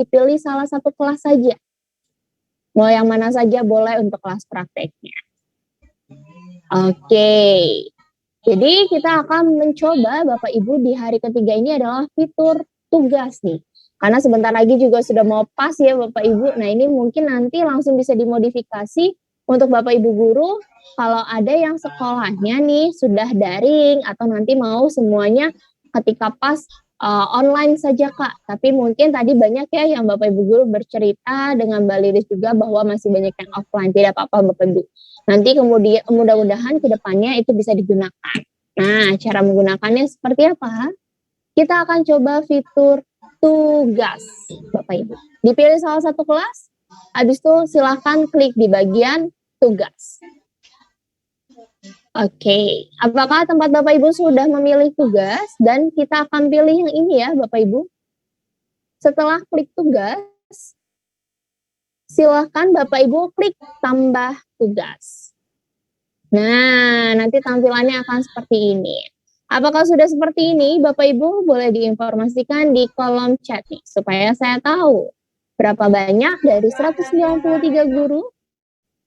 dipilih salah satu kelas saja. Mau yang mana saja boleh untuk kelas prakteknya. Oke. Jadi kita akan mencoba Bapak Ibu di hari ketiga ini adalah fitur tugas nih. Karena sebentar lagi juga sudah mau pas ya Bapak Ibu. Nah ini mungkin nanti langsung bisa dimodifikasi untuk Bapak Ibu guru. Kalau ada yang sekolahnya nih sudah daring atau nanti mau semuanya ketika pas online saja Kak. Tapi mungkin tadi banyak ya yang Bapak Ibu guru bercerita dengan Mbak Lilis juga bahwa masih banyak yang offline. Tidak apa-apa Bapak Ibu. Nanti kemudian mudah-mudahan ke depannya itu bisa digunakan. Nah, cara menggunakannya seperti apa? Kita akan coba fitur tugas, Bapak Ibu. Dipilih salah satu kelas, habis itu silahkan klik di bagian tugas. Oke, apakah tempat Bapak Ibu sudah memilih tugas? Dan kita akan pilih yang ini ya Bapak Ibu. Setelah klik tugas, silahkan Bapak Ibu klik tambah tugas. Nah, nanti tampilannya akan seperti ini. Apakah sudah seperti ini? Bapak Ibu boleh diinformasikan di kolom chat nih, supaya saya tahu berapa banyak dari 193 guru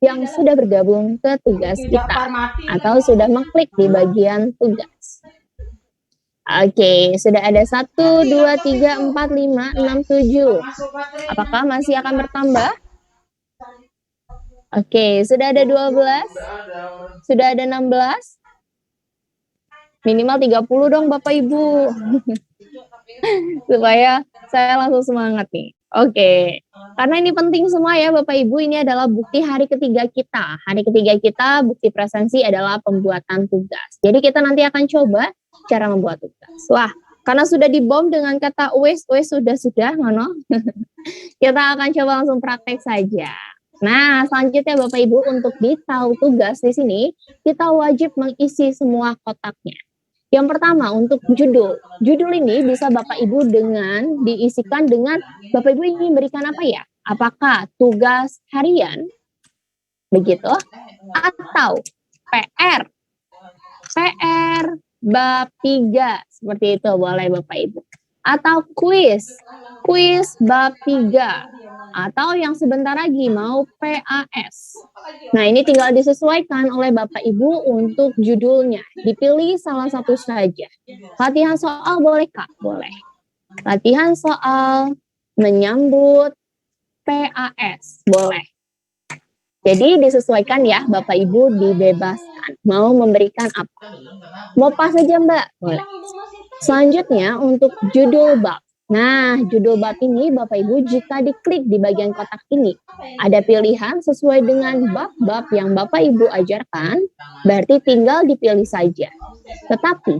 yang sudah bergabung ke tugas kita atau sudah mengklik di bagian tugas. Oke, sudah ada 1, 2, 3, 4, 5, 6, 7. Apakah masih akan bertambah? Oke, sudah ada 12? Sudah ada 16? Minimal 30 dong Bapak Ibu. Supaya saya langsung semangat nih. Oke, karena ini penting semua ya Bapak Ibu, ini adalah bukti hari ketiga kita. Hari ketiga kita bukti presensi adalah pembuatan tugas. Jadi kita nanti akan coba cara membuat tugas. Wah, karena sudah dibom dengan kata wes sudah, ngono. Kita akan coba langsung praktek saja. Nah, selanjutnya Bapak Ibu untuk di tahu tugas di sini, kita wajib mengisi semua kotaknya. Yang pertama untuk judul. Judul ini bisa Bapak Ibu diisikan dengan Bapak Ibu ingin berikan apa ya? Apakah tugas harian? Begitu? Atau PR bab 3 seperti itu boleh Bapak Ibu. Atau kuis bab 3 atau yang sebentar lagi mau PAS. Nah, ini tinggal disesuaikan oleh Bapak Ibu untuk judulnya. Dipilih salah satu saja. Latihan soal boleh Kak? Boleh. Latihan soal menyambut PAS. Boleh. Jadi disesuaikan ya Bapak Ibu, dibebaskan. Mau memberikan apa? Mau pas saja Mbak? Boleh. Selanjutnya untuk judul bab. Nah, judul bab ini Bapak Ibu jika diklik di bagian kotak ini, ada pilihan sesuai dengan bab-bab yang Bapak Ibu ajarkan, berarti tinggal dipilih saja. Tetapi,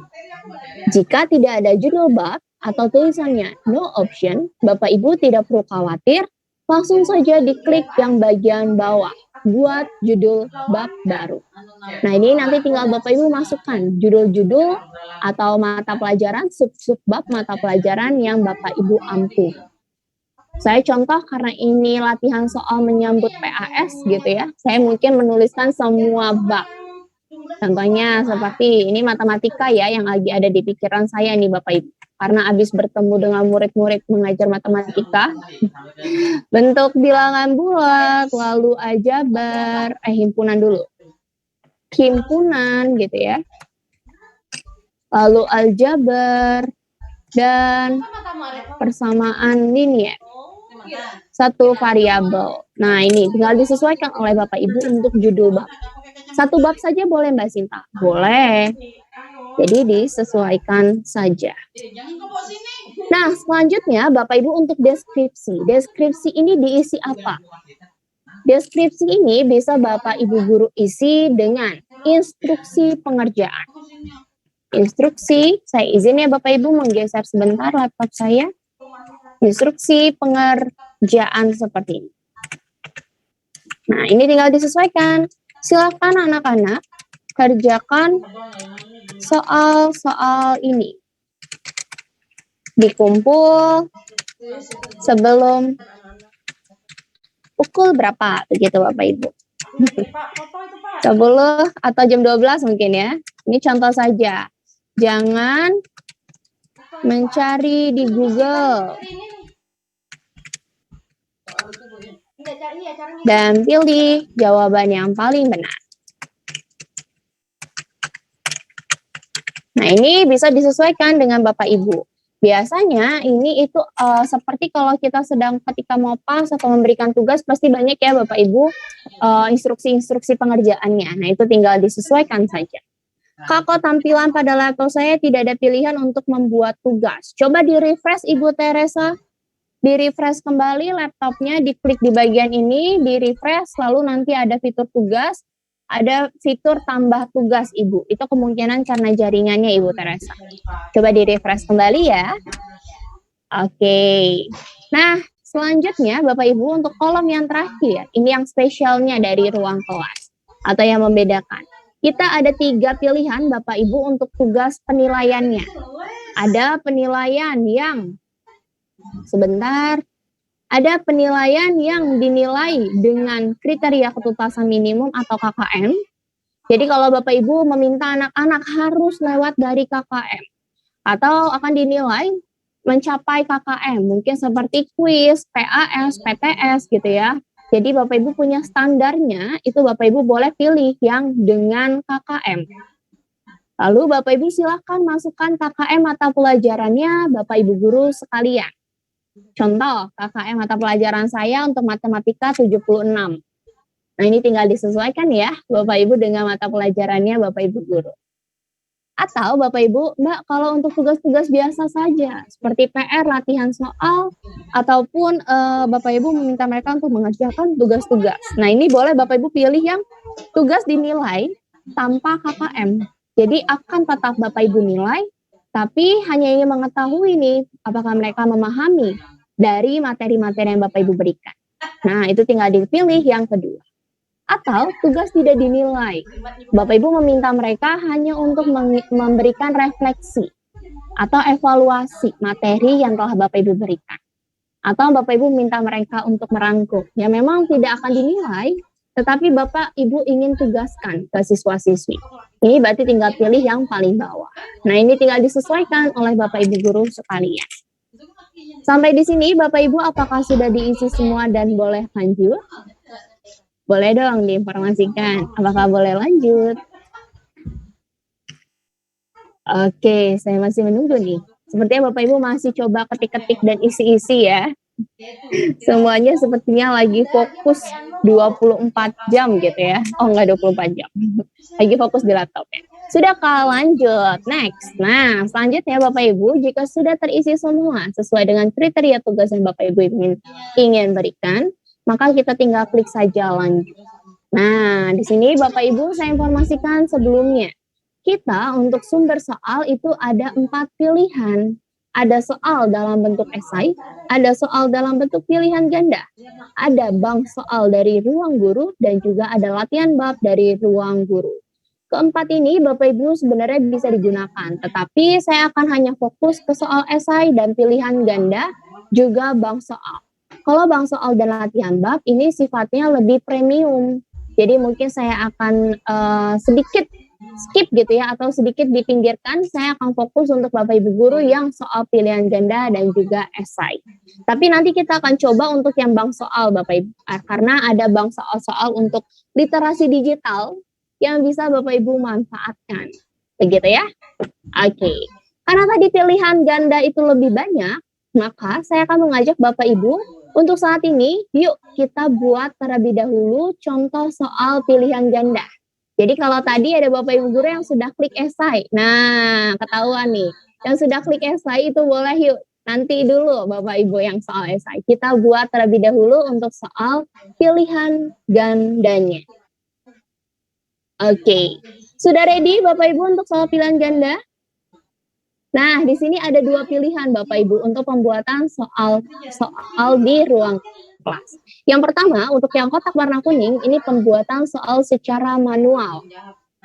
jika tidak ada judul bab atau tulisannya no option, Bapak Ibu tidak perlu khawatir, langsung saja diklik yang bagian bawah, buat judul bab baru. Nah, ini nanti tinggal Bapak Ibu masukkan judul-judul atau mata pelajaran, sub-sub bab mata pelajaran yang Bapak Ibu ampuh. Saya contoh karena ini latihan soal menyambut PAS gitu ya, saya mungkin menuliskan semua bab. Contohnya seperti ini matematika ya yang lagi ada di pikiran saya nih Bapak Ibu. Karena habis bertemu dengan murid-murid mengajar matematika, bentuk bilangan bulat, lalu aljabar, himpunan dulu. Himpunan gitu ya. Lalu aljabar dan persamaan linear. Satu variabel. Nah, ini tinggal disesuaikan oleh Bapak Ibu untuk judul bab. Satu bab saja boleh Mbak Sinta? Boleh. Jadi disesuaikan saja. Nah, selanjutnya Bapak Ibu untuk deskripsi. Deskripsi ini diisi apa? Deskripsi ini bisa Bapak Ibu guru isi dengan instruksi pengerjaan. Instruksi, saya izin ya Bapak Ibu menggeser sebentar laptop saya. Instruksi pengerjaan seperti ini. Nah, ini tinggal disesuaikan. Silakan anak-anak kerjakan soal-soal ini. Dikumpul sebelum pukul berapa begitu Bapak Ibu? 10 atau jam 12 mungkin ya. Ini contoh saja. Jangan mencari di Google. Dan pilih jawaban yang paling benar. Nah, ini bisa disesuaikan dengan Bapak Ibu. Biasanya ini itu seperti kalau kita sedang ketika mau pas atau memberikan tugas pasti banyak ya Bapak Ibu instruksi-instruksi pengerjaannya. Nah, itu tinggal disesuaikan saja. Kakak tampilan pada laptop saya tidak ada pilihan untuk membuat tugas. Coba di-refresh Ibu Teresa. Di-refresh kembali laptopnya, diklik di bagian ini, di-refresh, lalu nanti ada fitur tugas, ada fitur tambah tugas Ibu. Itu kemungkinan karena jaringannya Ibu Teresa. Coba di-refresh kembali ya. Oke. Nah, selanjutnya Bapak Ibu untuk kolom yang terakhir, ini yang spesialnya dari ruang kelas atau yang membedakan. Kita ada 3 pilihan Bapak Ibu untuk tugas penilaiannya. Ada penilaian yang ada penilaian yang dinilai dengan kriteria ketuntasan minimum atau KKM. Jadi kalau Bapak Ibu meminta anak-anak harus lewat dari KKM atau akan dinilai mencapai KKM, mungkin seperti kuis, PAS, PTS gitu ya. Jadi Bapak Ibu punya standarnya, itu Bapak Ibu boleh pilih yang dengan KKM. Lalu Bapak Ibu silakan masukkan KKM mata pelajarannya Bapak Ibu guru sekalian. Contoh, KKM mata pelajaran saya untuk matematika 76. Nah, ini tinggal disesuaikan ya, Bapak Ibu dengan mata pelajarannya Bapak Ibu guru. Atau Bapak Ibu, Mbak, kalau untuk tugas-tugas biasa saja, seperti PR, latihan soal, ataupun Bapak Ibu meminta mereka untuk mengerjakan tugas-tugas. Nah, ini boleh Bapak Ibu pilih yang tugas dinilai tanpa KKM. Jadi akan tetap Bapak Ibu nilai, tapi hanya ingin mengetahui nih, apakah mereka memahami dari materi-materi yang Bapak Ibu berikan. Nah, itu tinggal dipilih yang kedua. Atau tugas tidak dinilai. Bapak Ibu meminta mereka hanya untuk memberikan refleksi atau evaluasi materi yang telah Bapak Ibu berikan. Atau Bapak Ibu minta mereka untuk merangkum. Ya memang tidak akan dinilai, tetapi Bapak Ibu ingin tugaskan ke siswa-siswi. Ini berarti tinggal pilih yang paling bawah. Nah, ini tinggal disesuaikan oleh Bapak Ibu guru sekalian. Sampai di sini Bapak Ibu apakah sudah diisi semua dan boleh lanjut? Boleh dong diinformasikan. Apakah boleh lanjut? Oke, saya masih menunggu nih. Sepertinya Bapak Ibu masih coba ketik-ketik dan isi-isi ya. Semuanya sepertinya lagi fokus 24 jam gitu ya. Oh, enggak 24 jam. Lagi fokus di laptopnya. Sudahkah lanjut? Next. Nah, selanjutnya Bapak Ibu, jika sudah terisi semua sesuai dengan kriteria tugas yang Bapak Ibu ingin berikan, maka kita tinggal klik saja lanjut. Nah, di sini Bapak Ibu saya informasikan sebelumnya. Kita untuk sumber soal itu ada 4 pilihan. Ada soal dalam bentuk esai, ada soal dalam bentuk pilihan ganda, ada bank soal dari ruang guru, dan juga ada latihan bab dari ruang guru. Keempat ini Bapak Ibu sebenarnya bisa digunakan, tetapi saya akan hanya fokus ke soal esai dan pilihan ganda, juga bank soal. Kalau bank soal dan latihan bab ini sifatnya lebih premium, jadi mungkin saya akan sedikit skip gitu ya, atau sedikit dipinggirkan. Saya akan fokus untuk Bapak Ibu guru yang soal pilihan ganda dan juga esai. Tapi nanti kita akan coba untuk yang bank soal Bapak Ibu, karena ada bank soal-soal untuk literasi digital yang bisa Bapak Ibu manfaatkan. Begitu ya? Oke. Karena tadi pilihan ganda itu lebih banyak, maka saya akan mengajak Bapak Ibu untuk saat ini, yuk kita buat terlebih dahulu contoh soal pilihan ganda. Jadi kalau tadi ada Bapak Ibu guru yang sudah klik esai, nah ketahuan nih, yang sudah klik esai itu boleh yuk, nanti dulu Bapak Ibu yang soal esai. Kita buat terlebih dahulu untuk soal pilihan gandanya. Oke, sudah ready Bapak Ibu untuk soal pilihan ganda? Nah, di sini ada 2 pilihan Bapak Ibu untuk pembuatan soal di ruang kelas. Yang pertama, untuk yang kotak warna kuning, ini pembuatan soal secara manual.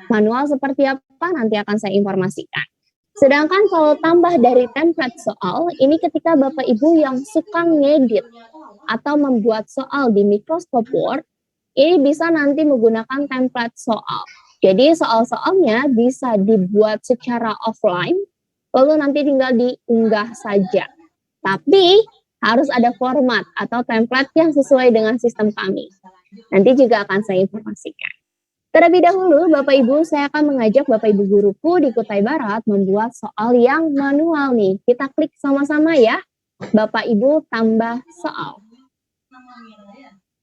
Manual seperti apa nanti akan saya informasikan. Sedangkan kalau tambah dari template soal, ini ketika Bapak Ibu yang suka ngedit atau membuat soal di Microsoft Word, ini bisa nanti menggunakan template soal. Jadi soal-soalnya bisa dibuat secara offline, lalu nanti tinggal diunggah saja. Tapi harus ada format atau template yang sesuai dengan sistem kami. Nanti juga akan saya informasikan. Terlebih dahulu, Bapak Ibu, saya akan mengajak Bapak Ibu guruku di Kutai Barat membuat soal yang manual nih. Kita klik sama-sama ya. Bapak Ibu tambah soal.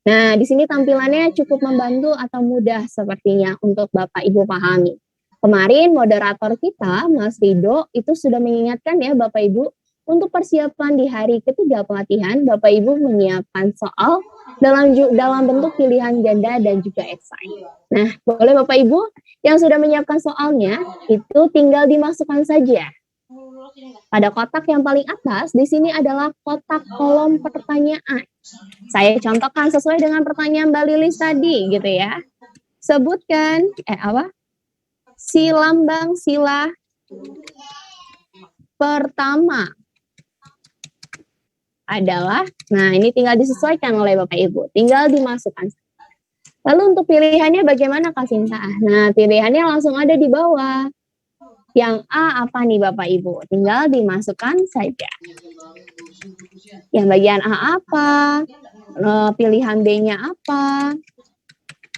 Nah, di sini tampilannya cukup membantu atau mudah sepertinya untuk Bapak Ibu pahami. Kemarin moderator kita, Mas Rido, itu sudah mengingatkan ya Bapak Ibu, untuk persiapan di hari ketiga pelatihan, Bapak Ibu menyiapkan soal dalam bentuk pilihan ganda dan juga esai. Nah, boleh Bapak Ibu yang sudah menyiapkan soalnya, itu tinggal dimasukkan saja. Pada kotak yang paling atas, di sini adalah kotak kolom pertanyaan. Saya contohkan sesuai dengan pertanyaan Mbak Lilis tadi gitu ya. Sebutkan, si lambang sila pertama adalah, nah ini tinggal disesuaikan oleh Bapak Ibu, tinggal dimasukkan. Lalu untuk pilihannya bagaimana Kak Sinta? Nah pilihannya langsung ada di bawah. Yang A apa nih Bapak Ibu? Tinggal dimasukkan saja. Yang bagian A apa? Pilihan B-nya apa?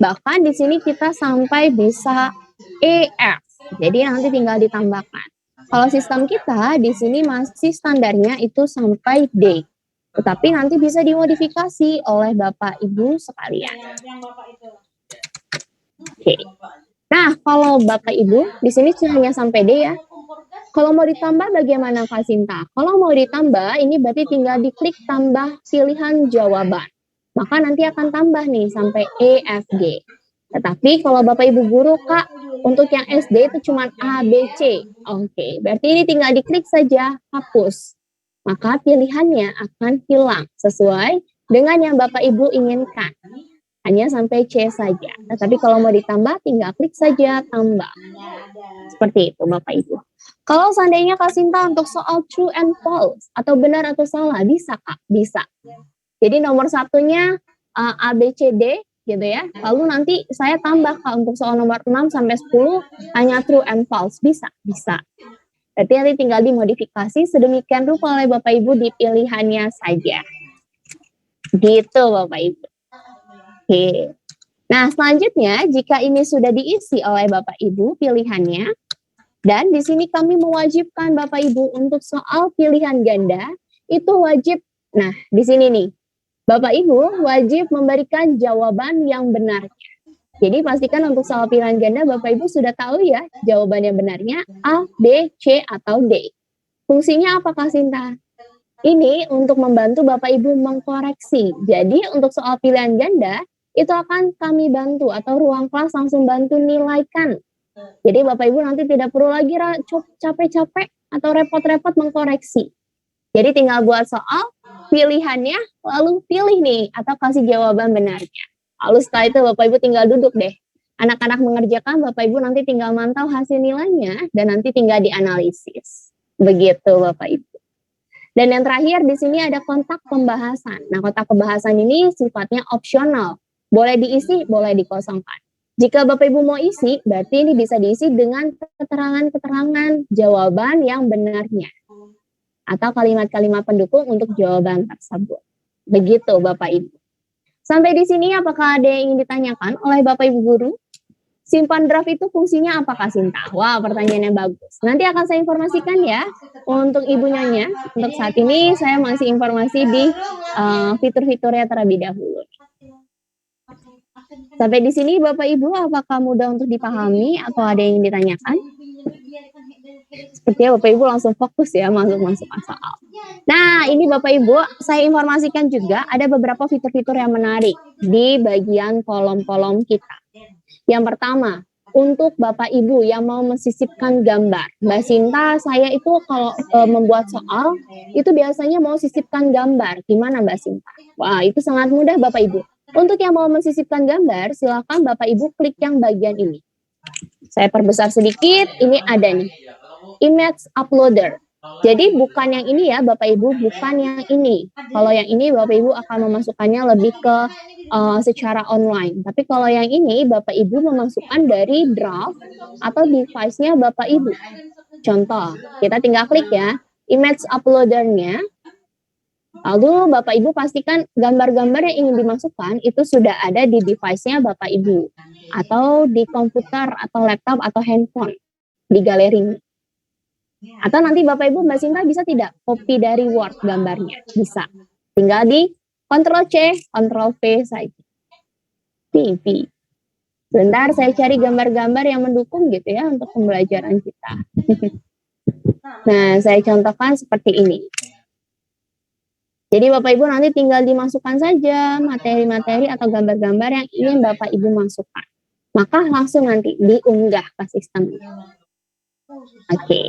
Bahkan di sini kita sampai bisa EF. Jadi nanti tinggal ditambahkan. Kalau sistem kita di sini masih standarnya itu sampai D. Tetapi nanti bisa dimodifikasi oleh Bapak Ibu sekalian. Oke. Nah, kalau Bapak Ibu di sini hanya sampai D ya. Kalau mau ditambah bagaimana Kak Sinta? Kalau mau ditambah ini berarti tinggal diklik tambah pilihan jawaban. Maka nanti akan tambah nih sampai E, F, G. Tetapi kalau Bapak Ibu guru Kak, untuk yang SD itu cuma A, B, C. Oke, berarti ini tinggal diklik saja hapus. Maka pilihannya akan hilang sesuai dengan yang Bapak Ibu inginkan. Hanya sampai C saja. Tetapi kalau mau ditambah tinggal klik saja tambah. Seperti itu Bapak Ibu. Kalau seandainya Kak Sinta untuk soal true and false atau benar atau salah, bisa Kak? Bisa. Jadi nomor satunya A, B, C, D gitu ya. Lalu nanti saya tambah Kak untuk soal nomor 6 sampai 10 hanya true and false. Bisa, bisa. Berarti nanti tinggal dimodifikasi sedemikian rupa oleh Bapak Ibu di pilihannya saja. Gitu Bapak Ibu. Oke. Nah, selanjutnya jika ini sudah diisi oleh Bapak Ibu pilihannya, dan di sini kami mewajibkan Bapak Ibu untuk soal pilihan ganda, itu wajib, nah di sini nih, Bapak Ibu wajib memberikan jawaban yang benarnya. Jadi pastikan untuk soal pilihan ganda Bapak Ibu sudah tahu ya jawaban yang benarnya A, B, C, atau D. Fungsinya apa Kak Sinta? Ini untuk membantu Bapak Ibu mengkoreksi. Jadi untuk soal pilihan ganda, itu akan kami bantu atau ruang kelas langsung bantu nilaikan. Jadi Bapak Ibu nanti tidak perlu lagi capek-capek atau repot-repot mengkoreksi. Jadi tinggal buat soal, pilihannya, lalu pilih nih atau kasih jawaban benarnya. Lalu setelah itu Bapak Ibu tinggal duduk deh. Anak-anak mengerjakan, Bapak Ibu nanti tinggal mantau hasil nilainya dan nanti tinggal dianalisis. Begitu Bapak Ibu. Dan yang terakhir di sini ada kontak pembahasan. Nah, kontak pembahasan ini sifatnya opsional. Boleh diisi, boleh dikosongkan. Jika Bapak Ibu mau isi, berarti ini bisa diisi dengan keterangan-keterangan jawaban yang benarnya. Atau kalimat-kalimat pendukung untuk jawaban tersebut. Begitu Bapak Ibu. Sampai di sini apakah ada yang ingin ditanyakan oleh Bapak Ibu guru? Simpan draft itu fungsinya apa Kak Sinta? Wah, pertanyaan yang bagus. Nanti akan saya informasikan ya untuk Ibu Nyonya. Untuk saat ini saya masih informasi di fitur-fiturnya terlebih dahulu. Sampai di sini Bapak Ibu apakah mudah untuk dipahami atau ada yang ditanyakan? Sepertinya Bapak Ibu langsung fokus ya masuk soal. Nah ini Bapak Ibu saya informasikan juga ada beberapa fitur-fitur yang menarik di bagian kolom-kolom kita. Yang pertama untuk Bapak Ibu yang mau mensisipkan gambar. Mbak Sinta saya itu kalau membuat soal itu biasanya mau sisipkan gambar. Gimana Mbak Sinta? Wah itu sangat mudah Bapak Ibu. Untuk yang mau mensisipkan gambar, silakan Bapak Ibu klik yang bagian ini. Saya perbesar sedikit, ini ada nih. Image uploader. Jadi bukan yang ini ya Bapak Ibu, bukan yang ini. Kalau yang ini Bapak Ibu akan memasukkannya lebih ke secara online. Tapi kalau yang ini Bapak Ibu memasukkan dari draft atau device-nya Bapak Ibu. Contoh, kita tinggal klik ya, image uploader-nya. Lalu Bapak Ibu pastikan gambar-gambar yang ingin dimasukkan itu sudah ada di device-nya Bapak Ibu atau di komputer atau laptop atau handphone di galerinya. Atau nanti Bapak Ibu Mbak Sinta bisa tidak copy dari Word gambarnya? Bisa. Tinggal di Ctrl C, Ctrl V saja. V. Sebentar saya cari gambar-gambar yang mendukung gitu ya untuk pembelajaran kita. Nah, saya contohkan seperti ini. Jadi Bapak Ibu nanti tinggal dimasukkan saja materi-materi atau gambar-gambar yang ingin Bapak Ibu masukkan. Maka langsung nanti diunggah ke sistem. Oke.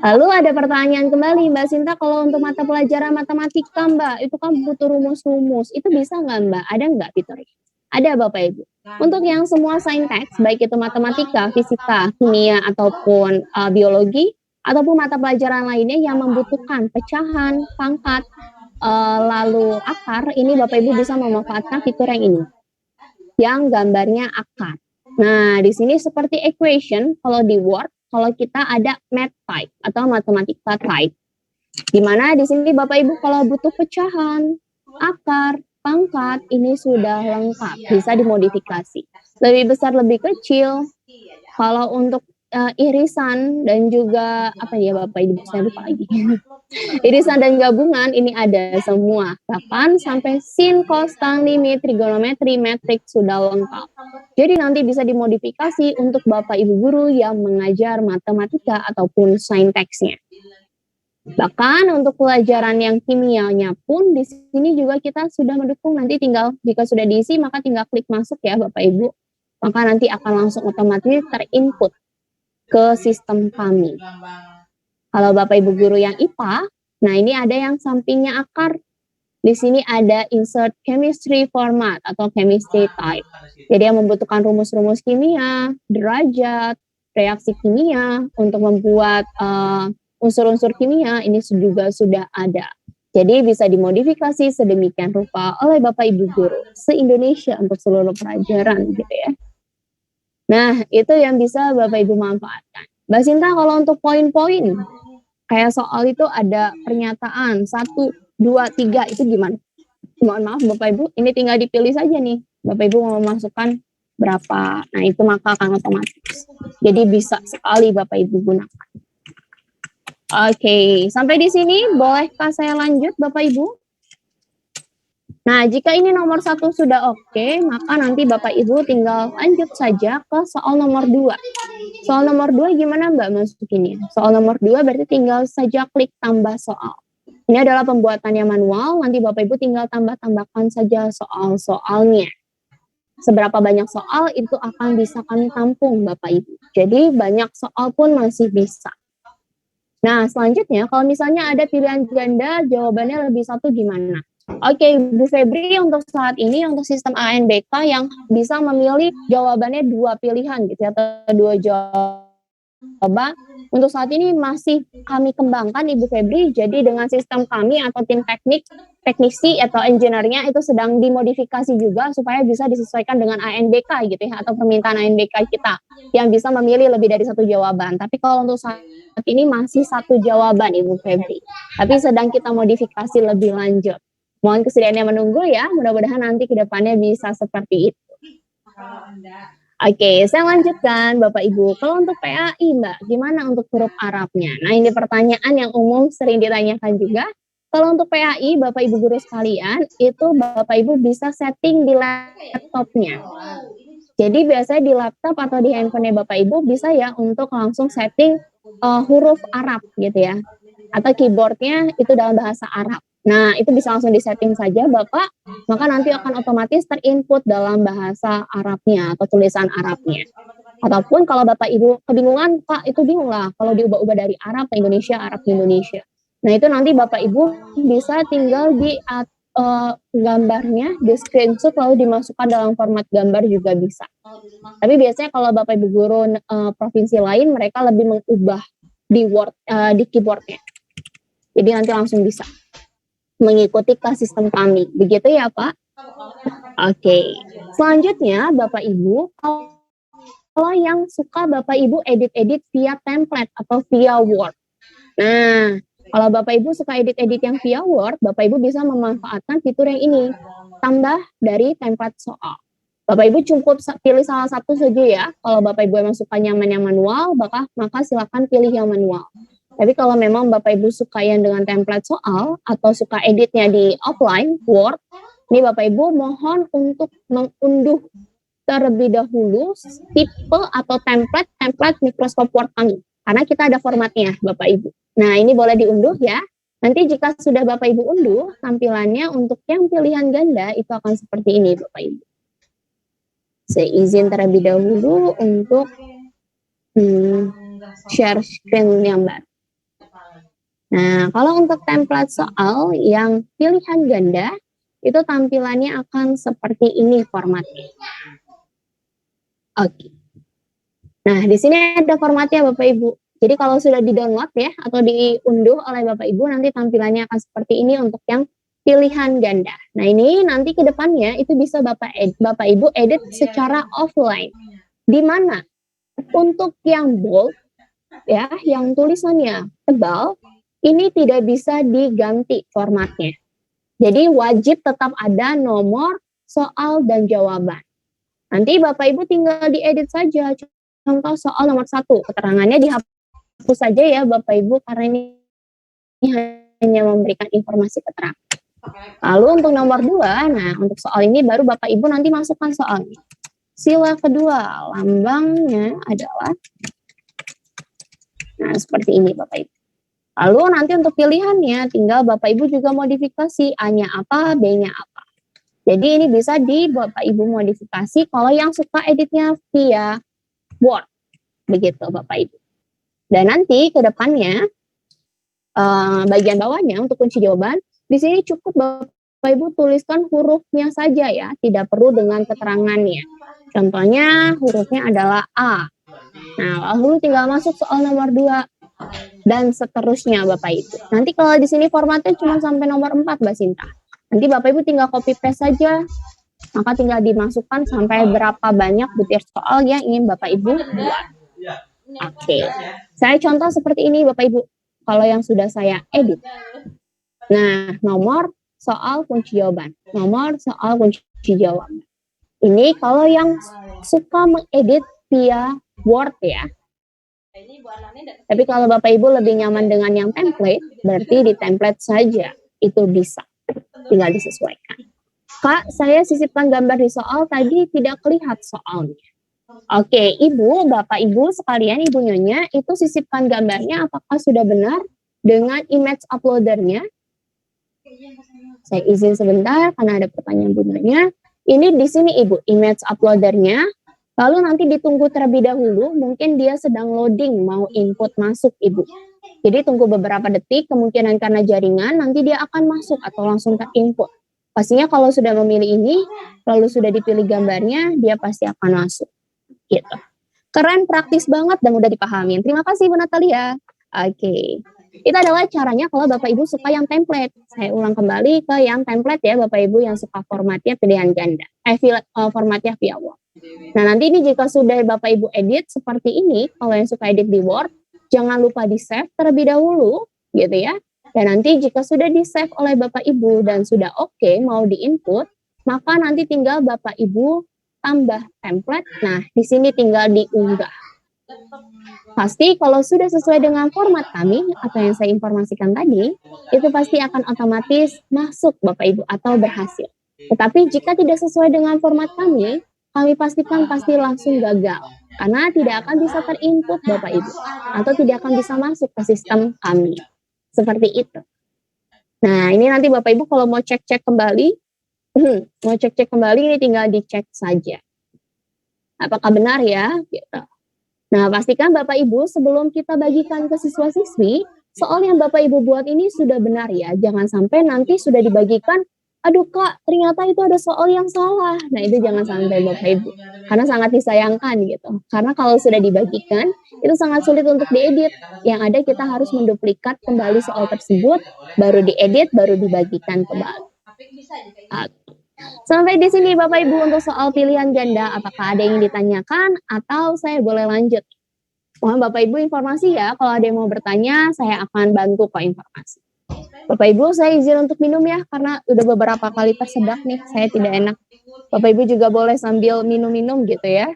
Lalu ada pertanyaan kembali Mbak Sinta, kalau untuk mata pelajaran matematika Mbak, itu kan butuh rumus-rumus. Itu bisa nggak Mbak? Ada nggak fiturnya? Ada Bapak Ibu. Untuk yang semua saintek, baik itu matematika, fisika, kimia, ataupun biologi, ataupun mata pelajaran lainnya yang membutuhkan pecahan, pangkat, lalu akar, ini Bapak Ibu bisa memanfaatkan fitur yang ini, yang gambarnya akar. Nah, di sini seperti equation, kalau di Word, kalau kita ada math type atau matematika type, di mana di sini Bapak Ibu kalau butuh pecahan, akar, pangkat, ini sudah lengkap, bisa dimodifikasi. Lebih besar, lebih kecil. Kalau untuk irisan dan juga apa ya Bapak Ibu, saya lupa lagi. Irisan dan gabungan ini ada semua, bahkan sampai sin, cos, tan, limit, trigonometri, metrik sudah lengkap. Jadi nanti bisa dimodifikasi untuk Bapak Ibu guru yang mengajar matematika ataupun sainteksnya. Bahkan untuk pelajaran yang kimianya pun di sini juga kita sudah mendukung, nanti tinggal jika sudah diisi maka tinggal klik masuk ya Bapak Ibu. Maka nanti akan langsung otomatis terinput ke sistem kami. Kalau Bapak Ibu guru yang IPA, nah ini ada yang sampingnya akar. Di sini ada insert chemistry format atau chemistry type. Jadi yang membutuhkan rumus-rumus kimia, derajat, reaksi kimia untuk membuat unsur-unsur kimia ini juga sudah ada. Jadi bisa dimodifikasi sedemikian rupa oleh Bapak Ibu guru se-Indonesia untuk seluruh pelajaran gitu ya. Nah, itu yang bisa Bapak Ibu manfaatkan. Mbak Sinta, kalau untuk poin-poin kayak soal itu ada pernyataan 1, 2, 3 itu gimana? Mohon maaf Bapak Ibu, ini tinggal dipilih saja nih. Bapak Ibu mau memasukkan berapa. Nah, itu maka akan otomatis. Jadi bisa sekali Bapak Ibu gunakan. Oke, sampai di sini bolehkah saya lanjut Bapak Ibu? Nah, jika ini nomor 1 sudah oke, maka nanti Bapak Ibu tinggal lanjut saja ke soal nomor 2. Soal nomor 2 gimana Mbak masukinnya? Soal nomor 2 berarti tinggal saja klik tambah soal. Ini adalah pembuatannya manual, nanti Bapak Ibu tinggal tambah-tambahkan saja soal-soalnya. Seberapa banyak soal itu akan bisa kami tampung Bapak Ibu. Jadi banyak soal pun masih bisa. Nah, selanjutnya kalau misalnya ada pilihan ganda, jawabannya lebih satu gimana? Oke, Bu Febri, untuk saat ini untuk sistem ANBK yang bisa memilih jawabannya 2 pilihan gitu ya, atau 2 jawaban. Untuk saat ini masih kami kembangkan Ibu Febri, jadi dengan sistem kami atau tim teknisi atau engineer-nya itu sedang dimodifikasi juga supaya bisa disesuaikan dengan ANBK gitu ya, atau permintaan ANBK kita yang bisa memilih lebih dari 1 jawaban. Tapi kalau untuk saat ini masih 1 jawaban Ibu Febri, tapi sedang kita modifikasi lebih lanjut. Mohon kesediaannya menunggu ya, mudah-mudahan nanti ke depannya bisa seperti itu. Oke, saya lanjutkan Bapak Ibu. Kalau untuk PAI Mbak, gimana untuk huruf Arabnya? Nah, ini pertanyaan yang umum sering ditanyakan juga. Kalau untuk PAI, Bapak Ibu guru sekalian, itu Bapak Ibu bisa setting di laptopnya. Jadi biasanya di laptop atau di handphone Bapak Ibu bisa ya untuk langsung setting huruf Arab gitu ya. Atau keyboardnya itu dalam bahasa Arab. Nah, itu bisa langsung disetting saja Bapak, maka nanti akan otomatis terinput dalam bahasa Arabnya atau tulisan Arabnya. Ataupun kalau Bapak Ibu kebingungan, Pak itu bingung lah kalau diubah-ubah dari Arab ke Indonesia, Arab ke Indonesia. Nah, itu nanti Bapak Ibu bisa tinggal di gambarnya, di screenshot lalu dimasukkan dalam format gambar juga bisa. Tapi biasanya kalau Bapak Ibu guru provinsi lain, mereka lebih mengubah di Word, di keyboardnya. Jadi nanti langsung bisa mengikuti kelas sistem kami. Begitu ya Pak? Oke. Selanjutnya Bapak Ibu, kalau yang suka Bapak Ibu edit-edit via template atau via Word. Nah, Kalau Bapak Ibu suka edit-edit yang via Word, Bapak Ibu bisa memanfaatkan fitur yang ini. Tambah dari template soal. Bapak Ibu cukup pilih salah satu saja ya. Kalau Bapak Ibu emang suka nyaman yang manual, maka silakan pilih yang manual. Tapi kalau memang Bapak Ibu suka yang dengan template soal atau suka editnya di offline, Word, ini Bapak Ibu mohon untuk mengunduh terlebih dahulu tipe atau template Microsoft Word kami. Karena kita ada formatnya, Bapak Ibu. Nah, ini boleh diunduh ya. Nanti jika sudah Bapak Ibu unduh, tampilannya untuk yang pilihan ganda itu akan seperti ini, Bapak Ibu. Saya izin terlebih dahulu untuk share screen yang baru. Nah, kalau untuk template soal yang pilihan ganda, itu tampilannya akan seperti ini formatnya. Oke. Nah, di sini ada formatnya Bapak Ibu. Jadi kalau sudah di-download ya, atau diunduh oleh Bapak Ibu, nanti tampilannya akan seperti ini untuk yang pilihan ganda. Nah, ini nanti ke depannya itu bisa Bapak Ibu edit secara offline. Di mana untuk yang bold ya, yang tulisannya tebal, ini tidak bisa diganti formatnya. Jadi wajib tetap ada nomor, soal, dan jawaban. Nanti Bapak Ibu tinggal diedit saja. Contoh soal nomor 1, keterangannya dihapus saja ya Bapak Ibu, karena ini hanya memberikan informasi keterangan. Lalu untuk nomor 2, nah untuk soal ini baru Bapak Ibu nanti masukkan soalnya. Sila kedua, lambangnya adalah, nah seperti ini Bapak Ibu. Lalu nanti untuk pilihannya tinggal Bapak Ibu juga modifikasi, A-nya apa, B-nya apa. Jadi ini bisa di Bapak Ibu modifikasi kalau yang suka editnya via Word. Begitu Bapak Ibu. Dan nanti ke depannya bagian bawahnya untuk kunci jawaban, di sini cukup Bapak Ibu tuliskan hurufnya saja ya, tidak perlu dengan keterangannya. Contohnya hurufnya adalah A. Nah, lalu tinggal masuk soal nomor 2 dan seterusnya Bapak Ibu. Nanti kalau di sini formatnya cuma sampai nomor 4 Mbak Sinta. Nanti Bapak Ibu tinggal copy paste saja. Maka tinggal dimasukkan sampai berapa banyak butir soal yang ingin Bapak Ibu buat. Oke. Saya contoh seperti ini Bapak Ibu. Kalau yang sudah saya edit. Nah, nomor soal kunci jawaban. Nomor soal kunci jawaban. Ini kalau yang suka mengedit via Word ya. Tapi kalau Bapak Ibu lebih nyaman dengan yang template, berarti di template saja itu bisa. Tinggal disesuaikan. Kak, saya sisipkan gambar di soal, tadi tidak kelihatan soalnya. Oke, Ibu, Bapak Ibu sekalian, Ibu Nyonya, itu sisipkan gambarnya apakah sudah benar dengan image uploadernya? Saya izin sebentar karena ada pertanyaan Bu Nyonya. Ini di sini Ibu, image uploadernya. Lalu nanti ditunggu terlebih dahulu, mungkin dia sedang loading, mau input masuk Ibu. Jadi tunggu beberapa detik, kemungkinan karena jaringan, nanti dia akan masuk atau langsung terinput. Pastinya kalau sudah memilih ini, lalu sudah dipilih gambarnya, dia pasti akan masuk. Gitu. Keren, praktis banget, dan mudah dipahami. Terima kasih Bu Natalia. Oke. Itu adalah caranya kalau Bapak Ibu suka yang template. Saya ulang kembali ke yang template ya Bapak Ibu yang suka formatnya pilihan ganda. Formatnya via Word. Nah, nanti ini jika sudah Bapak Ibu edit seperti ini, kalau yang suka edit di Word, jangan lupa di-save terlebih dahulu, gitu ya. Dan nanti jika sudah di-save oleh Bapak Ibu dan sudah oke, mau di-input, maka nanti tinggal Bapak Ibu tambah template. Nah, di sini tinggal diunggah. Pasti kalau sudah sesuai dengan format kami, atau yang saya informasikan tadi, itu pasti akan otomatis masuk Bapak Ibu atau berhasil. Tetapi jika tidak sesuai dengan format kami pastikan pasti langsung gagal. Karena tidak akan bisa terinput Bapak Ibu. Atau tidak akan bisa masuk ke sistem kami. Seperti itu. Nah, ini nanti Bapak Ibu kalau mau cek-cek kembali, ini tinggal dicek saja. Apakah benar ya? Gitu. Nah, pastikan Bapak Ibu sebelum kita bagikan ke siswa-siswi, soal yang Bapak Ibu buat ini sudah benar ya. Jangan sampai nanti sudah dibagikan, aduh Kak, ternyata itu ada soal yang salah. Nah, itu jangan sampai Bapak Ibu. Karena sangat disayangkan gitu. Karena kalau sudah dibagikan, itu sangat sulit untuk diedit. Yang ada kita harus menduplikat kembali soal tersebut, baru diedit, baru dibagikan kembali. Sampai di sini Bapak Ibu untuk soal pilihan ganda, apakah ada yang ditanyakan atau saya boleh lanjut? Mohon Bapak Ibu informasi ya, kalau ada yang mau bertanya, saya akan bantu kok informasi. Bapak Ibu, saya izin untuk minum ya, karena udah beberapa kali tersedak nih, saya tidak enak. Bapak Ibu juga boleh sambil minum-minum gitu ya.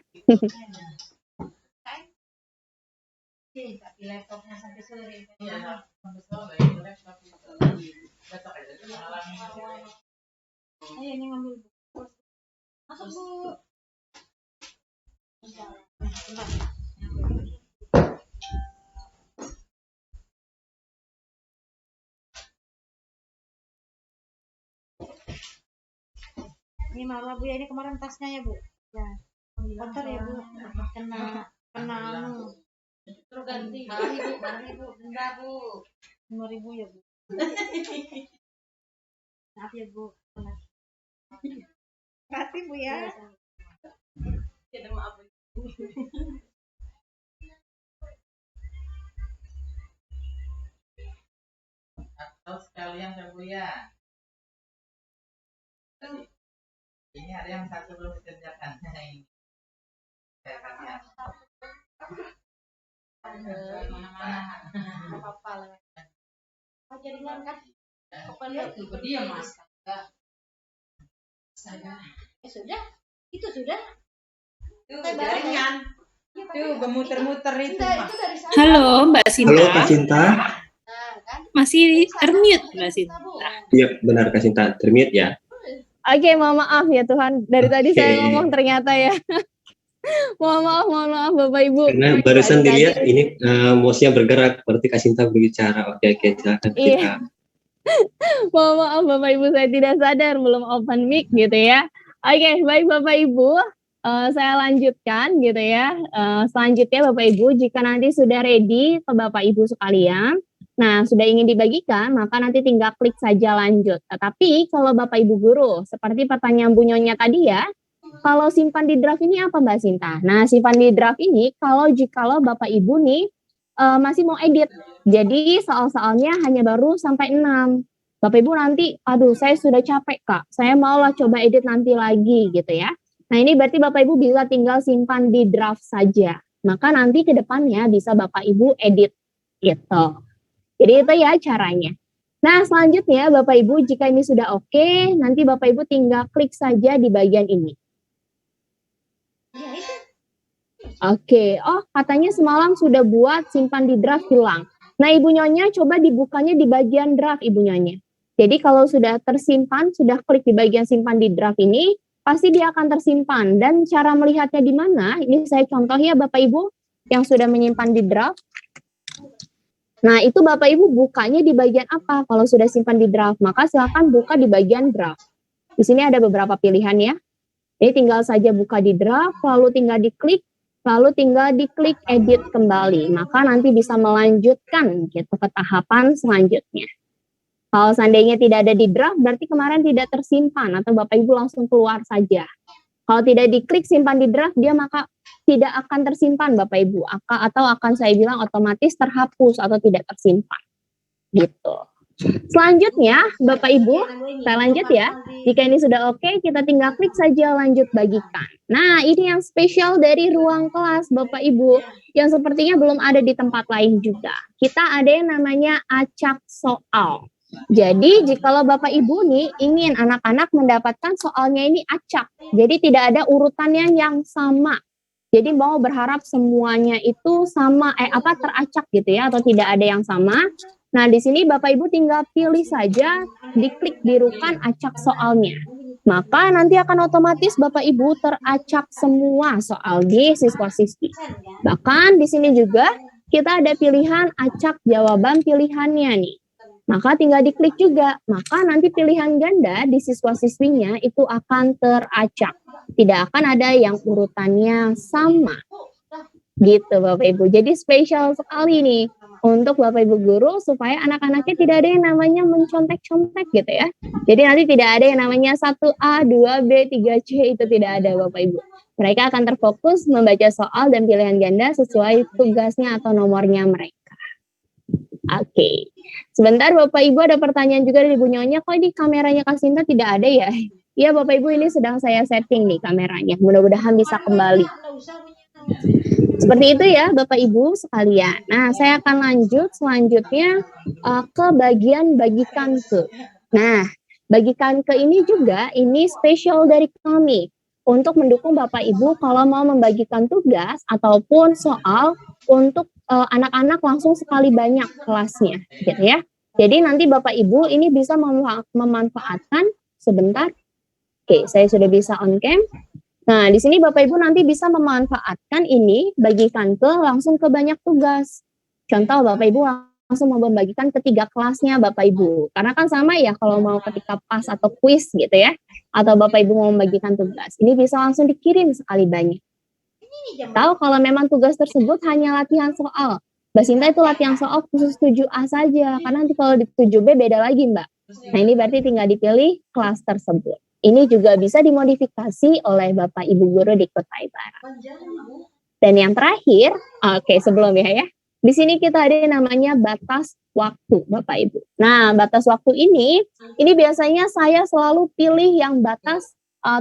Ini maaf Bu ya, ini kemarin tasnya ya Bu. Ya. Kotor ya Bu. Kena terus ganti. Ibu, denda Bu. 5.000 ya Bu. Maaf ya Bu. Berarti Bu ya. Tidak maaf Bu. Atau sekalian ya Bu ya. Ini ada yang satu belum dikerjakan. Ini. Mana-mana. Apa-apa lah. Oh, jaringan kan? Kepala itu dia Mas. Sudah? Itu sudah? Jaringan. Tuh bermuter-muter itu. Halo Mbak Sinta. Halo Kak Cinta. Masih termute Mbak Sinta. Iya benar Kak Cinta, termute ya. Oke, mohon maaf ya Tuhan, dari tadi saya ngomong ternyata ya. mohon maaf Bapak Ibu. Karena barusan dilihat ini mouse-nya bergerak, berarti Kak Cinta berbicara. Oke, silakan kita. Iya. Mohon maaf Bapak Ibu, saya tidak sadar belum open mic gitu ya. Oke, baik Bapak Ibu, saya lanjutkan gitu ya. Selanjutnya Bapak Ibu, jika nanti sudah ready ke Bapak Ibu sekalian, nah sudah ingin dibagikan, maka nanti tinggal klik saja lanjut. Tetapi kalau Bapak Ibu guru, seperti pertanyaan Bu Nyonya tadi ya, kalau simpan di draft ini apa Mbak Sinta? Nah, simpan di draft ini jikalau Bapak Ibu nih masih mau edit. Jadi soal-soalnya hanya baru sampai 6. Bapak Ibu nanti, aduh saya sudah capek Kak, saya maulah coba edit nanti lagi gitu ya. Nah ini berarti Bapak Ibu bisa tinggal simpan di draft saja. Maka nanti ke depannya bisa Bapak Ibu edit gitu. Jadi itu ya caranya. Nah selanjutnya Bapak Ibu jika ini sudah oke, nanti Bapak Ibu tinggal klik saja di bagian ini. Oke, oh katanya semalam sudah buat simpan di draft hilang. Nah Ibu Nyonya coba dibukanya di bagian draft Ibu Nyonya. Jadi kalau sudah tersimpan, sudah klik di bagian simpan di draft ini, pasti dia akan tersimpan. Dan cara melihatnya di mana? Ini saya contoh ya Bapak Ibu yang sudah menyimpan di draft. Nah itu Bapak Ibu bukanya di bagian apa? Kalau sudah simpan di draft, maka silakan buka di bagian draft. Di sini ada beberapa pilihan ya. Ini tinggal saja buka di draft, lalu tinggal diklik. Lalu tinggal diklik edit kembali, maka nanti bisa melanjutkan gitu ke tahapan selanjutnya. Kalau seandainya tidak ada di draft, berarti kemarin tidak tersimpan atau Bapak Ibu langsung keluar saja. Kalau tidak diklik simpan di draft, dia maka tidak akan tersimpan Bapak Ibu, atau akan saya bilang otomatis terhapus atau tidak tersimpan. Gitu. Selanjutnya, Bapak Ibu, saya lanjut ya. Jika ini sudah oke, kita tinggal klik saja lanjut bagikan. Nah, ini yang spesial dari ruang kelas, Bapak Ibu, yang sepertinya belum ada di tempat lain juga. Kita ada yang namanya acak soal. Jadi, jikalau Bapak Ibu nih ingin anak-anak mendapatkan soalnya ini acak, jadi tidak ada urutannya yang sama. Jadi mau berharap semuanya itu sama, teracak gitu ya, atau tidak ada yang sama. Nah, di sini Bapak Ibu tinggal pilih saja, diklik birukan acak soalnya. Maka nanti akan otomatis Bapak Ibu teracak semua soal di siswa-siswi. Bahkan di sini juga kita ada pilihan acak jawaban pilihannya nih. Maka tinggal diklik juga, maka nanti pilihan ganda di siswa-siswinya itu akan teracak. Tidak akan ada yang urutannya sama. Gitu Bapak Ibu. Jadi spesial sekali nih untuk Bapak Ibu guru supaya anak-anaknya tidak ada yang namanya mencontek-contek gitu ya. Jadi nanti tidak ada yang namanya 1A, 2B, 3C, itu tidak ada Bapak Ibu. Mereka akan terfokus membaca soal dan pilihan ganda sesuai tugasnya atau nomornya mereka. Oke. Sebentar Bapak Ibu, ada pertanyaan juga dari Bu Nyonya, kok di kameranya Kak Sinta tidak ada ya? Iya Bapak Ibu, ini sedang saya setting nih kameranya. Mudah-mudahan bisa kembali. Seperti itu ya Bapak Ibu sekalian. Nah, saya akan lanjut selanjutnya ke bagian bagikan ke. Nah, bagikan ke ini juga ini spesial dari kami untuk mendukung Bapak Ibu kalau mau membagikan tugas ataupun soal untuk anak-anak langsung sekali banyak kelasnya, gitu ya. Jadi nanti Bapak Ibu ini bisa memanfaatkan sebentar. Oke, saya sudah bisa on cam. Nah, di sini Bapak Ibu nanti bisa memanfaatkan ini, bagikan ke langsung ke banyak tugas. Contoh Bapak Ibu langsung mau membagikan ke 3 kelasnya Bapak Ibu. Karena kan sama ya kalau mau ketika pas atau kuis gitu ya. Atau Bapak Ibu mau membagikan tugas. Ini bisa langsung dikirim sekali banyak. Tahu kalau memang tugas tersebut hanya latihan soal. Mbak Sinta itu latihan soal khusus 7A saja. Karena nanti kalau di 7B beda lagi Mbak. Nah ini berarti tinggal dipilih kelas tersebut. Ini juga bisa dimodifikasi oleh Bapak Ibu guru di Kutai Barat. Dan yang terakhir, oke sebelumnya ya, di sini kita ada yang namanya batas waktu Bapak Ibu. Nah batas waktu ini biasanya saya selalu pilih yang batas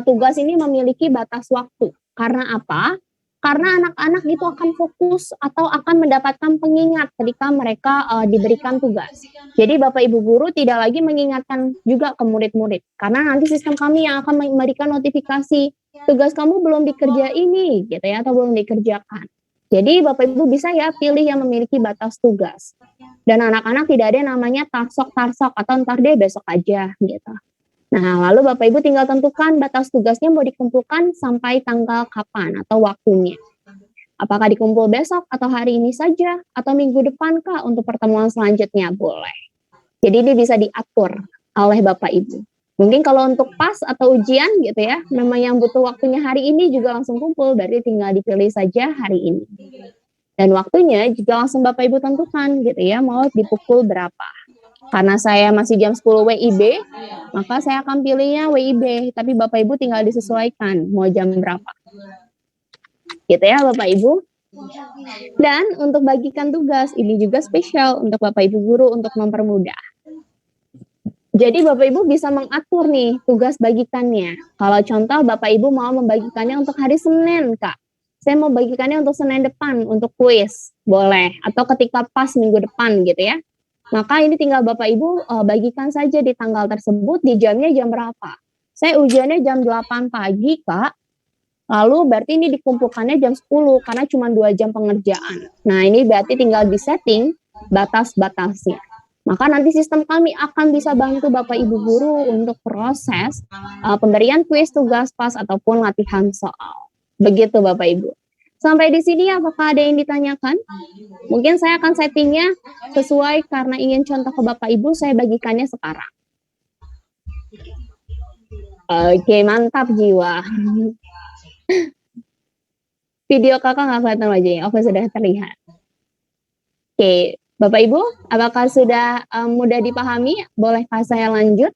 tugas ini memiliki batas waktu. Karena apa? Karena anak-anak itu akan fokus atau akan mendapatkan pengingat ketika mereka diberikan tugas. Jadi Bapak Ibu guru tidak lagi mengingatkan juga ke murid-murid. Karena nanti sistem kami yang akan memberikan notifikasi, tugas kamu belum dikerjain nih, gitu ya, atau belum dikerjakan. Jadi Bapak Ibu bisa ya pilih yang memiliki batas tugas. Dan anak-anak tidak ada yang namanya tarsok-tarsok atau ntar deh besok aja, gitu. Nah, lalu Bapak Ibu tinggal tentukan batas tugasnya mau dikumpulkan sampai tanggal kapan atau waktunya. Apakah dikumpul besok atau hari ini saja atau minggu depan kah untuk pertemuan selanjutnya? Boleh. Jadi ini bisa diatur oleh Bapak Ibu. Mungkin kalau untuk pas atau ujian gitu ya, memang yang butuh waktunya hari ini juga langsung kumpul, berarti tinggal dipilih saja hari ini. Dan waktunya juga langsung Bapak Ibu tentukan gitu ya, mau dipukul berapa. Karena saya masih jam 10 WIB, maka saya akan pilihnya WIB. Tapi Bapak Ibu tinggal disesuaikan mau jam berapa. Gitu ya Bapak Ibu. Dan untuk bagikan tugas, ini juga spesial untuk Bapak Ibu guru untuk mempermudah. Jadi Bapak Ibu bisa mengatur nih tugas bagikannya. Kalau contoh Bapak Ibu mau membagikannya untuk hari Senin, Kak. Saya mau bagikannya untuk Senin depan, untuk kuis. Boleh. Atau ketika pas minggu depan gitu ya. Maka ini tinggal Bapak Ibu bagikan saja di tanggal tersebut, di jamnya jam berapa. Saya ujiannya jam 8 pagi, Kak. Lalu berarti ini dikumpulkannya jam 10, karena cuma 2 jam pengerjaan. Nah, ini berarti tinggal disetting batas-batasnya. Maka nanti sistem kami akan bisa bantu Bapak Ibu guru untuk proses pemberian kuis, tugas pas, ataupun latihan soal. Begitu Bapak Ibu. Sampai di sini apakah ada yang ditanyakan? Mungkin saya akan settingnya sesuai karena ingin contoh ke Bapak Ibu, saya bagikannya sekarang. Oke, mantap jiwa. Video kakak nggak kelihatan wajahnya, oke sudah terlihat. Oke, Bapak Ibu, apakah sudah mudah dipahami? Bolehkah saya lanjut?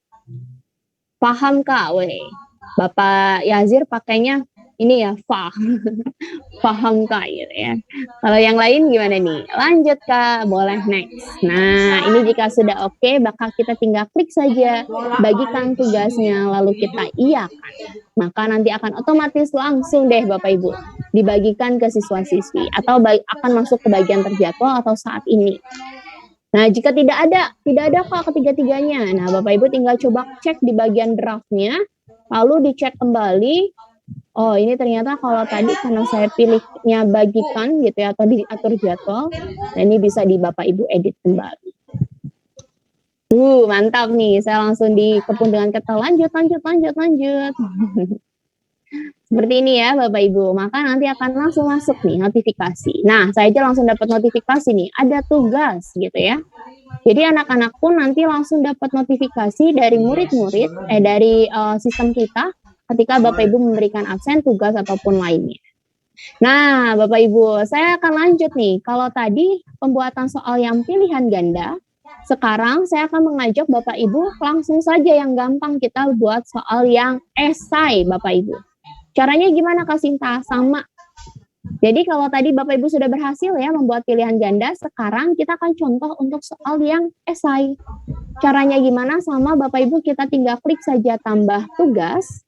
Paham Kak? Weh. Bapak Yazir pakainya ini ya, paham Kak gitu ya. Kalau yang lain gimana nih? Lanjut Kak, boleh next. Nah, ini jika sudah oke, bakal kita tinggal klik saja, bagikan tugasnya, lalu kita iakan. Maka nanti akan otomatis langsung deh Bapak Ibu dibagikan ke siswa-siswi atau akan masuk ke bagian terjadwal atau saat ini. Nah, jika tidak ada Kak ketiga-tiganya. Nah, Bapak Ibu tinggal coba cek di bagian draftnya, lalu dicek kembali. Oh, ini ternyata kalau tadi karena saya pilihnya bagikan gitu ya, atau diatur jadwal, nah ini bisa di Bapak Ibu edit kembali. Mantap nih, saya langsung dikepung dengan kata lanjut. Seperti ini ya Bapak Ibu, maka nanti akan langsung masuk nih notifikasi. Nah, saya aja langsung dapat notifikasi nih, ada tugas gitu ya. Jadi anak-anak pun nanti langsung dapat notifikasi dari murid-murid, dari sistem kita, ketika Bapak Ibu memberikan absen, tugas, ataupun lainnya. Nah, Bapak Ibu, saya akan lanjut nih. Kalau tadi pembuatan soal yang pilihan ganda, sekarang saya akan mengajak Bapak Ibu langsung saja yang gampang kita buat soal yang esai, Bapak Ibu. Caranya gimana Kak Sinta? Sama. Jadi kalau tadi Bapak Ibu sudah berhasil ya membuat pilihan ganda, sekarang kita akan contoh untuk soal yang esai. Caranya gimana? Sama Bapak Ibu, kita tinggal klik saja tambah tugas.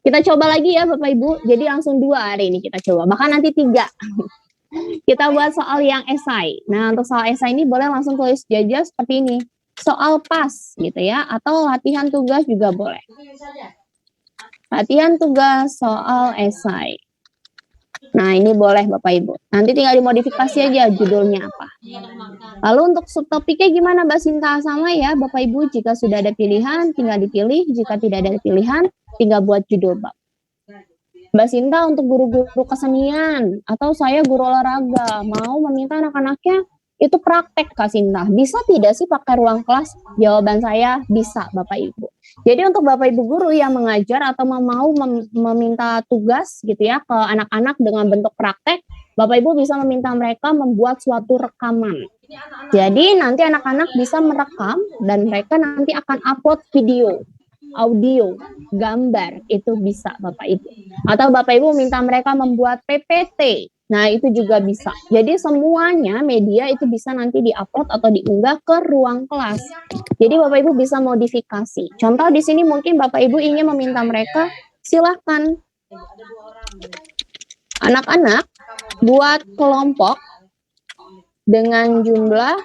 Kita coba lagi ya Bapak Ibu, jadi langsung 2 hari ini kita coba, bahkan nanti 3. Kita buat soal yang esai. Nah, untuk soal esai ini boleh langsung tulis aja seperti ini. Soal pas gitu ya, atau latihan tugas juga boleh. Latihan tugas soal esai. Nah, ini boleh Bapak Ibu. Nanti tinggal dimodifikasi aja judulnya apa. Lalu untuk subtopiknya gimana Mbak Sinta? Sama ya Bapak Ibu, jika sudah ada pilihan tinggal dipilih, jika tidak ada pilihan tinggal buat judul bab. Mbak Sinta untuk guru-guru kesenian atau saya guru olahraga mau meminta anak-anaknya itu praktek Kak Sinta. Bisa tidak sih pakai ruang kelas? Jawaban saya bisa Bapak Ibu. Jadi untuk Bapak Ibu guru yang mengajar atau mau meminta tugas gitu ya ke anak-anak dengan bentuk praktek, Bapak Ibu bisa meminta mereka membuat suatu rekaman. Jadi nanti anak-anak bisa merekam dan mereka nanti akan upload video, audio, gambar, itu bisa Bapak Ibu. Atau Bapak Ibu minta mereka membuat PPT, nah itu juga bisa. Jadi semuanya media itu bisa nanti diupload atau diunggah ke ruang kelas. Jadi Bapak Ibu bisa modifikasi. Contoh di sini mungkin Bapak Ibu ingin meminta mereka, silahkan anak-anak buat kelompok dengan jumlah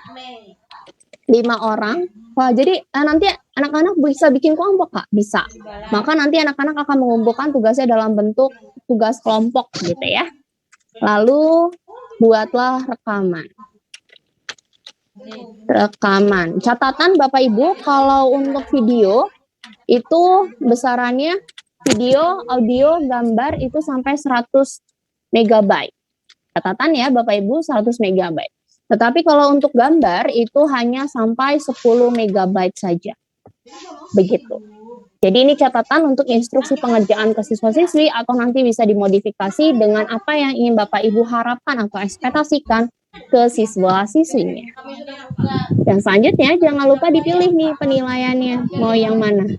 5 orang. Wah, jadi nanti anak-anak bisa bikin kelompok, Kak? Bisa. Maka nanti anak-anak akan mengumpulkan tugasnya dalam bentuk tugas kelompok gitu ya. Lalu buatlah rekaman. Catatan Bapak Ibu, kalau untuk video itu besarannya video, audio, gambar itu sampai 100 megabyte. Catatan ya Bapak Ibu 100 megabyte. Tetapi kalau untuk gambar itu hanya sampai 10 megabyte saja. Begitu. Jadi ini catatan untuk instruksi pengerjaan ke siswa-siswi atau nanti bisa dimodifikasi dengan apa yang ingin Bapak Ibu harapkan atau ekspektasikan ke siswa-siswinya. Dan selanjutnya jangan lupa dipilih nih penilaiannya, mau yang mana.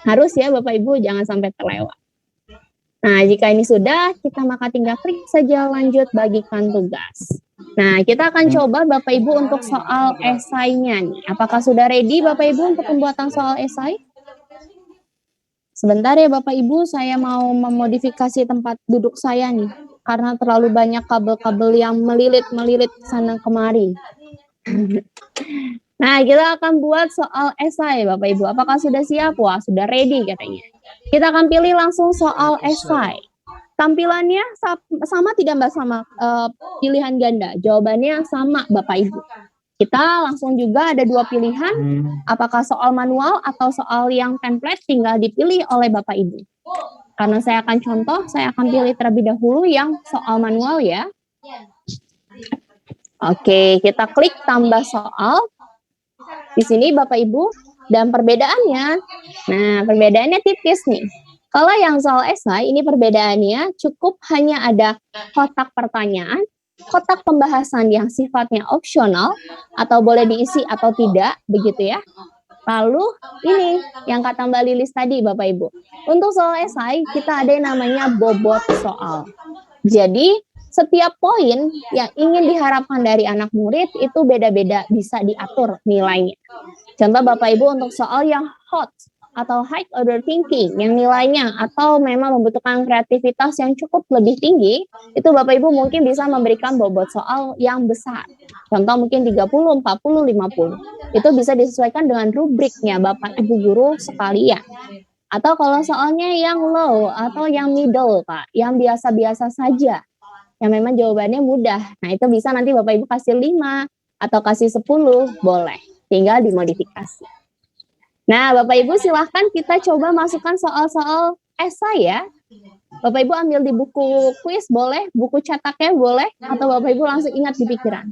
Harus ya Bapak Ibu, jangan sampai terlewat. Nah, jika ini sudah, kita maka tinggal klik saja lanjut bagikan tugas. Nah, kita akan coba Bapak Ibu untuk soal esainya nih. Apakah sudah ready Bapak Ibu untuk pembuatan soal esai? Sebentar ya Bapak Ibu, saya mau memodifikasi tempat duduk saya nih. Karena terlalu banyak kabel-kabel yang melilit-melilit sana kemari. Nah, kita akan buat soal esai Bapak Ibu. Apakah sudah siap? Wah, sudah ready katanya. Kita akan pilih langsung soal esai. Tampilannya sama tidak Mbak sama pilihan ganda? Jawabannya sama Bapak Ibu. Kita langsung juga ada 2 pilihan, apakah soal manual atau soal yang template tinggal dipilih oleh Bapak Ibu. Karena saya akan contoh, saya akan pilih terlebih dahulu yang soal manual ya. Oke, kita klik tambah soal. Di sini Bapak Ibu, dan perbedaannya, nah perbedaannya tipis nih. Kalau yang soal esai, ini perbedaannya cukup hanya ada kotak pertanyaan, kotak pembahasan yang sifatnya opsional, atau boleh diisi atau tidak, begitu ya. Lalu ini yang kata Mbak Lilis tadi Bapak Ibu. Untuk soal esai, kita ada yang namanya bobot soal. Jadi, setiap poin yang ingin diharapkan dari anak murid itu beda-beda bisa diatur nilainya. Contoh Bapak Ibu untuk soal yang hot atau high order thinking yang nilainya atau memang membutuhkan kreativitas yang cukup lebih tinggi, itu Bapak Ibu mungkin bisa memberikan bobot soal yang besar. Contoh mungkin 30, 40, 50. Itu bisa disesuaikan dengan rubriknya Bapak Ibu guru sekalian. Atau kalau soalnya yang low atau yang middle Pak, yang biasa-biasa saja, yang memang jawabannya mudah. Nah, itu bisa nanti Bapak Ibu kasih 5 atau kasih 10, boleh. Tinggal dimodifikasi. Nah, Bapak Ibu silahkan kita coba masukkan soal-soal esai ya. Bapak Ibu ambil di buku kuis boleh, buku cetaknya boleh, atau Bapak Ibu langsung ingat di pikiran.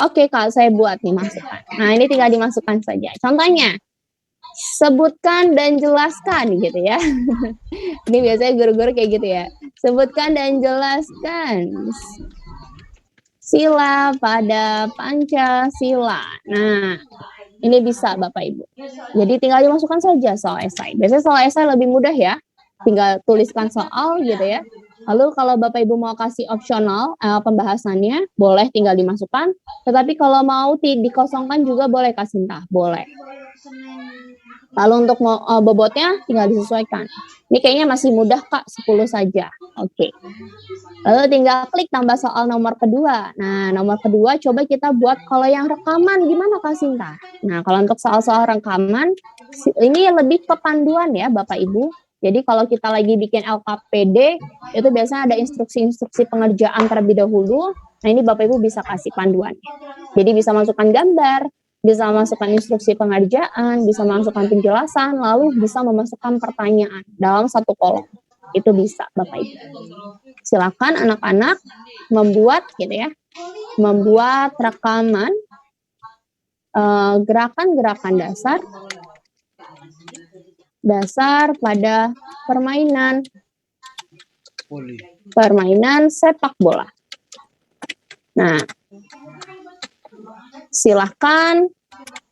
Oke Kak, saya buat nih masukkan. Nah, ini tinggal dimasukkan saja. Contohnya, sebutkan dan jelaskan gitu ya. Ini biasanya guru-guru kayak gitu ya. Sebutkan dan jelaskan sila pada Pancasila. Nah, ini bisa Bapak Ibu. Jadi tinggal dimasukkan saja soal esai. Biasanya soal esai lebih mudah ya. Tinggal tuliskan soal gitu ya. Lalu kalau Bapak Ibu mau kasih opsional pembahasannya, boleh tinggal dimasukkan. Tetapi kalau mau dikosongkan juga boleh Kak Sinta, boleh. Lalu untuk bobotnya tinggal disesuaikan. Ini kayaknya masih mudah Kak, 10 saja. Oke. Lalu tinggal klik tambah soal nomor kedua. Nah, nomor kedua coba kita buat kalau yang rekaman gimana Kak Sinta? Nah, kalau untuk soal-soal rekaman, ini lebih ke panduan ya Bapak Ibu. Jadi kalau kita lagi bikin LKPD, itu biasanya ada instruksi-instruksi pengerjaan terlebih dahulu. Nah, ini Bapak Ibu bisa kasih panduan. Jadi bisa masukkan gambar, bisa masukkan instruksi pengerjaan, bisa masukkan penjelasan, lalu bisa memasukkan pertanyaan dalam satu kolom. Itu bisa Bapak Ibu. Silakan anak-anak membuat gitu ya, membuat rekaman gerakan-gerakan dasar pada permainan sepak bola. Nah, silahkan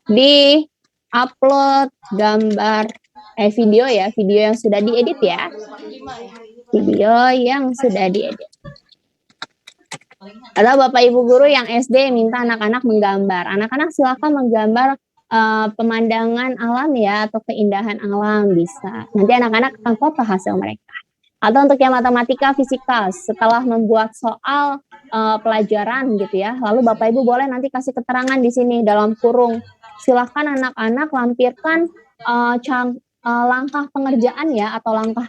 di-upload gambar, video ya, video yang sudah diedit ya. Video yang sudah diedit. Atau Bapak Ibu guru yang SD minta anak-anak menggambar. Anak-anak silahkan menggambar pemandangan alam ya, atau keindahan alam bisa. Nanti anak-anak akan foto hasil mereka. Atau untuk yang matematika, fisika, setelah membuat soal pelajaran gitu ya, lalu Bapak Ibu boleh nanti kasih keterangan di sini dalam kurung. Silahkan anak-anak lampirkan langkah pengerjaan ya, atau langkah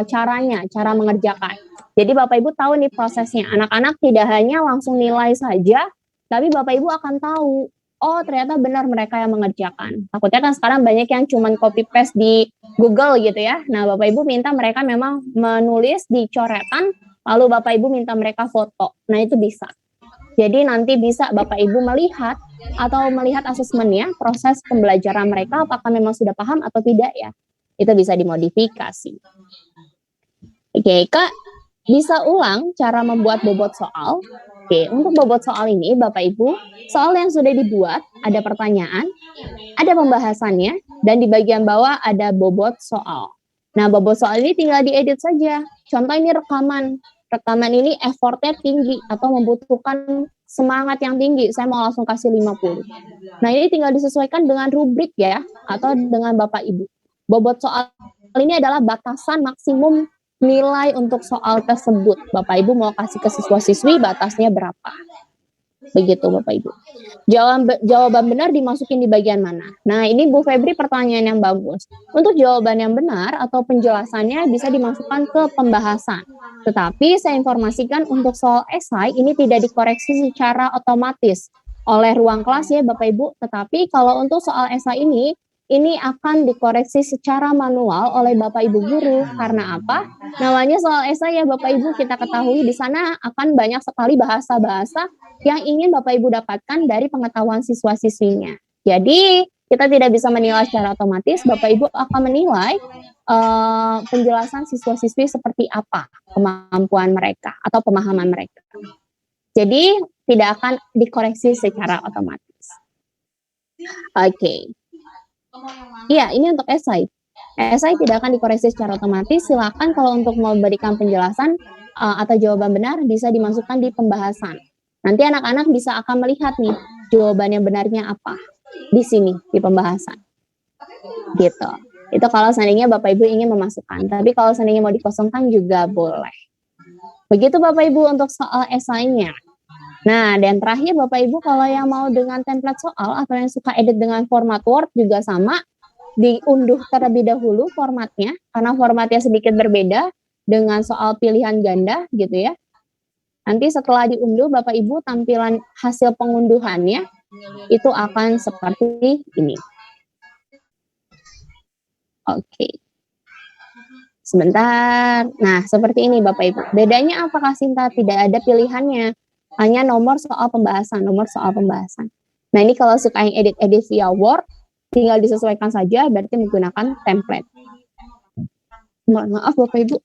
caranya, cara mengerjakan. Jadi Bapak Ibu tahu nih prosesnya. Anak-anak tidak hanya langsung nilai saja, tapi Bapak Ibu akan tahu, oh ternyata benar mereka yang mengerjakan. Takutnya kan sekarang banyak yang cuman copy paste di Google gitu ya. Nah Bapak Ibu minta mereka memang menulis di coretan, lalu Bapak Ibu minta mereka foto. Nah itu bisa. Jadi nanti bisa Bapak Ibu melihat atau melihat asesmennya, proses pembelajaran mereka apakah memang sudah paham atau tidak ya. Itu bisa dimodifikasi. Oke, Kak, bisa ulang cara membuat bobot soal. Oke, untuk bobot soal ini Bapak Ibu, soal yang sudah dibuat ada pertanyaan, ada pembahasannya, dan di bagian bawah ada bobot soal. Nah, bobot soal ini tinggal diedit saja. Contoh ini rekaman. Rekaman ini effortnya tinggi atau membutuhkan semangat yang tinggi. Saya mau langsung kasih 50. Nah, ini tinggal disesuaikan dengan rubrik ya, atau dengan Bapak Ibu. Bobot soal ini adalah batasan maksimum nilai untuk soal tersebut. Bapak Ibu mau kasih ke siswa-siswi batasnya berapa. Begitu Bapak Ibu. Jawaban benar dimasukin di bagian mana? Nah ini Bu Febri pertanyaan yang bagus. Untuk jawaban yang benar atau penjelasannya bisa dimasukkan ke pembahasan. Tetapi saya informasikan untuk soal esai ini tidak dikoreksi secara otomatis oleh ruang kelas ya Bapak Ibu. Tetapi kalau untuk soal esai ini akan dikoreksi secara manual oleh Bapak Ibu guru. Karena apa? Namanya soal esai ya Bapak Ibu, kita ketahui di sana akan banyak sekali bahasa-bahasa yang ingin Bapak Ibu dapatkan dari pengetahuan siswa-siswinya. Jadi kita tidak bisa menilai secara otomatis, Bapak Ibu akan menilai penjelasan siswa-siswi seperti apa kemampuan mereka atau pemahaman mereka. Jadi tidak akan dikoreksi secara otomatis. Oke. Iya, ini untuk esai. Esai tidak akan dikoreksi secara otomatis. Silakan kalau untuk memberikan penjelasan atau jawaban benar bisa dimasukkan di pembahasan. Nanti anak-anak bisa akan melihat nih jawabannya benarnya apa di sini di pembahasan. Gitu. Itu kalau seandainya Bapak Ibu ingin memasukkan. Tapi kalau seandainya mau dikosongkan juga boleh. Begitu Bapak Ibu untuk soal esainya. Nah, dan terakhir Bapak Ibu kalau yang mau dengan template soal atau yang suka edit dengan format Word juga sama, diunduh terlebih dahulu formatnya, karena formatnya sedikit berbeda dengan soal pilihan ganda gitu ya. Nanti setelah diunduh Bapak Ibu tampilan hasil pengunduhannya itu akan seperti ini. Oke. Sebentar. Nah, seperti ini Bapak Ibu. Bedanya apa Kak Sinta? Tidak ada pilihannya. Hanya nomor soal pembahasan. Nah, ini kalau suka yang edit-edit via Word, tinggal disesuaikan saja, berarti menggunakan template. Mohon maaf Bapak Ibu.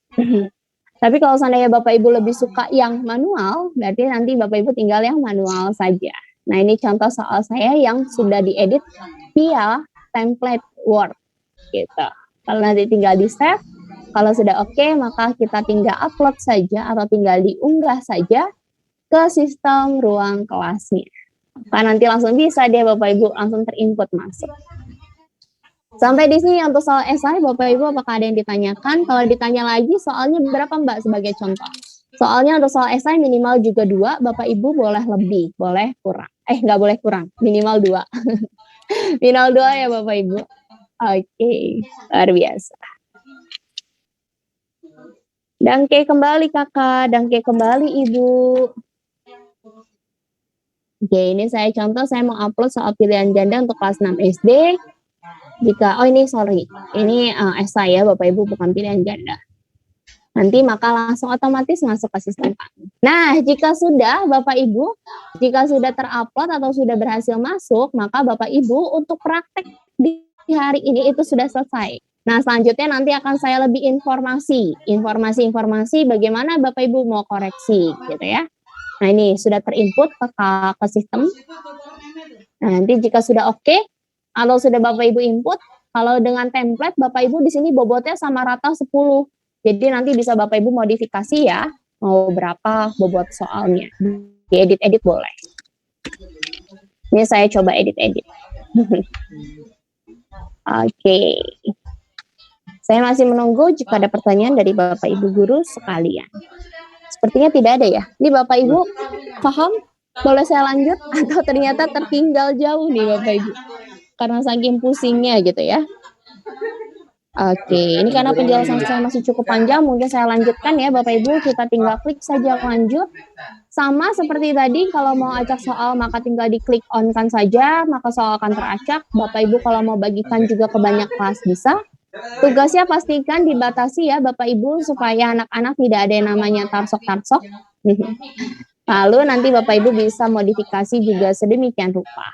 Tapi kalau seandainya Bapak Ibu lebih suka yang manual, berarti nanti Bapak Ibu tinggal yang manual saja. Nah, ini contoh soal saya yang sudah diedit via template Word. Gitu. Kalau nanti tinggal di-save, kalau sudah oke, maka kita tinggal upload saja atau tinggal diunggah saja ke sistem ruang kelasnya. Maka nanti langsung bisa deh Bapak Ibu langsung terinput masuk. Sampai di sini untuk soal esai, Bapak Ibu apakah ada yang ditanyakan? Kalau ditanya lagi, soalnya berapa Mbak sebagai contoh? Soalnya untuk soal esai minimal juga 2, Bapak Ibu boleh lebih, boleh kurang. Nggak boleh kurang, minimal 2. Minimal 2 ya Bapak Ibu. Oke, luar biasa. Dangke kembali kakak, dangke kembali ibu. Oke, ini saya contoh, saya mau upload soal pilihan ganda untuk kelas 6 SD. Jika, ini esai ya Bapak Ibu, bukan pilihan ganda. Nanti maka langsung otomatis masuk ke sistem kami. Nah, jika sudah Bapak Ibu, jika sudah terupload atau sudah berhasil masuk, maka Bapak Ibu untuk praktek di hari ini itu sudah selesai. Nah, selanjutnya nanti akan saya lebih informasi bagaimana Bapak Ibu mau koreksi gitu ya. Nah, ini sudah terinput ke sistem. Nah, nanti jika sudah oke, atau sudah Bapak Ibu input, kalau dengan template Bapak Ibu di sini bobotnya sama rata 10. Jadi nanti bisa Bapak Ibu modifikasi ya, mau berapa bobot soalnya. Diedit-edit boleh. Ini saya coba edit-edit. Oke. Saya masih menunggu jika ada pertanyaan dari Bapak Ibu guru sekalian. Sepertinya tidak ada ya. Ini Bapak Ibu paham? Boleh saya lanjut? Atau ternyata tertinggal jauh nih Bapak Ibu? Karena saking pusingnya gitu ya. Oke, ini karena penjelasan saya masih cukup panjang, mungkin saya lanjutkan ya Bapak Ibu, kita tinggal klik saja lanjut. Sama seperti tadi, kalau mau acak soal maka tinggal diklik on kan saja, maka soal akan teracak. Bapak Ibu kalau mau bagikan juga ke banyak kelas bisa. Tugasnya pastikan dibatasi ya Bapak Ibu, supaya anak-anak tidak ada yang namanya tarsok-tarsok. Lalu nanti Bapak Ibu bisa modifikasi juga sedemikian rupa.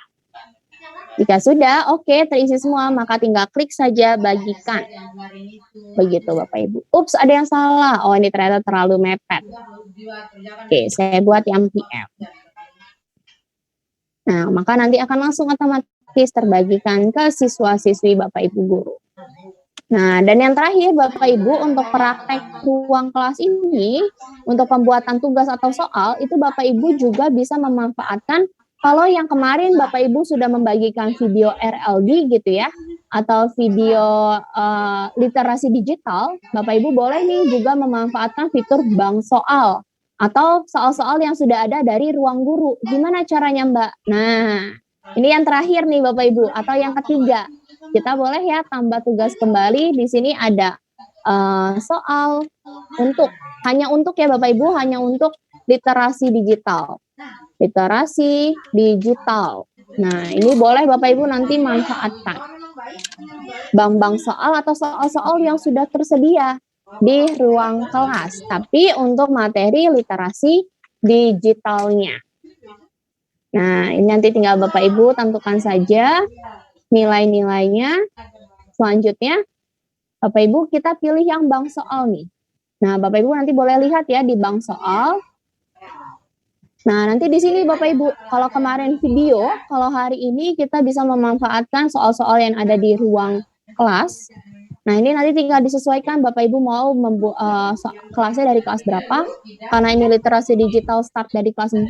Jika sudah oke, terisi semua, maka tinggal klik saja bagikan. Begitu Bapak Ibu. Ups, ada yang salah. Oh, ini ternyata terlalu mepet. Oke, saya buat yang PM. Nah, maka nanti akan langsung otomatis terbagikan ke siswa-siswi Bapak Ibu guru. Nah, dan yang terakhir Bapak Ibu, untuk praktek ruang kelas ini, untuk pembuatan tugas atau soal, itu Bapak Ibu juga bisa memanfaatkan. Kalau yang kemarin Bapak Ibu sudah membagikan video RLD gitu ya, atau video literasi digital, Bapak Ibu boleh nih juga memanfaatkan fitur bank soal, atau soal-soal yang sudah ada dari ruang guru. Gimana caranya Mbak? Nah, ini yang terakhir nih Bapak Ibu, atau yang ketiga. Kita boleh ya tambah tugas kembali, di sini ada soal hanya untuk ya Bapak Ibu, hanya untuk literasi digital. Literasi digital. Nah, ini boleh Bapak Ibu nanti manfaatkan. Bank-bank soal atau soal-soal yang sudah tersedia di ruang kelas. Tapi untuk materi literasi digitalnya. Nah, ini nanti tinggal Bapak Ibu tentukan saja nilai-nilainya. Selanjutnya, Bapak Ibu kita pilih yang bank soal nih. Nah, Bapak Ibu nanti boleh lihat ya di bank soal. Nah, nanti di sini Bapak Ibu, kalau kemarin video, kalau hari ini kita bisa memanfaatkan soal-soal yang ada di ruang kelas. Nah, ini nanti tinggal disesuaikan Bapak Ibu mau kelasnya dari kelas berapa. Karena ini literasi digital start dari kelas 4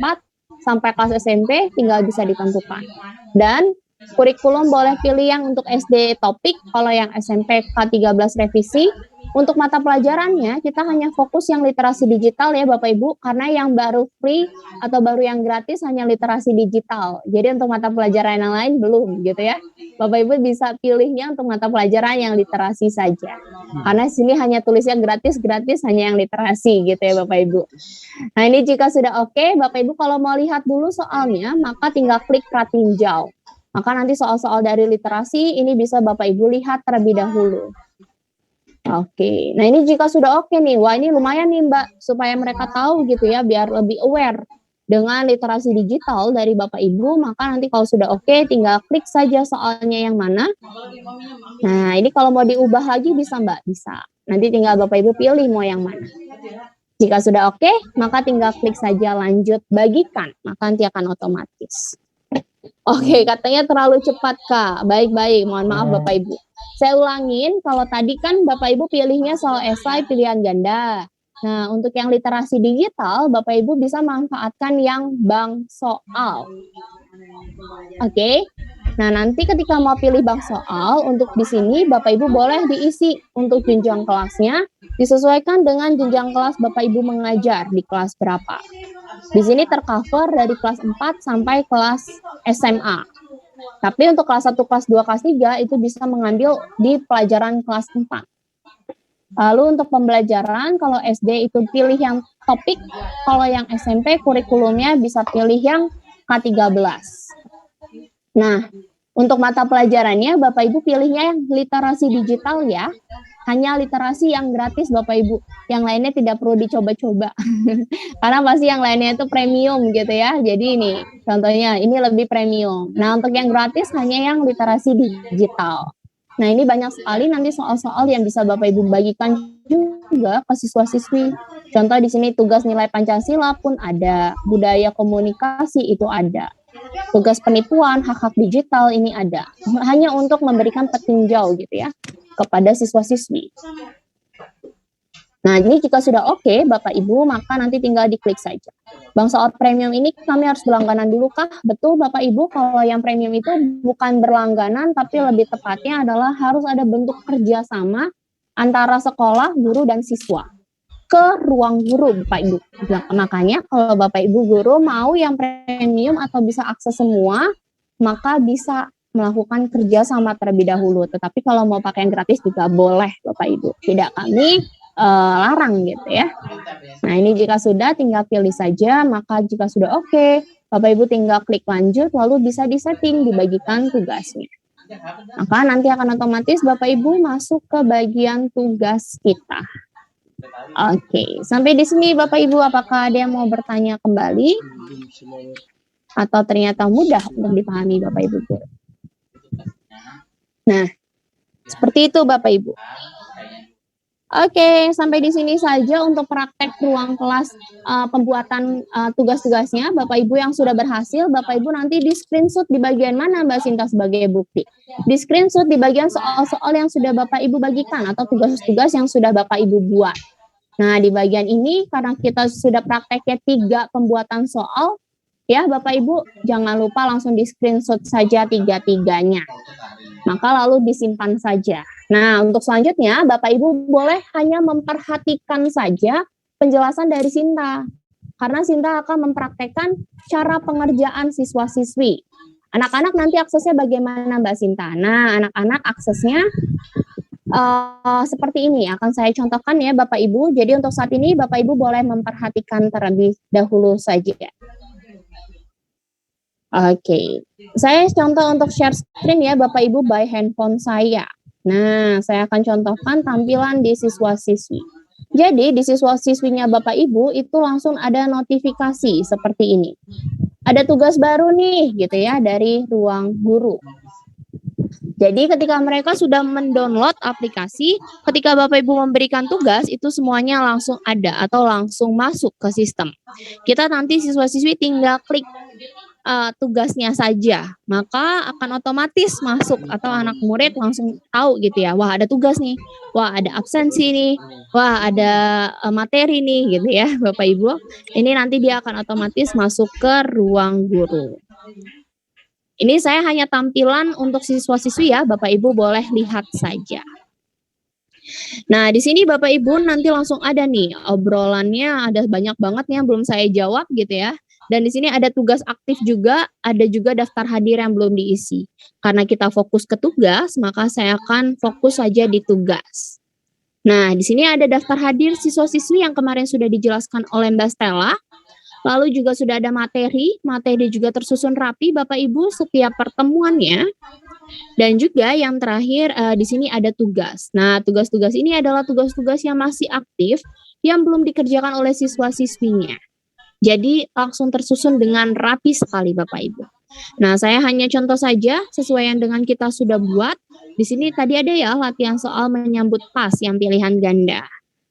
sampai kelas SMP, tinggal bisa ditentukan. Dan kurikulum boleh pilih yang untuk SD topik, kalau yang SMP K13 revisi. Untuk mata pelajarannya, kita hanya fokus yang literasi digital ya Bapak Ibu, karena yang baru free atau baru yang gratis hanya literasi digital. Jadi untuk mata pelajaran yang lain belum gitu ya. Bapak Ibu bisa pilihnya untuk mata pelajaran yang literasi saja. Karena sini hanya tulisnya gratis hanya yang literasi gitu ya Bapak Ibu. Nah, ini jika sudah oke, Bapak Ibu kalau mau lihat dulu soalnya, maka tinggal klik pratinjau. Maka nanti soal-soal dari literasi ini bisa Bapak Ibu lihat terlebih dahulu. Oke, nah ini jika sudah oke nih, wah ini lumayan nih Mbak, supaya mereka tahu gitu ya, biar lebih aware dengan literasi digital dari Bapak Ibu, maka nanti kalau sudah oke, tinggal klik saja soalnya yang mana. Nah, ini kalau mau diubah lagi bisa Mbak, bisa. Nanti tinggal Bapak Ibu pilih mau yang mana. Jika sudah oke, maka tinggal klik saja lanjut bagikan, maka nanti akan otomatis. Oke, katanya terlalu cepat Kak. Baik-baik, mohon maaf Bapak Ibu. Saya ulangin, kalau tadi kan Bapak Ibu pilihnya soal esai pilihan ganda. Nah, untuk yang literasi digital, Bapak Ibu bisa manfaatkan yang bank soal. Oke. Nah, nanti ketika mau pilih bank soal, untuk di sini Bapak Ibu boleh diisi untuk jenjang kelasnya, disesuaikan dengan jenjang kelas Bapak Ibu mengajar di kelas berapa. Di sini tercover dari kelas 4 sampai kelas SMA. Tapi untuk kelas 1, kelas 2, kelas 3 itu bisa mengambil di pelajaran kelas 4. Lalu untuk pembelajaran, kalau SD itu pilih yang topik, kalau yang SMP kurikulumnya bisa pilih yang K13. Nah, untuk mata pelajarannya Bapak Ibu pilihnya yang literasi digital ya. Hanya literasi yang gratis Bapak Ibu. Yang lainnya tidak perlu dicoba-coba. Karena pasti yang lainnya itu premium gitu ya. Jadi ini contohnya ini lebih premium. Nah, untuk yang gratis hanya yang literasi digital. Nah, ini banyak sekali nanti soal-soal yang bisa Bapak Ibu bagikan juga ke siswa-siswi. Contoh di sini tugas nilai Pancasila pun ada, budaya komunikasi itu ada. Tugas penipuan, hak-hak digital ini ada. Hanya untuk memberikan petinjau gitu ya kepada siswa-siswi. Nah, ini jika sudah oke, Bapak Ibu, maka nanti tinggal diklik saja. Bank Soal Premium ini kami harus berlangganan dulu kah? Betul Bapak Ibu, kalau yang premium itu bukan berlangganan, tapi lebih tepatnya adalah harus ada bentuk kerjasama antara sekolah, guru, dan siswa ke ruang guru Bapak Ibu. Makanya kalau Bapak Ibu guru mau yang premium atau bisa akses semua, maka bisa melakukan kerja sama terlebih dahulu. Tetapi kalau mau pakai yang gratis juga boleh Bapak Ibu. Tidak kami larang gitu ya. Nah, ini jika sudah tinggal pilih saja, maka jika sudah oke, Bapak Ibu tinggal klik lanjut, lalu bisa disetting, dibagikan tugasnya. Maka nanti akan otomatis Bapak Ibu masuk ke bagian tugas kita. Oke, sampai di sini Bapak Ibu, apakah ada yang mau bertanya kembali? Atau ternyata mudah untuk dipahami Bapak Ibu? Nah, seperti itu Bapak Ibu. Oke, sampai di sini saja untuk praktek ruang kelas pembuatan tugas-tugasnya. Bapak Ibu yang sudah berhasil, Bapak Ibu nanti di screenshot di bagian mana Mbak Sinta sebagai bukti? Di screenshot di bagian soal-soal yang sudah Bapak Ibu bagikan atau tugas-tugas yang sudah Bapak Ibu buat. Nah, di bagian ini karena kita sudah prakteknya 3 pembuatan soal, ya Bapak Ibu jangan lupa langsung di screenshot saja 3-3-nya. Maka lalu disimpan saja. Nah, untuk selanjutnya Bapak Ibu boleh hanya memperhatikan saja penjelasan dari Sinta. Karena Sinta akan mempraktekkan cara pengerjaan siswa-siswi. Anak-anak nanti aksesnya bagaimana Mbak Sinta? Nah, anak-anak aksesnya seperti ini. Akan saya contohkan ya Bapak Ibu. Jadi untuk saat ini Bapak Ibu boleh memperhatikan terlebih dahulu saja. Oke, saya contoh untuk share screen ya Bapak Ibu by handphone saya. Nah, saya akan contohkan tampilan di siswa-siswi. Jadi di siswa-siswinya Bapak Ibu itu langsung ada notifikasi seperti ini. Ada tugas baru nih gitu ya dari ruang guru. Jadi ketika mereka sudah mendownload aplikasi, ketika Bapak Ibu memberikan tugas itu semuanya langsung ada atau langsung masuk ke sistem. Kita nanti siswa-siswi tinggal klik tugasnya saja, maka akan otomatis masuk atau anak murid langsung tahu gitu ya, wah ada tugas nih, wah ada absensi nih, wah ada materi nih gitu ya Bapak Ibu. Ini nanti dia akan otomatis masuk ke ruang guru. Ini saya hanya tampilan untuk siswa-siswi ya, Bapak Ibu boleh lihat saja. Nah, di sini Bapak Ibu nanti langsung ada nih obrolannya, ada banyak banget nih yang belum saya jawab gitu ya. Dan di sini ada tugas aktif juga, ada juga daftar hadir yang belum diisi. Karena kita fokus ke tugas, maka saya akan fokus saja di tugas. Nah, di sini ada daftar hadir siswa-siswi yang kemarin sudah dijelaskan oleh Mbak Stella. Lalu juga sudah ada materi juga tersusun rapi Bapak Ibu setiap pertemuannya. Dan juga yang terakhir di sini ada tugas. Nah, tugas-tugas ini adalah tugas-tugas yang masih aktif yang belum dikerjakan oleh siswa-siswinya. Jadi langsung tersusun dengan rapi sekali Bapak Ibu. Nah, saya hanya contoh saja sesuai yang dengan kita sudah buat. Di sini tadi ada ya latihan soal menyambut pas yang pilihan ganda.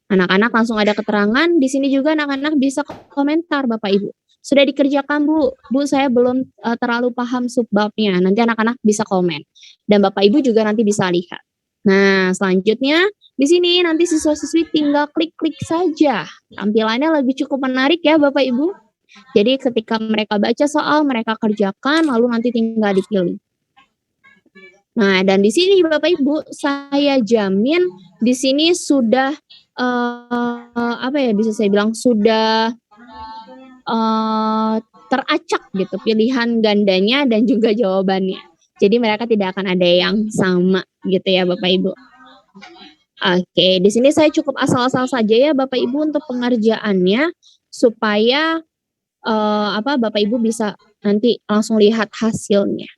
Anak-anak langsung ada keterangan. Di sini juga anak-anak bisa komentar Bapak Ibu. Sudah dikerjakan Bu? Bu, saya belum terlalu paham subbabnya. Nanti anak-anak bisa komen. Dan Bapak Ibu juga nanti bisa lihat. Nah, selanjutnya di sini nanti siswa-siswi tinggal klik-klik saja. Tampilannya lebih cukup menarik ya Bapak Ibu. Jadi ketika mereka baca soal, mereka kerjakan, lalu nanti tinggal dipilih. Nah, dan di sini Bapak Ibu, saya jamin di sini sudah apa ya, bisa saya bilang sudah teracak gitu pilihan gandanya dan juga jawabannya. Jadi mereka tidak akan ada yang sama gitu ya Bapak Ibu. Oke, di sini saya cukup asal-asal saja ya Bapak Ibu untuk pengerjaannya supaya Bapak Ibu bisa nanti langsung lihat hasilnya.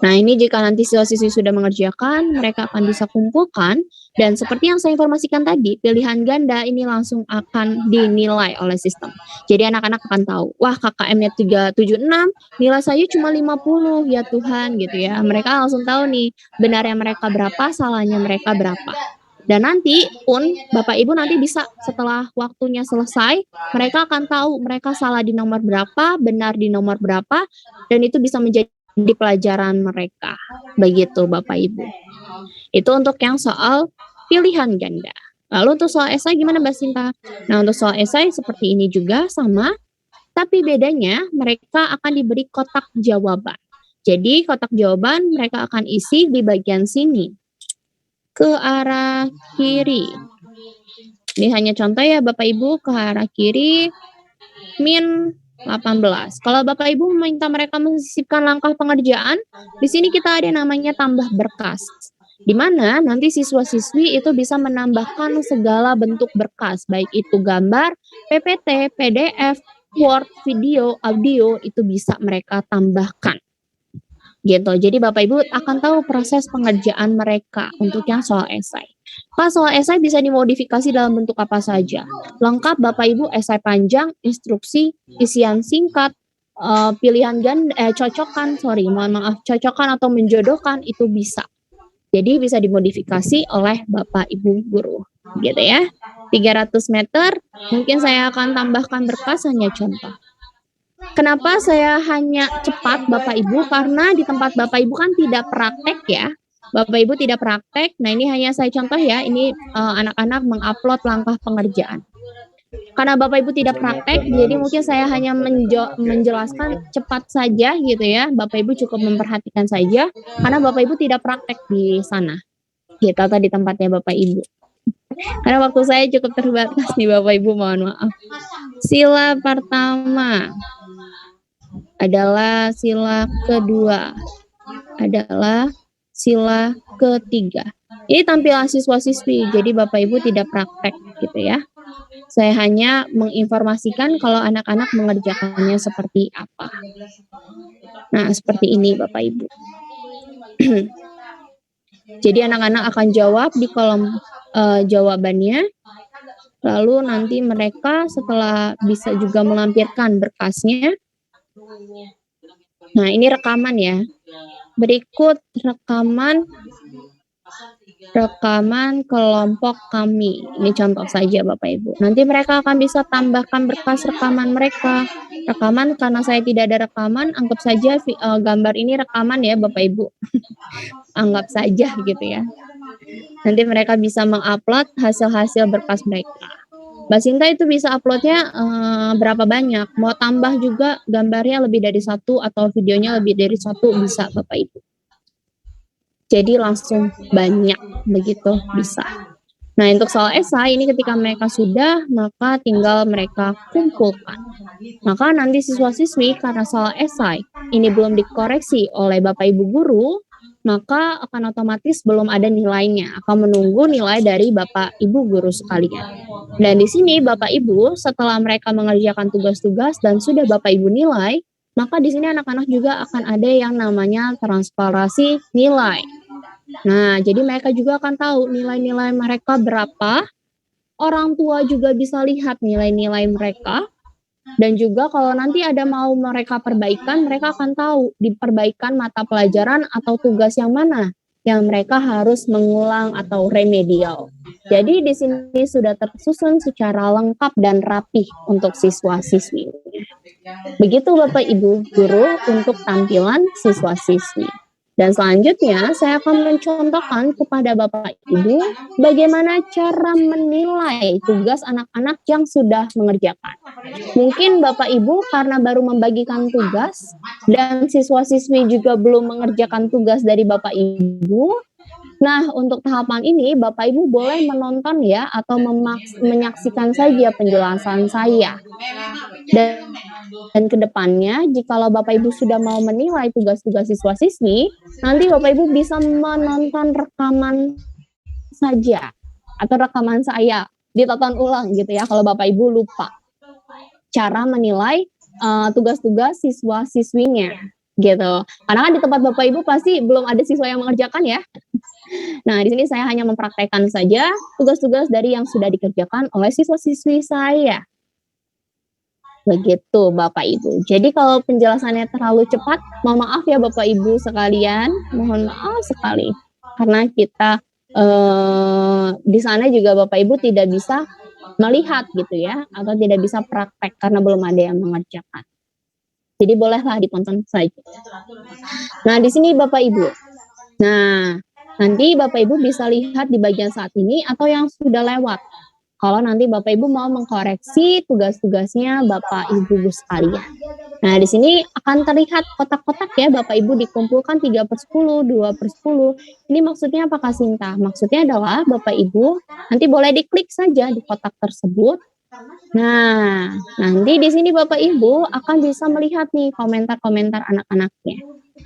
Nah, ini jika nanti siswa-siswi sudah mengerjakan, mereka akan bisa kumpulkan dan seperti yang saya informasikan tadi, pilihan ganda ini langsung akan dinilai oleh sistem. Jadi anak-anak akan tahu, wah KKM-nya 376, nilai saya cuma 50, ya Tuhan gitu ya. Mereka langsung tahu nih, benarnya mereka berapa, salahnya mereka berapa. Dan nanti pun Bapak Ibu nanti bisa setelah waktunya selesai, mereka akan tahu mereka salah di nomor berapa, benar di nomor berapa, dan itu bisa menjadi di pelajaran mereka. Begitu Bapak Ibu. Itu untuk yang soal pilihan ganda. Lalu untuk soal esai gimana Mbak Sinta? Nah, untuk soal esai seperti ini juga sama, tapi bedanya mereka akan diberi kotak jawaban. Jadi kotak jawaban mereka akan isi di bagian sini. Ke arah kiri. Ini hanya contoh ya Bapak Ibu, ke arah kiri min 18. Kalau Bapak Ibu meminta mereka mensisipkan langkah pengerjaan, di sini kita ada namanya tambah berkas. Di mana nanti siswa-siswi itu bisa menambahkan segala bentuk berkas, baik itu gambar, PPT, PDF, Word, video, audio, itu bisa mereka tambahkan. Gitu. Jadi Bapak Ibu akan tahu proses pengerjaan mereka untuk yang soal esai. Pak, soal esai bisa dimodifikasi dalam bentuk apa saja. Lengkap Bapak Ibu, esai panjang, instruksi, isian singkat, pilihan ganda, cocokan atau menjodohkan itu bisa. Jadi bisa dimodifikasi oleh Bapak Ibu guru. Gitu ya. 300 meter, mungkin saya akan tambahkan berkas hanya contoh. Kenapa saya hanya cepat Bapak Ibu? Karena di tempat Bapak Ibu kan tidak praktek ya. Bapak Ibu tidak praktek. Nah, ini hanya saya contoh ya. Ini anak-anak mengupload langkah pengerjaan. Karena Bapak Ibu tidak praktek, jadi mungkin saya hanya menjelaskan cepat saja gitu ya. Bapak Ibu cukup memperhatikan saja karena Bapak Ibu tidak praktek di sana. Gitu atau di tempatnya Bapak Ibu. Karena waktu saya cukup terbatas nih Bapak Ibu, mohon maaf. Sila pertama adalah sila kedua, adalah sila ketiga. Ini tampilan siswa-siswi, jadi Bapak Ibu tidak praktek gitu ya. Saya hanya menginformasikan kalau anak-anak mengerjakannya seperti apa. Nah, seperti ini Bapak Ibu. Jadi anak-anak akan jawab di kolom jawabannya. Lalu nanti mereka setelah bisa juga melampirkan berkasnya. Nah, ini rekaman ya. Berikut rekaman kelompok kami. Ini contoh saja Bapak Ibu. Nanti mereka akan bisa tambahkan berkas rekaman mereka. Rekaman karena saya tidak ada rekaman, anggap saja gambar ini rekaman ya Bapak Ibu. Anggap saja gitu ya. Nanti mereka bisa mengupload hasil-hasil berkas mereka. Mbak Sinta itu bisa uploadnya berapa banyak? Mau tambah juga gambarnya lebih dari satu atau videonya lebih dari satu bisa Bapak Ibu. Jadi langsung banyak begitu bisa. Nah untuk soal esai ini ketika mereka sudah maka tinggal mereka kumpulkan. Maka nanti siswa-siswi karena soal esai ini belum dikoreksi oleh Bapak Ibu guru, maka akan otomatis belum ada nilainya, akan menunggu nilai dari Bapak Ibu guru sekalian. Dan di sini Bapak Ibu setelah mereka mengerjakan tugas-tugas dan sudah Bapak Ibu nilai, maka di sini anak-anak juga akan ada yang namanya transparansi nilai. Nah, jadi mereka juga akan tahu nilai-nilai mereka berapa, orang tua juga bisa lihat nilai-nilai mereka, dan juga kalau nanti ada mau mereka perbaikan, mereka akan tahu diperbaikan mata pelajaran atau tugas yang mana yang mereka harus mengulang atau remedial. Jadi di sini sudah tersusun secara lengkap dan rapih untuk siswa-siswi. Begitu Bapak Ibu guru untuk tampilan siswa-siswi. Dan selanjutnya saya akan mencontohkan kepada Bapak Ibu bagaimana cara menilai tugas anak-anak yang sudah mengerjakan. Mungkin Bapak Ibu karena baru membagikan tugas dan siswa-siswi juga belum mengerjakan tugas dari Bapak Ibu. Nah, untuk tahapan ini Bapak Ibu boleh menonton ya atau menyaksikan saja penjelasan saya. Dan kedepannya, jikalau Bapak Ibu sudah mau menilai tugas-tugas siswa-siswi, nanti Bapak Ibu bisa menonton rekaman saja atau rekaman saya ditonton ulang gitu ya kalau Bapak Ibu lupa cara menilai tugas-tugas siswa-siswinya gitu. Karena kan di tempat Bapak Ibu pasti belum ada siswa yang mengerjakan ya. Nah, di sini saya hanya mempraktekkan saja tugas-tugas dari yang sudah dikerjakan oleh siswa-siswi saya. Begitu Bapak Ibu. Jadi kalau penjelasannya terlalu cepat, mohon maaf ya Bapak Ibu sekalian, mohon maaf sekali. Karena kita di sana juga Bapak Ibu tidak bisa melihat gitu ya, atau tidak bisa praktek karena belum ada yang mengerjakan. Jadi bolehlah ditonton saja. Nah, di sini Bapak Ibu. Nah, nanti Bapak Ibu bisa lihat di bagian saat ini atau yang sudah lewat. Kalau nanti Bapak Ibu mau mengkoreksi tugas-tugasnya Bapak Ibu sekalian. Nah, di sini akan terlihat kotak-kotak ya Bapak Ibu dikumpulkan 3/10, 2/10. Ini maksudnya apa Kak Sinta? Maksudnya adalah Bapak Ibu nanti boleh diklik saja di kotak tersebut. Nah, nanti di sini Bapak Ibu akan bisa melihat nih komentar-komentar anak-anaknya.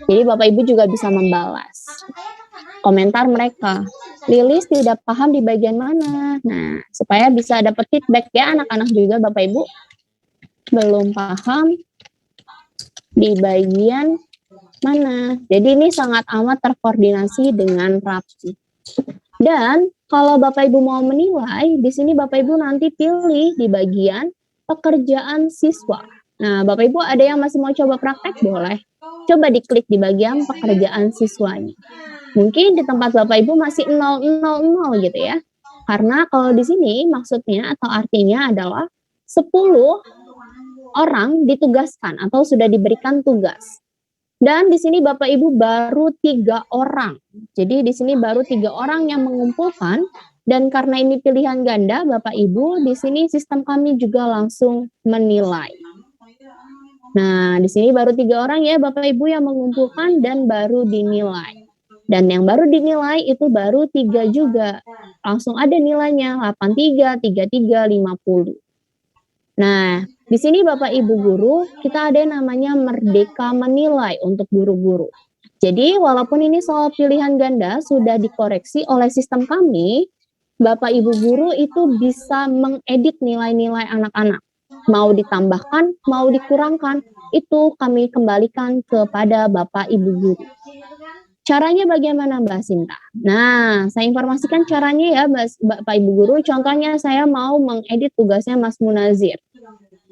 Jadi Bapak Ibu juga bisa membalas komentar mereka. Lilis tidak paham di bagian mana. Nah, supaya bisa dapat feedback ya anak-anak juga Bapak Ibu belum paham di bagian mana. Jadi ini sangat amat terkoordinasi dengan rapi. Dan kalau Bapak Ibu mau menilai, di sini Bapak Ibu nanti pilih di bagian pekerjaan siswa. Nah, Bapak Ibu ada yang masih mau coba praktek? Boleh. Coba diklik di bagian pekerjaan siswanya. Mungkin di tempat Bapak Ibu masih 000 gitu ya. Karena kalau di sini maksudnya atau artinya adalah 10 orang ditugaskan atau sudah diberikan tugas. Dan di sini Bapak Ibu baru 3 orang. Jadi di sini baru 3 orang yang mengumpulkan dan karena ini pilihan ganda Bapak Ibu di sini sistem kami juga langsung menilai. Nah, di sini baru 3 orang ya Bapak Ibu yang mengumpulkan dan baru dinilai. Dan yang baru dinilai itu baru 3 juga. Langsung ada nilainya 83, 33, 50. Nah, di sini Bapak Ibu guru, kita ada yang namanya merdeka menilai untuk guru-guru. Jadi walaupun ini soal pilihan ganda sudah dikoreksi oleh sistem kami, Bapak Ibu guru itu bisa mengedit nilai-nilai anak-anak. Mau ditambahkan, mau dikurangkan, itu kami kembalikan kepada Bapak Ibu guru. Caranya bagaimana Mbak Sinta? Nah, saya informasikan caranya ya Bapak Ibu guru. Contohnya saya mau mengedit tugasnya Mas Munazir.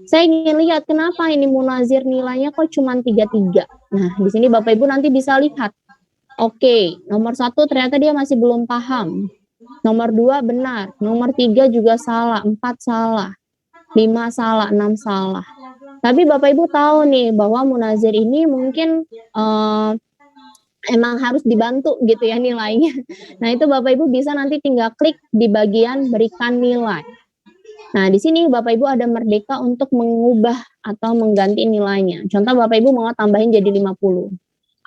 Saya ingin lihat kenapa ini Munazir nilainya kok cuma 33. Nah, di sini Bapak Ibu nanti bisa lihat. Oke, nomor 1 ternyata dia masih belum paham. Nomor 2 benar, nomor 3 juga salah, 4 salah, 5 salah, 6 salah. Tapi Bapak Ibu tahu nih bahwa Munazir ini mungkin emang harus dibantu gitu ya nilainya. Nah, itu Bapak Ibu bisa nanti tinggal klik di bagian berikan nilai. Nah, di sini Bapak Ibu ada merdeka untuk mengubah atau mengganti nilainya. Contoh Bapak Ibu mau tambahin jadi 50.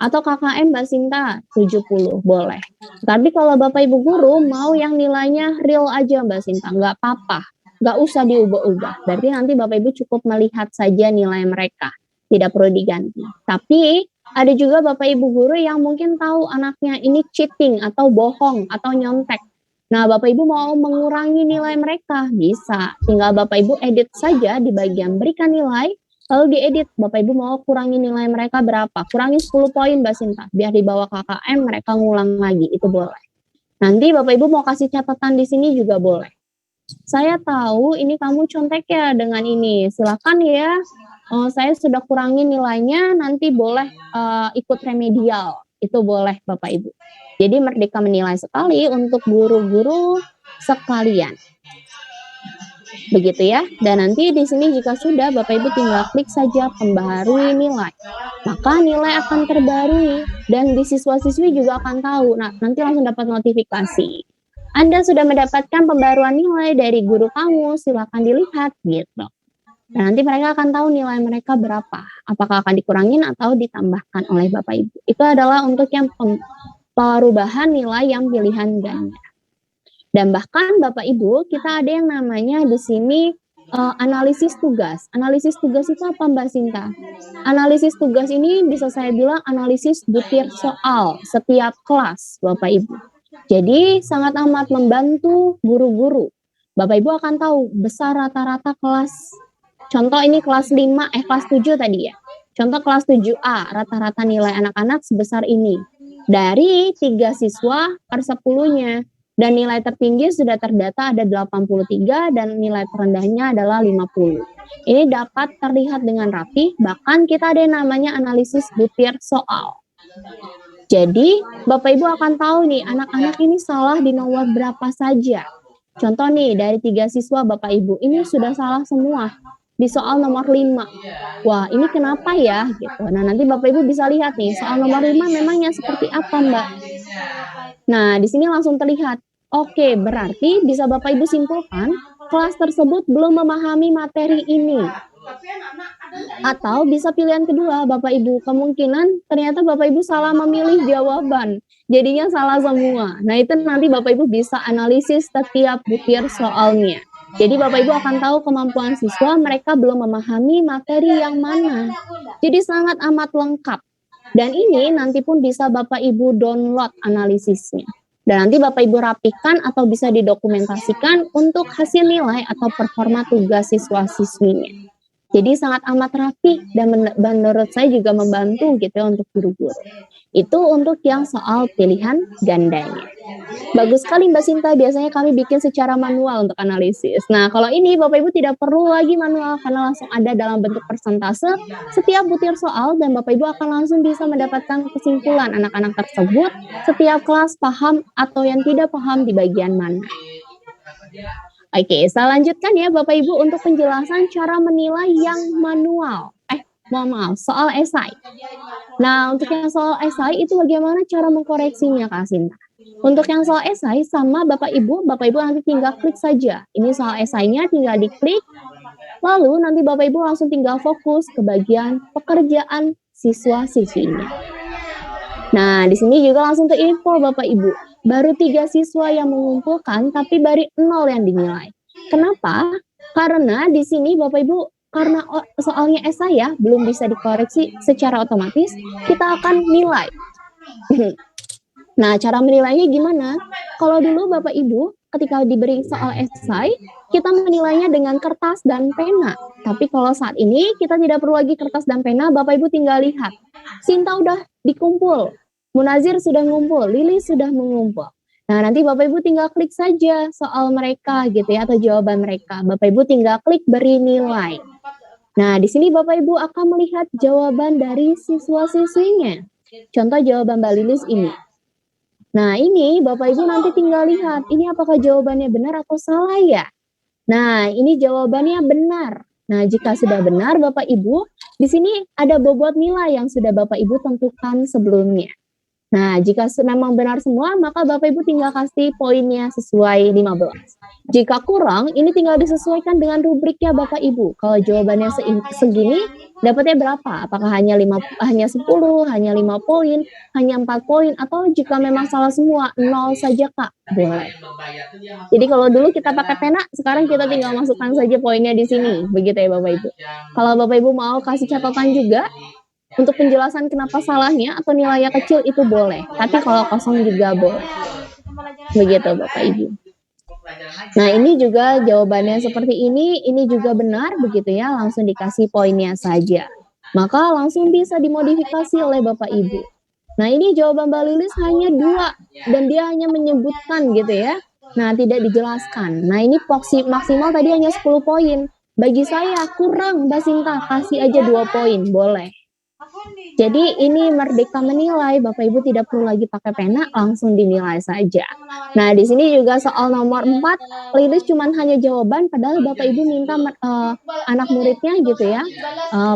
Atau KKM Mbak Sinta 70, boleh. Tapi kalau Bapak Ibu guru mau yang nilainya real aja Mbak Sinta, nggak apa-apa. Nggak usah diubah-ubah. Berarti nanti Bapak Ibu cukup melihat saja nilai mereka. Tidak perlu diganti. Tapi ada juga Bapak Ibu guru yang mungkin tahu anaknya ini cheating atau bohong atau nyontek. Nah, Bapak Ibu mau mengurangi nilai mereka, bisa. Tinggal Bapak Ibu edit saja di bagian berikan nilai, lalu diedit. Bapak Ibu mau kurangi nilai mereka berapa? Kurangi 10 poin Mbak Sinta, biar di bawah KKM mereka ngulang lagi, itu boleh. Nanti Bapak Ibu mau kasih catatan di sini juga boleh. Saya tahu ini kamu contek ya dengan ini, silakan ya. Saya sudah kurangi nilainya, nanti boleh ikut remedial, itu boleh Bapak Ibu. Jadi merdeka menilai sekali untuk guru-guru sekalian. Begitu ya. Dan nanti di sini jika sudah, Bapak Ibu tinggal klik saja pembaharui nilai. Maka nilai akan terbarui dan di siswa-siswi juga akan tahu. Nah, nanti langsung dapat notifikasi. Anda sudah mendapatkan pembaruan nilai dari guru kamu, silakan dilihat gitu. Dan nanti mereka akan tahu nilai mereka berapa. Apakah akan dikurangin atau ditambahkan oleh Bapak Ibu. Itu adalah untuk yang perubahan nilai yang pilihan ganda. Dan bahkan Bapak Ibu, kita ada yang namanya di sini analisis tugas. Analisis tugas itu apa Mbak Sinta? Analisis tugas ini bisa saya bilang analisis butir soal setiap kelas Bapak Ibu. Jadi sangat amat membantu guru-guru. Bapak Ibu akan tahu besar rata-rata kelas. Contoh ini kelas 7 tadi ya. Contoh kelas 7A, rata-rata nilai anak-anak sebesar ini. Dari 3 siswa per 10-nya. Dan nilai tertinggi sudah terdata ada 83 dan nilai terendahnya adalah 50. Ini dapat terlihat dengan rapi, bahkan kita ada yang namanya analisis butir soal. Jadi, Bapak Ibu akan tahu nih, anak-anak ini salah di nomor berapa saja. Contoh nih, dari 3 siswa Bapak Ibu, ini sudah salah semua di soal nomor 5. Wah, ini kenapa ya? Gitu. Nah, nanti Bapak Ibu bisa lihat nih, soal nomor 5 memangnya seperti apa, Mbak? Nah, di sini langsung terlihat. Oke, berarti bisa Bapak Ibu simpulkan, kelas tersebut belum memahami materi ini. Atau bisa pilihan kedua, Bapak Ibu, kemungkinan ternyata Bapak Ibu salah memilih jawaban. Jadinya salah semua. Nah, itu nanti Bapak Ibu bisa analisis setiap butir soalnya. Jadi Bapak Ibu akan tahu kemampuan siswa mereka belum memahami materi yang mana. Jadi sangat amat lengkap. Dan ini nanti pun bisa Bapak Ibu download analisisnya. Dan nanti Bapak Ibu rapikan atau bisa didokumentasikan untuk hasil nilai atau performa tugas siswa-siswinya. Jadi sangat amat rapi dan menurut saya juga membantu gitu ya untuk guru-guru. Itu untuk yang soal pilihan gandanya. Bagus sekali Mbak Sinta, biasanya kami bikin secara manual untuk analisis. Nah kalau ini Bapak Ibu tidak perlu lagi manual karena langsung ada dalam bentuk persentase setiap butir soal dan Bapak Ibu akan langsung bisa mendapatkan kesimpulan anak-anak tersebut setiap kelas paham atau yang tidak paham di bagian mana. Oke, saya lanjutkan ya Bapak Ibu untuk penjelasan cara menilai yang manual. Soal esai. Nah, untuk yang soal esai itu bagaimana cara mengkoreksinya Kak Sinta? Untuk yang soal esai sama Bapak Ibu nanti tinggal klik saja. Ini soal esainya tinggal diklik, lalu nanti Bapak Ibu langsung tinggal fokus ke bagian pekerjaan siswa-siswinya. Nah, di sini juga langsung terinfo Bapak Ibu. Baru 3 siswa yang mengumpulkan, tapi baru 0 yang dinilai. Kenapa? Karena di sini Bapak Ibu, karena soalnya esai ya, belum bisa dikoreksi secara otomatis, kita akan nilai. Nah, cara menilainya gimana? Kalau dulu Bapak Ibu, ketika diberi soal esai, kita menilainya dengan kertas dan pena. Tapi kalau saat ini, kita tidak perlu lagi kertas dan pena, Bapak Ibu tinggal lihat. Sinta udah dikumpul. Munazir sudah ngumpul, Lili sudah mengumpul. Nah, nanti Bapak Ibu tinggal klik saja soal mereka gitu ya, atau jawaban mereka. Bapak Ibu tinggal klik beri nilai. Nah, di sini Bapak Ibu akan melihat jawaban dari siswa-siswinya. Contoh jawaban Mbak Lilis ini. Nah, ini Bapak Ibu nanti tinggal lihat, ini apakah jawabannya benar atau salah ya? Nah, ini jawabannya benar. Nah, jika sudah benar Bapak Ibu, di sini ada bobot nilai yang sudah Bapak Ibu tentukan sebelumnya. Nah, jika memang benar semua, maka Bapak Ibu tinggal kasih poinnya sesuai 15. Jika kurang, ini tinggal disesuaikan dengan rubriknya Bapak Ibu. Kalau jawabannya segini, dapatnya berapa? Apakah hanya 10, hanya 5 poin, hanya 4 poin, atau jika memang salah semua, 0 saja Kak? Boleh. Jadi kalau dulu kita pakai pena, sekarang kita tinggal masukkan saja poinnya di sini. Begitu ya Bapak Ibu. Kalau Bapak Ibu mau kasih catatan juga, untuk penjelasan kenapa salahnya atau nilainya kecil itu boleh, tapi kalau kosong juga boleh. Begitu Bapak Ibu. Nah ini juga jawabannya seperti ini juga benar begitu ya, langsung dikasih poinnya saja. Maka langsung bisa dimodifikasi oleh Bapak Ibu. Nah ini jawaban Mbak Lilis hanya 2 dan dia hanya menyebutkan gitu ya. Nah tidak dijelaskan. Nah ini maksimal tadi hanya 10 poin. Bagi saya kurang Mbak Sinta, kasih aja 2 poin, boleh. Jadi ini merdeka menilai, Bapak Ibu tidak perlu lagi pakai pena, langsung dinilai saja. Nah, di sini juga soal nomor 4, Lilis cuman hanya jawaban, padahal Bapak Ibu minta anak muridnya gitu ya,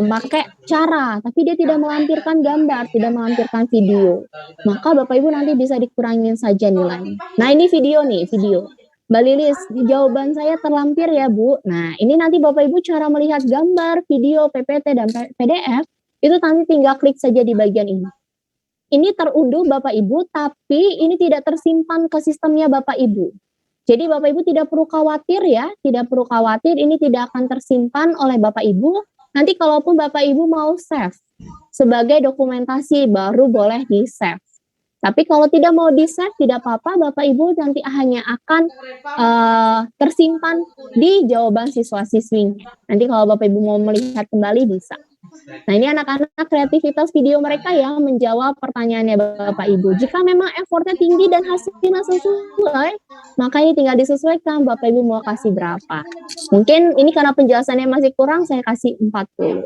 pakai cara, tapi dia tidak melampirkan gambar, tidak melampirkan video. Maka Bapak Ibu nanti bisa dikurangin saja nilainya. Nah, ini video nih, video. Mbak Lilis, jawaban saya terlampir ya Bu. Nah, ini nanti Bapak Ibu cara melihat gambar, video, PPT, dan PDF, itu nanti tinggal klik saja di bagian ini. Ini terunduh Bapak Ibu, tapi ini tidak tersimpan ke sistemnya Bapak Ibu. Jadi Bapak Ibu tidak perlu khawatir ya, tidak perlu khawatir, ini tidak akan tersimpan oleh Bapak Ibu. Nanti kalaupun Bapak Ibu mau save sebagai dokumentasi, baru boleh di-save. Tapi kalau tidak mau di-save, tidak apa-apa, Bapak Ibu nanti hanya akan tersimpan di jawaban siswa-siswinya. Nanti kalau Bapak Ibu mau melihat kembali, bisa. Nah, ini anak-anak kreativitas video mereka yang menjawab pertanyaannya Bapak Ibu. Jika memang effortnya tinggi dan hasilnya sesuai, maka ini tinggal disesuaikan Bapak Ibu mau kasih berapa. Mungkin ini karena penjelasannya masih kurang, saya kasih 40.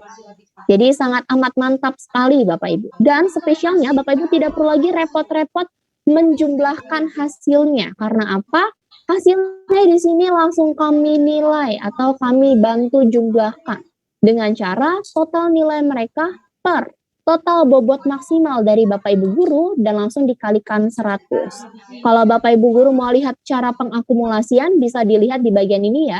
Jadi sangat amat mantap sekali Bapak Ibu. Dan spesialnya Bapak Ibu tidak perlu lagi repot-repot menjumlahkan hasilnya. Karena apa? Hasilnya di sini langsung kami nilai atau kami bantu jumlahkan dengan cara total nilai mereka per total bobot maksimal dari Bapak Ibu guru dan langsung dikalikan 100. Kalau Bapak Ibu guru mau lihat cara pengakumulasian, bisa dilihat di bagian ini ya,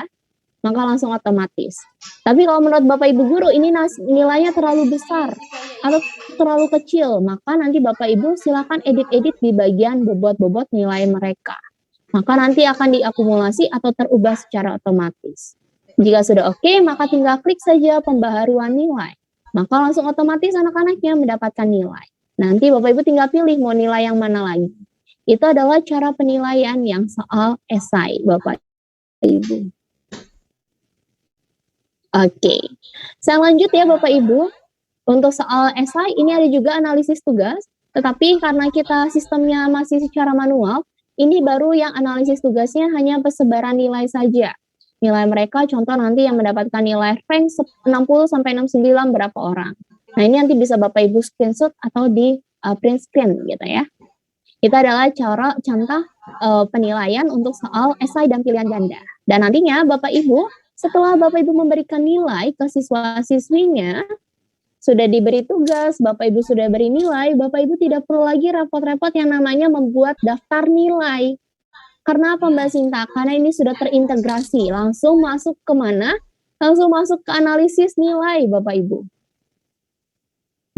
maka langsung otomatis. Tapi kalau menurut Bapak Ibu guru ini nilainya terlalu besar atau terlalu kecil, maka nanti Bapak Ibu silakan edit-edit di bagian bobot-bobot nilai mereka. Maka nanti akan diakumulasi atau terubah secara otomatis. Jika sudah oke, maka tinggal klik saja pembaharuan nilai. Maka langsung otomatis anak-anaknya mendapatkan nilai. Nanti Bapak Ibu tinggal pilih mau nilai yang mana lagi. Itu adalah cara penilaian yang soal esai, Bapak Ibu. Oke, saya lanjut ya Bapak Ibu. Untuk soal esai, ini ada juga analisis tugas. Tetapi karena kita sistemnya masih secara manual, ini baru yang analisis tugasnya hanya persebaran nilai saja. Nilai mereka contoh nanti yang mendapatkan nilai rank 60 sampai 69 berapa orang. Nah, ini nanti bisa Bapak Ibu screenshot atau di print screen gitu ya. Itu adalah contoh penilaian untuk soal esai dan pilihan ganda. Dan nantinya Bapak Ibu setelah Bapak Ibu memberikan nilai ke siswa-siswinya, sudah diberi tugas, Bapak Ibu sudah beri nilai, Bapak Ibu tidak perlu lagi repot-repot yang namanya membuat daftar nilai. Karena apa Mbak Sinta? Karena ini sudah terintegrasi, langsung masuk ke mana? Langsung masuk ke analisis nilai Bapak Ibu.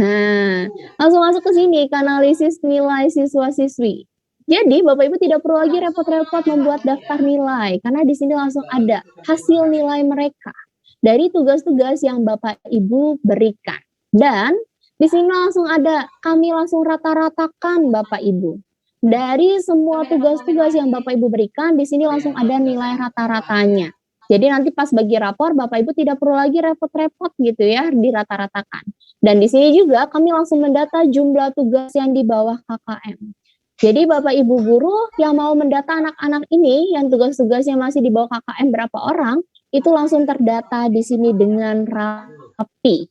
Nah, langsung masuk ke sini, ke analisis nilai siswa-siswi. Jadi Bapak Ibu tidak perlu lagi repot-repot membuat daftar nilai, karena di sini langsung ada hasil nilai mereka dari tugas-tugas yang Bapak Ibu berikan. Dan di sini langsung ada, kami langsung rata-ratakan Bapak Ibu. Dari semua tugas-tugas yang Bapak Ibu berikan, di sini langsung ada nilai rata-ratanya. Jadi nanti pas bagi rapor, Bapak Ibu tidak perlu lagi repot-repot gitu ya, dirata-ratakan. Dan di sini juga kami langsung mendata jumlah tugas yang di bawah KKM. Jadi Bapak Ibu guru yang mau mendata anak-anak ini, yang tugas-tugasnya masih di bawah KKM berapa orang, itu langsung terdata di sini dengan rapi.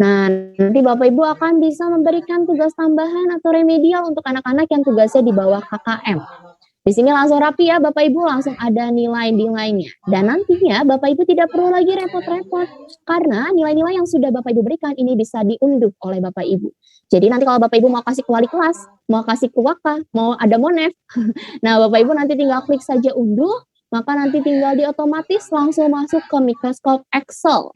Nah, nanti Bapak Ibu akan bisa memberikan tugas tambahan atau remedial untuk anak-anak yang tugasnya di bawah KKM. Di sini langsung rapi ya Bapak Ibu, langsung ada nilai-nilainya. Dan nantinya Bapak Ibu tidak perlu lagi repot-repot, karena nilai-nilai yang sudah Bapak Ibu berikan ini bisa diunduh oleh Bapak Ibu. Jadi nanti kalau Bapak Ibu mau kasih ke wali kelas, mau kasih ke waka, mau ada monef, nah Bapak Ibu nanti tinggal klik saja unduh, maka nanti tinggal diotomatis langsung masuk ke Microsoft Excel.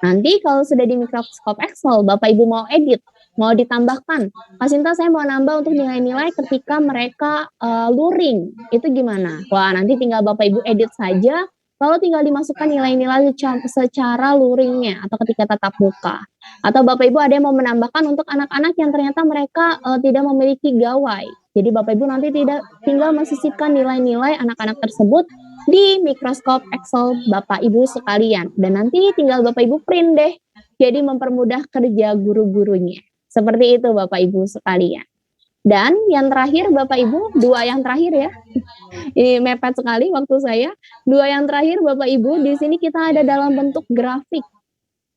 Nanti kalau sudah di Microsoft Excel, Bapak Ibu mau edit, mau ditambahkan, Kak Sinta saya mau nambah untuk nilai-nilai ketika mereka luring, itu gimana? Wah, nanti tinggal Bapak Ibu edit saja, lalu tinggal dimasukkan nilai-nilai secara luringnya atau ketika tatap muka. Atau Bapak Ibu ada yang mau menambahkan untuk anak-anak yang ternyata mereka tidak memiliki gawai. Jadi Bapak Ibu nanti tinggal mensisipkan nilai-nilai anak-anak tersebut di Microsoft Excel Bapak Ibu sekalian. Dan nanti tinggal Bapak Ibu print deh. Jadi mempermudah kerja guru-gurunya. Seperti itu Bapak Ibu sekalian. Dan yang terakhir Bapak Ibu, dua yang terakhir ya. Ini mepet sekali waktu saya. Dua yang terakhir Bapak Ibu, di sini kita ada dalam bentuk grafik.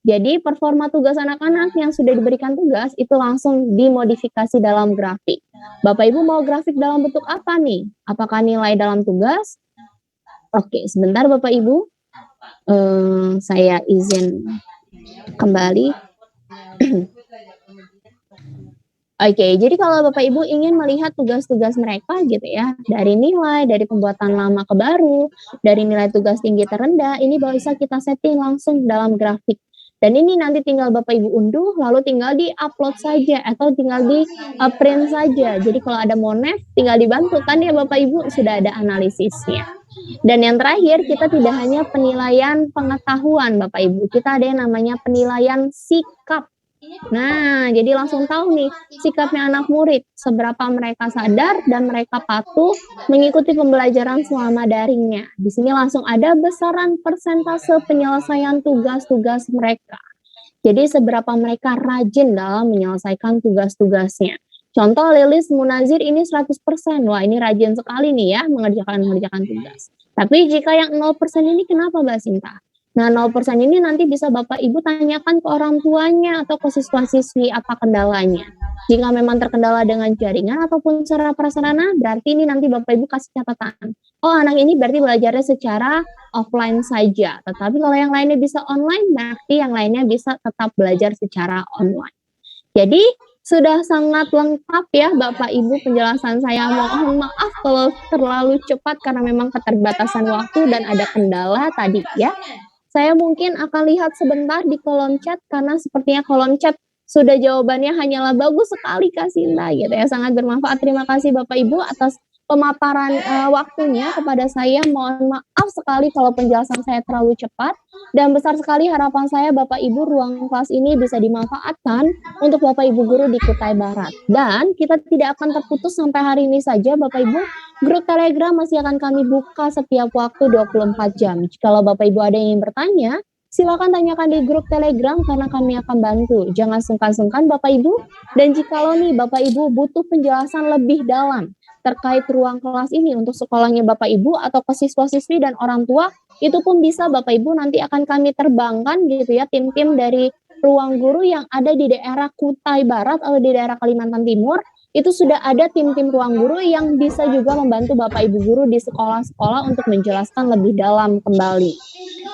Jadi performa tugas anak-anak yang sudah diberikan tugas itu langsung dimodifikasi dalam grafik. Bapak Ibu mau grafik dalam bentuk apa nih? Apakah nilai dalam tugas? Oke, sebentar Bapak Ibu. Saya izin kembali. Oke, jadi kalau Bapak Ibu ingin melihat tugas-tugas mereka gitu ya, dari nilai, dari pembuatan lama ke baru, dari nilai tugas tinggi terendah, ini bisa kita setting langsung dalam grafik. Dan ini nanti tinggal Bapak Ibu unduh, lalu tinggal di-upload saja atau tinggal di-print saja. Jadi kalau ada monef, tinggal dibantu kan ya Bapak Ibu, sudah ada analisisnya. Dan yang terakhir, kita tidak hanya penilaian pengetahuan Bapak Ibu, kita ada yang namanya penilaian sikap. Nah, jadi langsung tahu nih sikapnya anak murid, seberapa mereka sadar dan mereka patuh mengikuti pembelajaran selama daringnya. Di sini langsung ada besaran persentase penyelesaian tugas-tugas mereka. Jadi seberapa mereka rajin dalam menyelesaikan tugas-tugasnya. Contoh Lilis Munazir ini 100%. Wah, ini rajin sekali nih ya mengerjakan tugas. Tapi jika yang 0% ini kenapa Mbak Sinta? Nah, 0% ini nanti bisa Bapak Ibu tanyakan ke orang tuanya atau ke siswa-siswi apa kendalanya. Jika memang terkendala dengan jaringan ataupun secara prasarana, berarti ini nanti Bapak Ibu kasih catatan. Oh, anak ini berarti belajarnya secara offline saja. Tetapi kalau yang lainnya bisa online, berarti yang lainnya bisa tetap belajar secara online. Jadi, sudah sangat lengkap ya Bapak Ibu penjelasan saya. Mohon maaf kalau terlalu cepat karena memang keterbatasan waktu dan ada kendala tadi ya. Saya mungkin akan lihat sebentar di kolom chat karena sepertinya kolom chat sudah jawabannya hanyalah bagus sekali Kak Sinta gitu ya, sangat bermanfaat. Terima kasih Bapak Ibu atas pemaparan waktunya kepada saya. Mohon maaf sekali kalau penjelasan saya terlalu cepat dan besar sekali harapan saya Bapak Ibu ruang kelas ini bisa dimanfaatkan untuk Bapak Ibu guru di Kutai Barat. Dan kita tidak akan terputus sampai hari ini saja Bapak Ibu. Grup Telegram masih akan kami buka setiap waktu 24 jam. Kalau Bapak Ibu ada yang ingin bertanya, silakan tanyakan di grup Telegram karena kami akan bantu. Jangan sungkan-sungkan Bapak Ibu. Dan jikalau nih Bapak Ibu butuh penjelasan lebih dalam terkait ruang kelas ini untuk sekolahnya Bapak Ibu atau ke siswa-siswi dan orang tua, itu pun bisa Bapak Ibu nanti akan kami terbangkan gitu ya, tim-tim dari ruang guru yang ada di daerah Kutai Barat atau di daerah Kalimantan Timur. Itu sudah ada tim-tim ruang guru yang bisa juga membantu Bapak Ibu guru di sekolah-sekolah untuk menjelaskan lebih dalam kembali.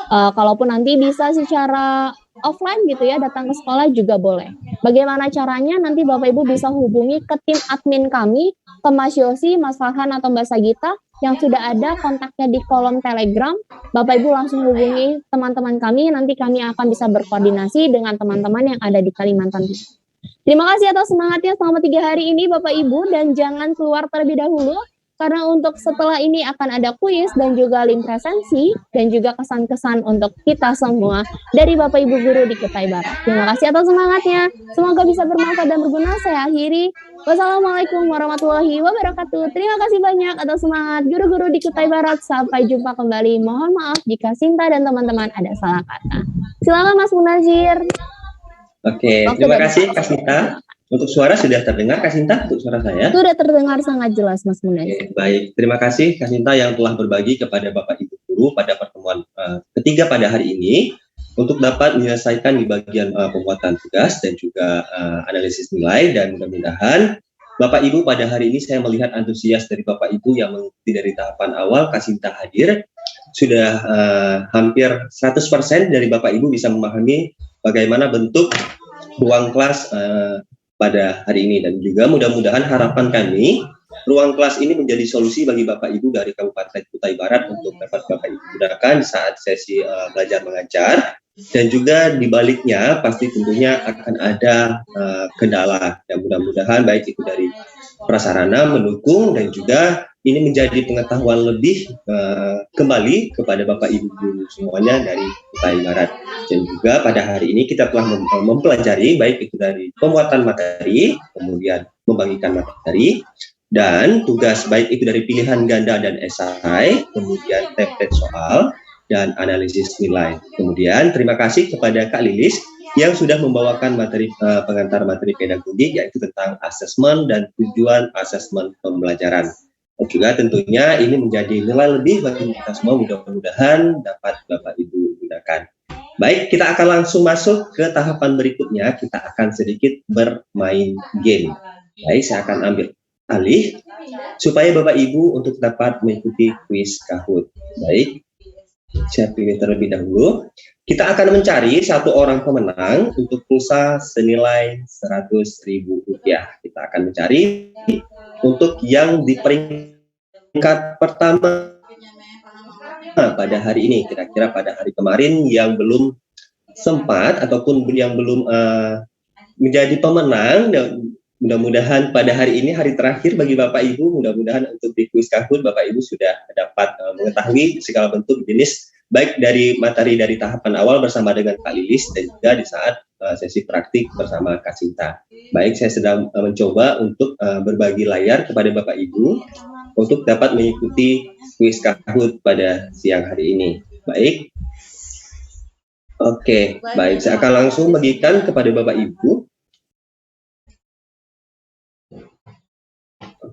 Kalaupun nanti bisa secara offline gitu ya, datang ke sekolah juga boleh. Bagaimana caranya? Nanti Bapak Ibu bisa hubungi ke tim admin kami, ke Mas Yosi, Mas Farhan atau Mbak Sagita yang sudah ada kontaknya di kolom Telegram. Bapak Ibu langsung hubungi teman-teman kami, nanti kami akan bisa berkoordinasi dengan teman-teman yang ada di Kalimantan Timur. Terima kasih atas semangatnya selama 3 hari ini Bapak Ibu, dan jangan keluar terlebih dahulu karena untuk setelah ini akan ada kuis dan juga link presensi dan juga kesan-kesan untuk kita semua dari Bapak Ibu guru di Kutai Barat. Terima kasih atas semangatnya. Semoga bisa bermanfaat dan berguna. Saya akhiri. Wassalamualaikum warahmatullahi wabarakatuh. Terima kasih banyak atas semangat guru-guru di Kutai Barat. Sampai jumpa kembali. Mohon maaf jika Sinta dan teman-teman ada salah kata. Silakan Mas Munazir. Oke, terima kasih Kak Sinta. Untuk suara sudah terdengar Kak Sinta, untuk suara saya? Sudah terdengar sangat jelas Mas Munazir. Oke, baik, terima kasih Kak Sinta yang telah berbagi kepada Bapak Ibu guru pada pertemuan ketiga pada hari ini untuk dapat menyelesaikan di bagian pembuatan tugas dan juga analisis nilai. Dan mudah-mudahan Bapak Ibu pada hari ini saya melihat antusias dari Bapak Ibu yang mengikuti dari tahapan awal Kak Sinta hadir. Sudah hampir 100% dari Bapak Ibu bisa memahami bagaimana bentuk ruang kelas pada hari ini, dan juga mudah-mudahan harapan kami ruang kelas ini menjadi solusi bagi Bapak Ibu dari Kabupaten Kutai Barat untuk dapat Bapak Ibu gunakan saat sesi belajar mengajar, dan juga di baliknya pasti tentunya akan ada kendala, dan mudah-mudahan baik itu dari prasarana mendukung dan juga ini menjadi pengetahuan lebih kembali kepada Bapak Ibu guru semuanya dari Kutai Barat. Dan juga pada hari ini kita telah mempelajari baik itu dari pembuatan materi, kemudian membagikan materi, dan tugas baik itu dari pilihan ganda dan esai, kemudian template soal, dan analisis nilai. Kemudian terima kasih kepada Kak Lilis yang sudah membawakan materi pengantar materi pedagogik, yaitu tentang asesmen dan tujuan asesmen pembelajaran. Dan juga tentunya ini menjadi nilai lebih bagi kita semua, mudah-mudahan dapat Bapak Ibu gunakan. Baik, kita akan langsung masuk ke tahapan berikutnya. Kita akan sedikit bermain game. Baik, saya akan ambil alih supaya Bapak Ibu untuk dapat mengikuti kuis Kahoot. Baik, saya pilih terlebih dahulu. Kita akan mencari satu orang pemenang untuk pulsa senilai Rp100.000. Kita akan mencari untuk yang di peringkat pertama pada hari ini, kira-kira pada hari kemarin yang belum sempat ataupun yang belum menjadi pemenang. Mudah-mudahan pada hari ini hari terakhir bagi Bapak Ibu, mudah-mudahan untuk di kuis Kahoot Bapak Ibu sudah dapat mengetahui segala bentuk jenis baik dari materi dari tahapan awal bersama dengan Kak Lilis dan juga di saat sesi praktik bersama Kak Sinta. Baik, saya sedang mencoba untuk berbagi layar kepada Bapak Ibu untuk dapat mengikuti kuis Kahoot pada siang hari ini. Baik. Oke, baik. Saya akan langsung bagikan kepada Bapak Ibu.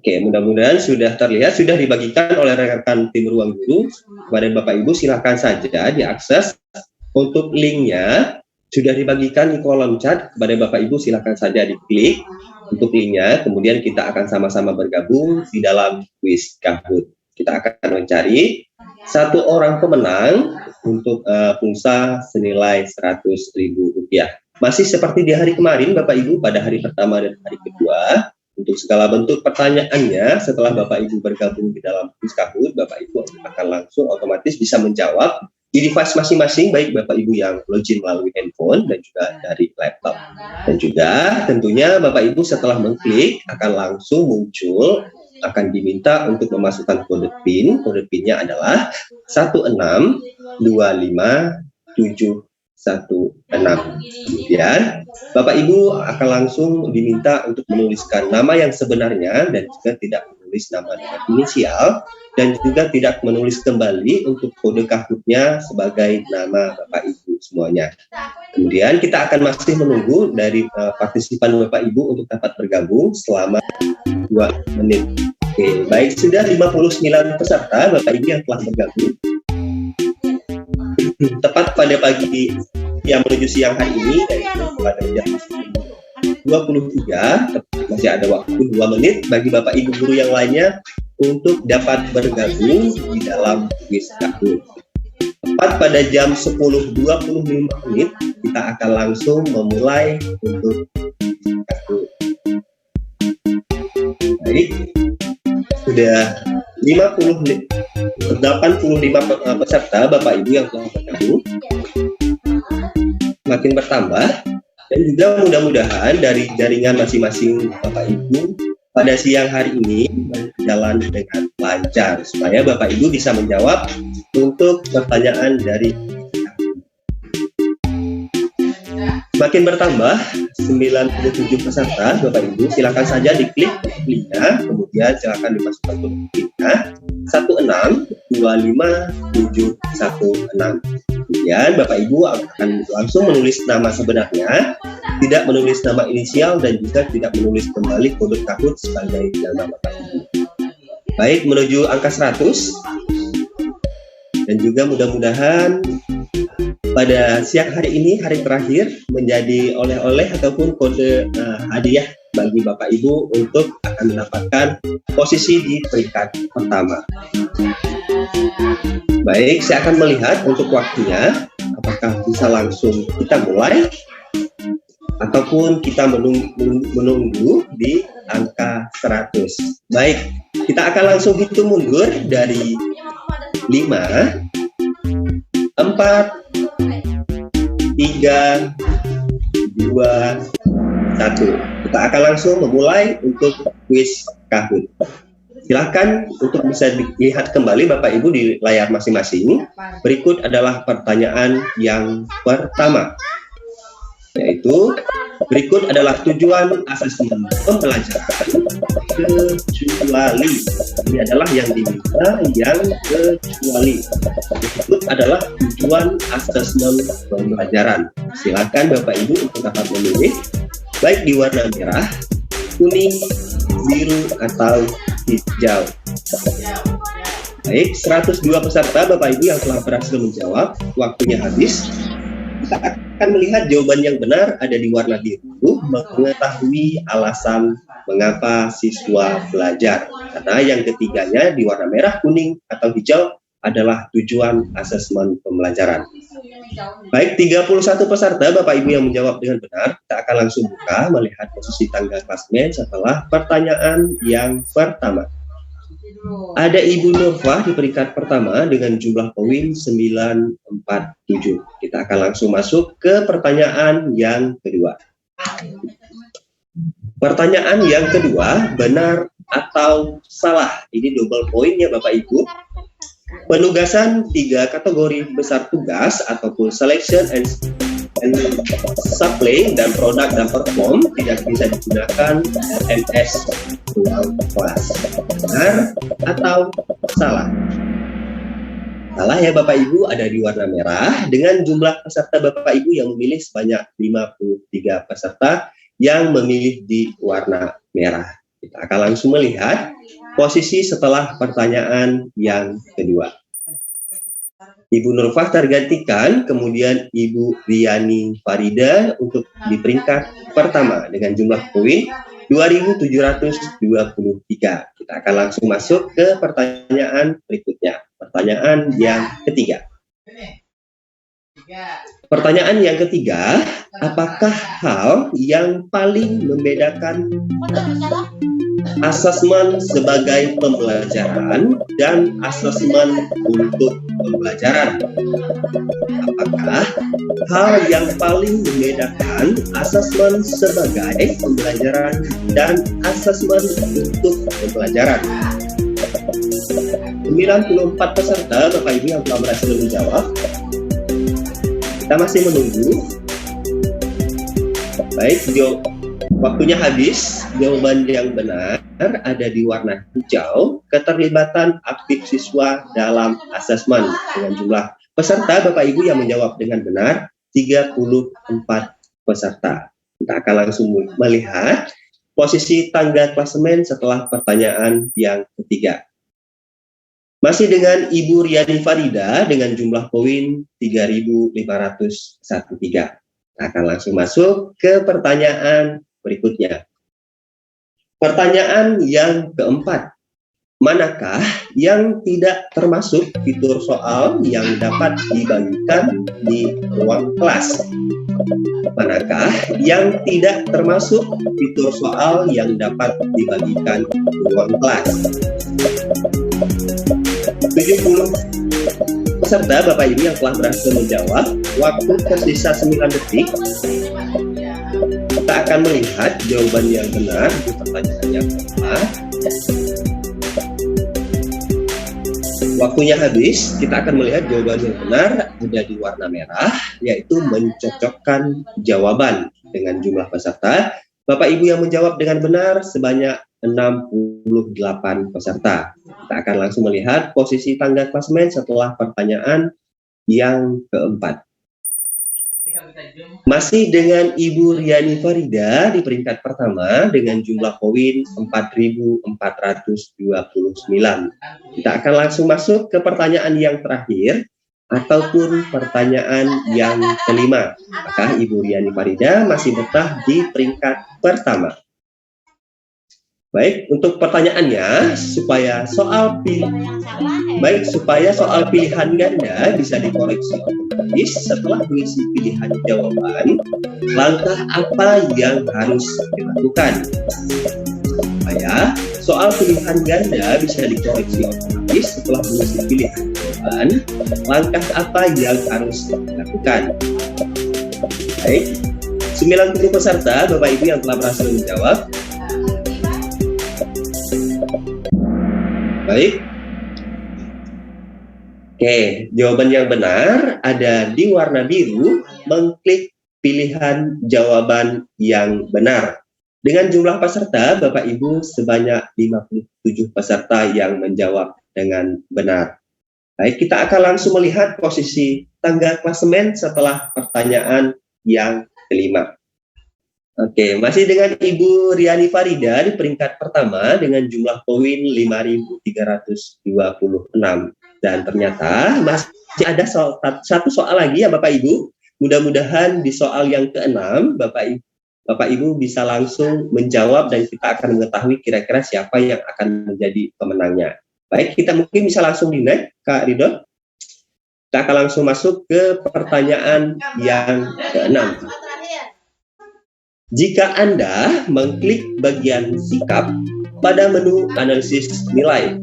Oke, mudah-mudahan sudah terlihat, sudah dibagikan oleh rekan tim Ruang Guru kepada Bapak Ibu. Silakan saja diakses. Untuk linknya sudah dibagikan di kolom chat kepada Bapak Ibu. Silakan saja diklik untuk linknya. Kemudian kita akan sama-sama bergabung di dalam kuis Kahoot. Kita akan mencari satu orang pemenang untuk pulsa senilai Rp100.000. Masih seperti di hari kemarin, Bapak Ibu, pada hari pertama dan hari kedua. Untuk segala bentuk pertanyaannya, setelah Bapak Ibu bergabung di dalam kuis Kahoot, Bapak Ibu akan langsung otomatis bisa menjawab di device masing-masing, baik Bapak Ibu yang login melalui handphone dan juga dari laptop. Dan juga tentunya Bapak Ibu setelah mengklik akan langsung muncul, akan diminta untuk memasukkan kode PIN. Kode PIN-nya adalah 1625716. Kemudian Bapak Ibu akan langsung diminta untuk menuliskan nama yang sebenarnya dan juga tidak menulis nama dengan inisial dan juga tidak menulis kembali untuk kode Kahoot-nya sebagai nama Bapak Ibu semuanya. Kemudian kita akan masih menunggu dari partisipan Bapak Ibu untuk dapat bergabung selama 2 menit. Oke, baik, sudah 59 peserta Bapak Ibu yang telah bergabung. Tepat pada pagi yang menuju siang hari ini, yaitu pada jam 23, masih ada waktu 2 menit bagi Bapak Ibu guru yang lainnya untuk dapat bergabung di dalam kuis Kahoot. Tepat pada jam 10.25 kita akan langsung memulai untuk Kahoot. Baik, sudah 85 peserta Bapak Ibu yang telah bergabung, makin bertambah, dan juga mudah-mudahan dari jaringan masing-masing Bapak Ibu pada siang hari ini berjalan dengan lancar supaya Bapak Ibu bisa menjawab untuk pertanyaan dari makin bertambah 97 peserta Bapak Ibu. Silakan saja diklik linknya, kemudian silakan dimasukkan kode linknya 1625716. Kemudian Bapak Ibu akan langsung menulis nama sebenarnya, tidak menulis nama inisial dan juga tidak menulis kembali kode Kahoot sebagai nama Bapak Ibu. Baik, menuju angka 100 dan juga mudah-mudahan pada siang hari ini, hari terakhir, menjadi oleh-oleh ataupun kode hadiah bagi Bapak Ibu untuk akan mendapatkan posisi di peringkat pertama. Baik, saya akan melihat untuk waktunya, apakah bisa langsung kita mulai ataupun kita menunggu di angka 100. Baik, kita akan langsung hitung mundur dari 5, 4, 3, 2, 1. Kita akan langsung memulai untuk kuis Kahoot. Silahkan untuk bisa dilihat kembali Bapak Ibu di layar masing-masing. Berikut adalah pertanyaan yang pertama, yaitu berikut adalah tujuan asesmen pembelajaran kecuali. Ini adalah yang diminta, yang kecuali. Berikut adalah tujuan asesmen pembelajaran. Silakan Bapak Ibu untuk dapat memilih baik di warna merah, kuning, biru, atau hijau. Baik, 102 peserta Bapak Ibu yang telah berhasil menjawab. Waktunya habis. kita akan melihat jawaban yang benar ada di warna biru, mengetahui alasan mengapa siswa belajar. Karena yang ketiganya di warna merah, kuning, atau hijau adalah tujuan asesmen pembelajaran. Baik, 31 peserta Bapak Ibu yang menjawab dengan benar. Kita akan langsung buka melihat posisi tangga klasemen setelah pertanyaan yang pertama. Ada Ibu Nurfah di peringkat pertama dengan jumlah poin 947. Kita akan langsung masuk ke pertanyaan yang kedua. Pertanyaan yang kedua, benar atau salah? Ini double poin ya Bapak Ibu. Penugasan 3 kategori besar tugas ataupun selection and supply dan product dan perform tidak bisa digunakan MS ruang kelas. Benar atau salah? Salah ya Bapak Ibu, ada di warna merah dengan jumlah peserta Bapak Ibu yang memilih sebanyak 53 peserta yang memilih di warna merah. Kita akan langsung melihat posisi setelah pertanyaan yang kedua. Ibu Nurfah tergantikan, kemudian Ibu Riani Farida untuk di peringkat pertama dengan jumlah poin 2.723. Kita akan langsung masuk ke pertanyaan berikutnya. Pertanyaan yang ketiga. Pertanyaan yang ketiga, apakah hal yang paling membedakan asesmen sebagai pembelajaran dan asesmen untuk pembelajaran? Apakah hal yang paling membedakan asesmen sebagai pembelajaran dan asesmen untuk pembelajaran? 94 peserta Bapak Ibu yang telah berhasil menjawab. Kita masih menunggu. Baik, waktunya habis. Jawaban yang benar ada di warna hijau, keterlibatan aktif siswa dalam asesmen dengan jumlah peserta Bapak Ibu yang menjawab dengan benar 34 peserta. Kita akan langsung melihat posisi tangga klasemen setelah pertanyaan yang ketiga. Masih dengan Ibu Riani Farida dengan jumlah poin 3.513. Kita akan langsung masuk ke pertanyaan berikutnya. Pertanyaan yang keempat, manakah yang tidak termasuk fitur soal yang dapat dibagikan di ruang kelas? Manakah yang tidak termasuk fitur soal yang dapat dibagikan di ruang kelas? 70 peserta Bapak Ibu yang telah berhasil menjawab. Waktu tersisa 9 detik. Kita akan melihat jawaban yang benar di pertanyaan yang pertama. Waktunya habis. Kita akan melihat jawaban yang benar ada di warna merah, yaitu mencocokkan jawaban dengan jumlah peserta. Bapak Ibu yang menjawab dengan benar sebanyak 68 peserta. Kita akan langsung melihat posisi tangga klasemen setelah pertanyaan yang keempat. Masih dengan Ibu Riani Farida di peringkat pertama dengan jumlah poin 4.429. Kita akan langsung masuk ke pertanyaan yang terakhir ataupun pertanyaan yang kelima. Apakah Ibu Riani Farida masih betah di peringkat pertama? Baik, untuk pertanyaannya supaya soal pilihan ganda bisa dikoreksi otomatis setelah mengisi pilihan jawaban, langkah apa yang harus dilakukan? Supaya soal pilihan ganda bisa dikoreksi otomatis setelah mengisi pilihan jawaban, langkah apa yang harus dilakukan? Baik, 90 peserta Bapak Ibu yang telah berhasil menjawab. Baik. Oke, jawaban yang benar ada di warna biru, mengklik pilihan jawaban yang benar. Dengan jumlah peserta, Bapak Ibu sebanyak 57 peserta yang menjawab dengan benar. Baik, kita akan langsung melihat posisi tangga klasemen setelah pertanyaan yang kelima. Oke, masih dengan Ibu Riani Farida di peringkat pertama dengan jumlah poin 5.326. Dan ternyata masih ada satu soal lagi ya Bapak Ibu. mudah-mudahan di soal yang ke-6 Bapak Ibu bisa langsung menjawab dan kita akan mengetahui kira-kira siapa yang akan menjadi pemenangnya. Baik, kita mungkin bisa langsung di-next, Kak Ridho. Kita akan langsung masuk ke pertanyaan yang ke-6. Jika Anda mengklik bagian sikap pada menu analisis nilai,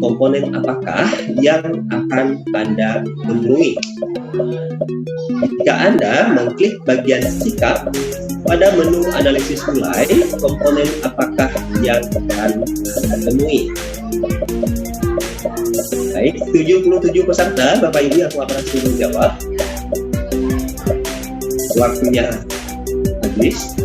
komponen apakah yang akan Anda temui? Jika Anda mengklik bagian sikap pada menu analisis nilai, komponen apakah yang akan Anda temui? Baik, 77 peserta, Bapak Ibu yang telah berhasil menjawab. Waktunya habis.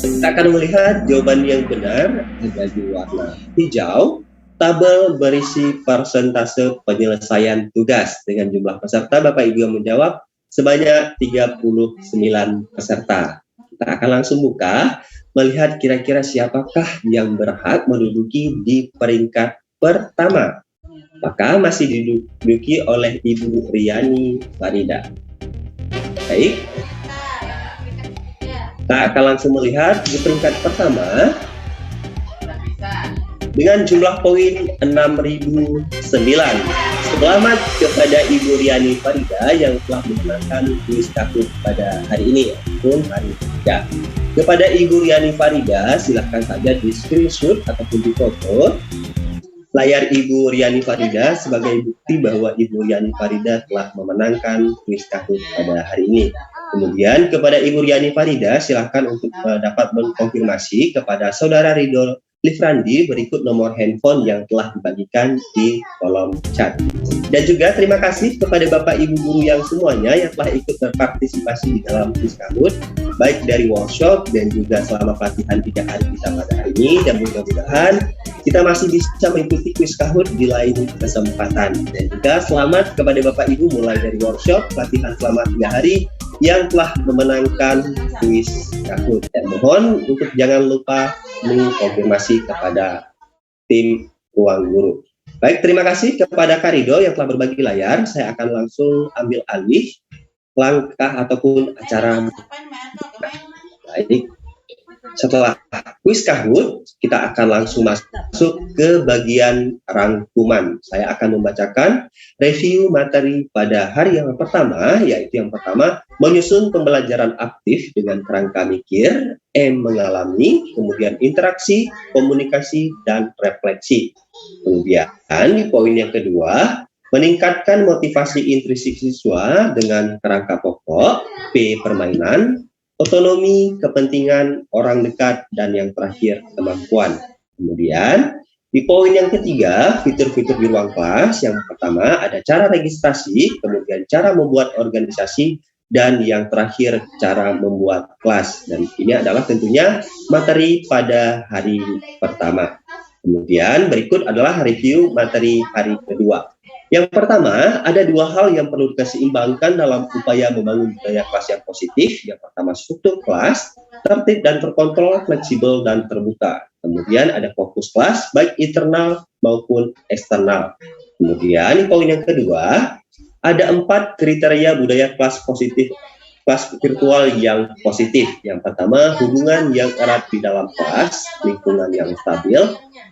Kita akan melihat jawaban yang benar ada di warna hijau. Tabel berisi persentase penyelesaian tugas dengan jumlah peserta Bapak Ibu yang menjawab sebanyak 39 peserta. Kita akan langsung buka, melihat kira-kira siapakah yang berhak menduduki di peringkat pertama. Maka masih diduduki oleh Ibu Riani Farida. Baik, kita akan langsung melihat di peringkat pertama dengan jumlah poin 6.009. Selamat kepada Ibu Riani Farida yang telah memenangkan kuis Kahoot pada hari ini, ataupun hari ketiga. Kepada Ibu Riani Farida, silahkan saja di screenshot ataupun di foto layar Ibu Riani Farida sebagai bukti bahwa Ibu Riani Farida telah memenangkan kuis Kahoot pada hari ini. Kemudian kepada Ibu Riani Farida, silahkan untuk dapat mengkonfirmasi kepada Saudara Ridho Livrandi berikut nomor handphone yang telah dibagikan di kolom chat. Dan juga terima kasih kepada Bapak Ibu guru yang semuanya yang telah ikut berpartisipasi di dalam kuis Kahoot, baik dari workshop dan juga selama pelatihan 3 hari kita pada hari ini, dan mudah-mudahan kita masih bisa mengikuti kuis Kahoot di lain kesempatan. Dan juga selamat kepada Bapak Ibu mulai dari workshop, pelatihan selama 3 hari yang telah memenangkan kuis Kahoot. Dan mohon untuk jangan lupa mengkonfirmasi kepada tim Ruang Guru. Baik, terima kasih kepada Kak Ridho yang telah berbagi layar. Saya akan langsung ambil alih langkah ataupun acara. Baik, setelah kuis Kahoot, kita akan langsung masuk ke bagian rangkuman. Saya akan membacakan review materi pada hari yang pertama, yaitu yang pertama, menyusun pembelajaran aktif dengan kerangka mikir, mengalami, kemudian interaksi, komunikasi, dan refleksi. Kemudian di poin yang kedua, meningkatkan motivasi intrinsik siswa dengan kerangka pokok, permainan, otonomi, kepentingan, orang dekat, dan yang terakhir kemampuan. Kemudian di poin yang ketiga, fitur-fitur di ruang kelas. Yang pertama ada cara registrasi, kemudian cara membuat organisasi, dan yang terakhir cara membuat kelas. Dan ini adalah tentunya materi pada hari pertama. Kemudian berikut adalah review materi hari kedua. Yang pertama, ada 2 hal yang perlu diseimbangkan dalam upaya membangun budaya kelas yang positif. Yang pertama, struktur kelas, tertib dan terkontrol, fleksibel dan terbuka. Kemudian ada fokus kelas, baik internal maupun eksternal. Kemudian poin yang kedua, ada 4 kriteria budaya kelas positif, kelas virtual yang positif. Yang pertama, hubungan yang erat di dalam kelas, lingkungan yang stabil,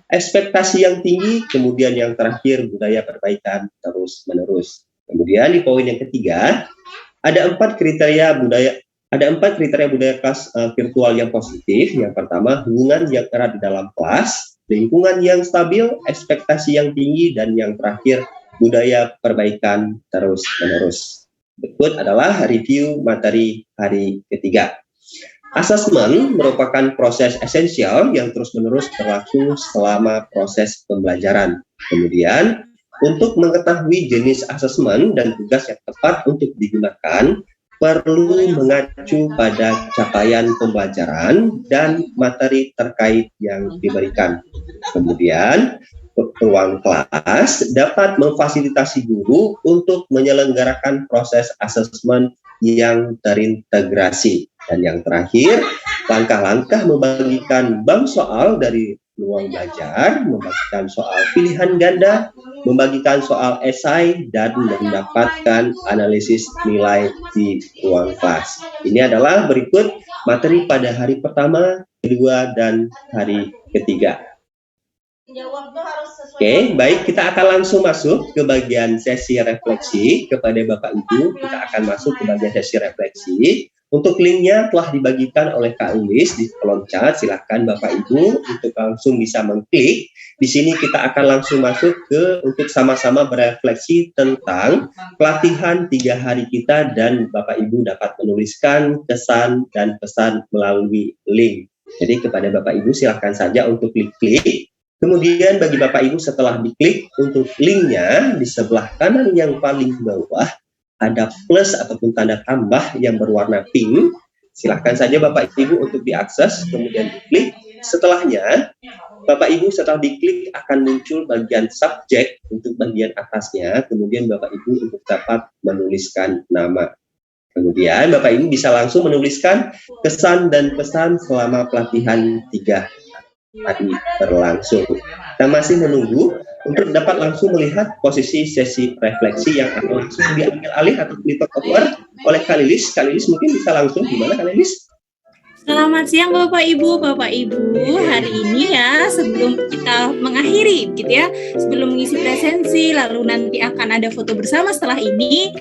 ekspektasi yang tinggi, kemudian yang terakhir budaya perbaikan terus-menerus. Kemudian di poin yang ketiga, ada 4 kriteria budaya kelas virtual yang positif. Yang pertama, hubungan yang erat di dalam kelas, lingkungan yang stabil, ekspektasi yang tinggi, dan yang terakhir budaya perbaikan terus-menerus. Berikut adalah review materi hari ketiga. Asesmen merupakan proses esensial yang terus-menerus berlangsung selama proses pembelajaran. Kemudian, untuk mengetahui jenis asesmen dan tugas yang tepat untuk digunakan, perlu mengacu pada capaian pembelajaran dan materi terkait yang diberikan. Kemudian, ruang kelas dapat memfasilitasi guru untuk menyelenggarakan proses asesmen yang terintegrasi. Dan yang terakhir, langkah-langkah membagikan bank soal dari ruang belajar, membagikan soal pilihan ganda, membagikan soal esai, dan mendapatkan analisis nilai di ruang kelas. Ini adalah berikut materi pada hari pertama, kedua, dan hari ketiga. Oke, baik, kita akan langsung masuk ke bagian sesi refleksi kepada Bapak Ibu. Kita akan masuk ke bagian sesi refleksi. Untuk linknya telah dibagikan oleh Kak Lilis di kolom chat. Silahkan Bapak Ibu untuk langsung bisa mengklik. Di sini kita akan langsung masuk untuk sama-sama berefleksi tentang pelatihan 3 hari kita, dan Bapak Ibu dapat menuliskan kesan dan pesan melalui link. Jadi kepada Bapak Ibu silahkan saja untuk klik. Kemudian bagi Bapak Ibu setelah diklik untuk linknya, di sebelah kanan yang paling bawah ada plus ataupun tanda tambah yang berwarna pink. Silahkan saja Bapak Ibu untuk diakses, kemudian diklik. Setelahnya, Bapak Ibu setelah diklik akan muncul bagian subjek untuk bagian atasnya, kemudian Bapak Ibu untuk dapat menuliskan nama. Kemudian Bapak Ibu bisa langsung menuliskan kesan dan pesan selama pelatihan 3 hari berlangsung. Kita masih menunggu untuk dapat langsung melihat posisi sesi refleksi yang akan langsung diambil alih atau di-take over oleh Kak Lilis. Kak Lilis mungkin bisa langsung, gimana Kak Lilis? Selamat siang Bapak Ibu. Hari ini ya, sebelum kita mengakhiri gitu ya, sebelum mengisi presensi, lalu nanti akan ada foto bersama setelah ini,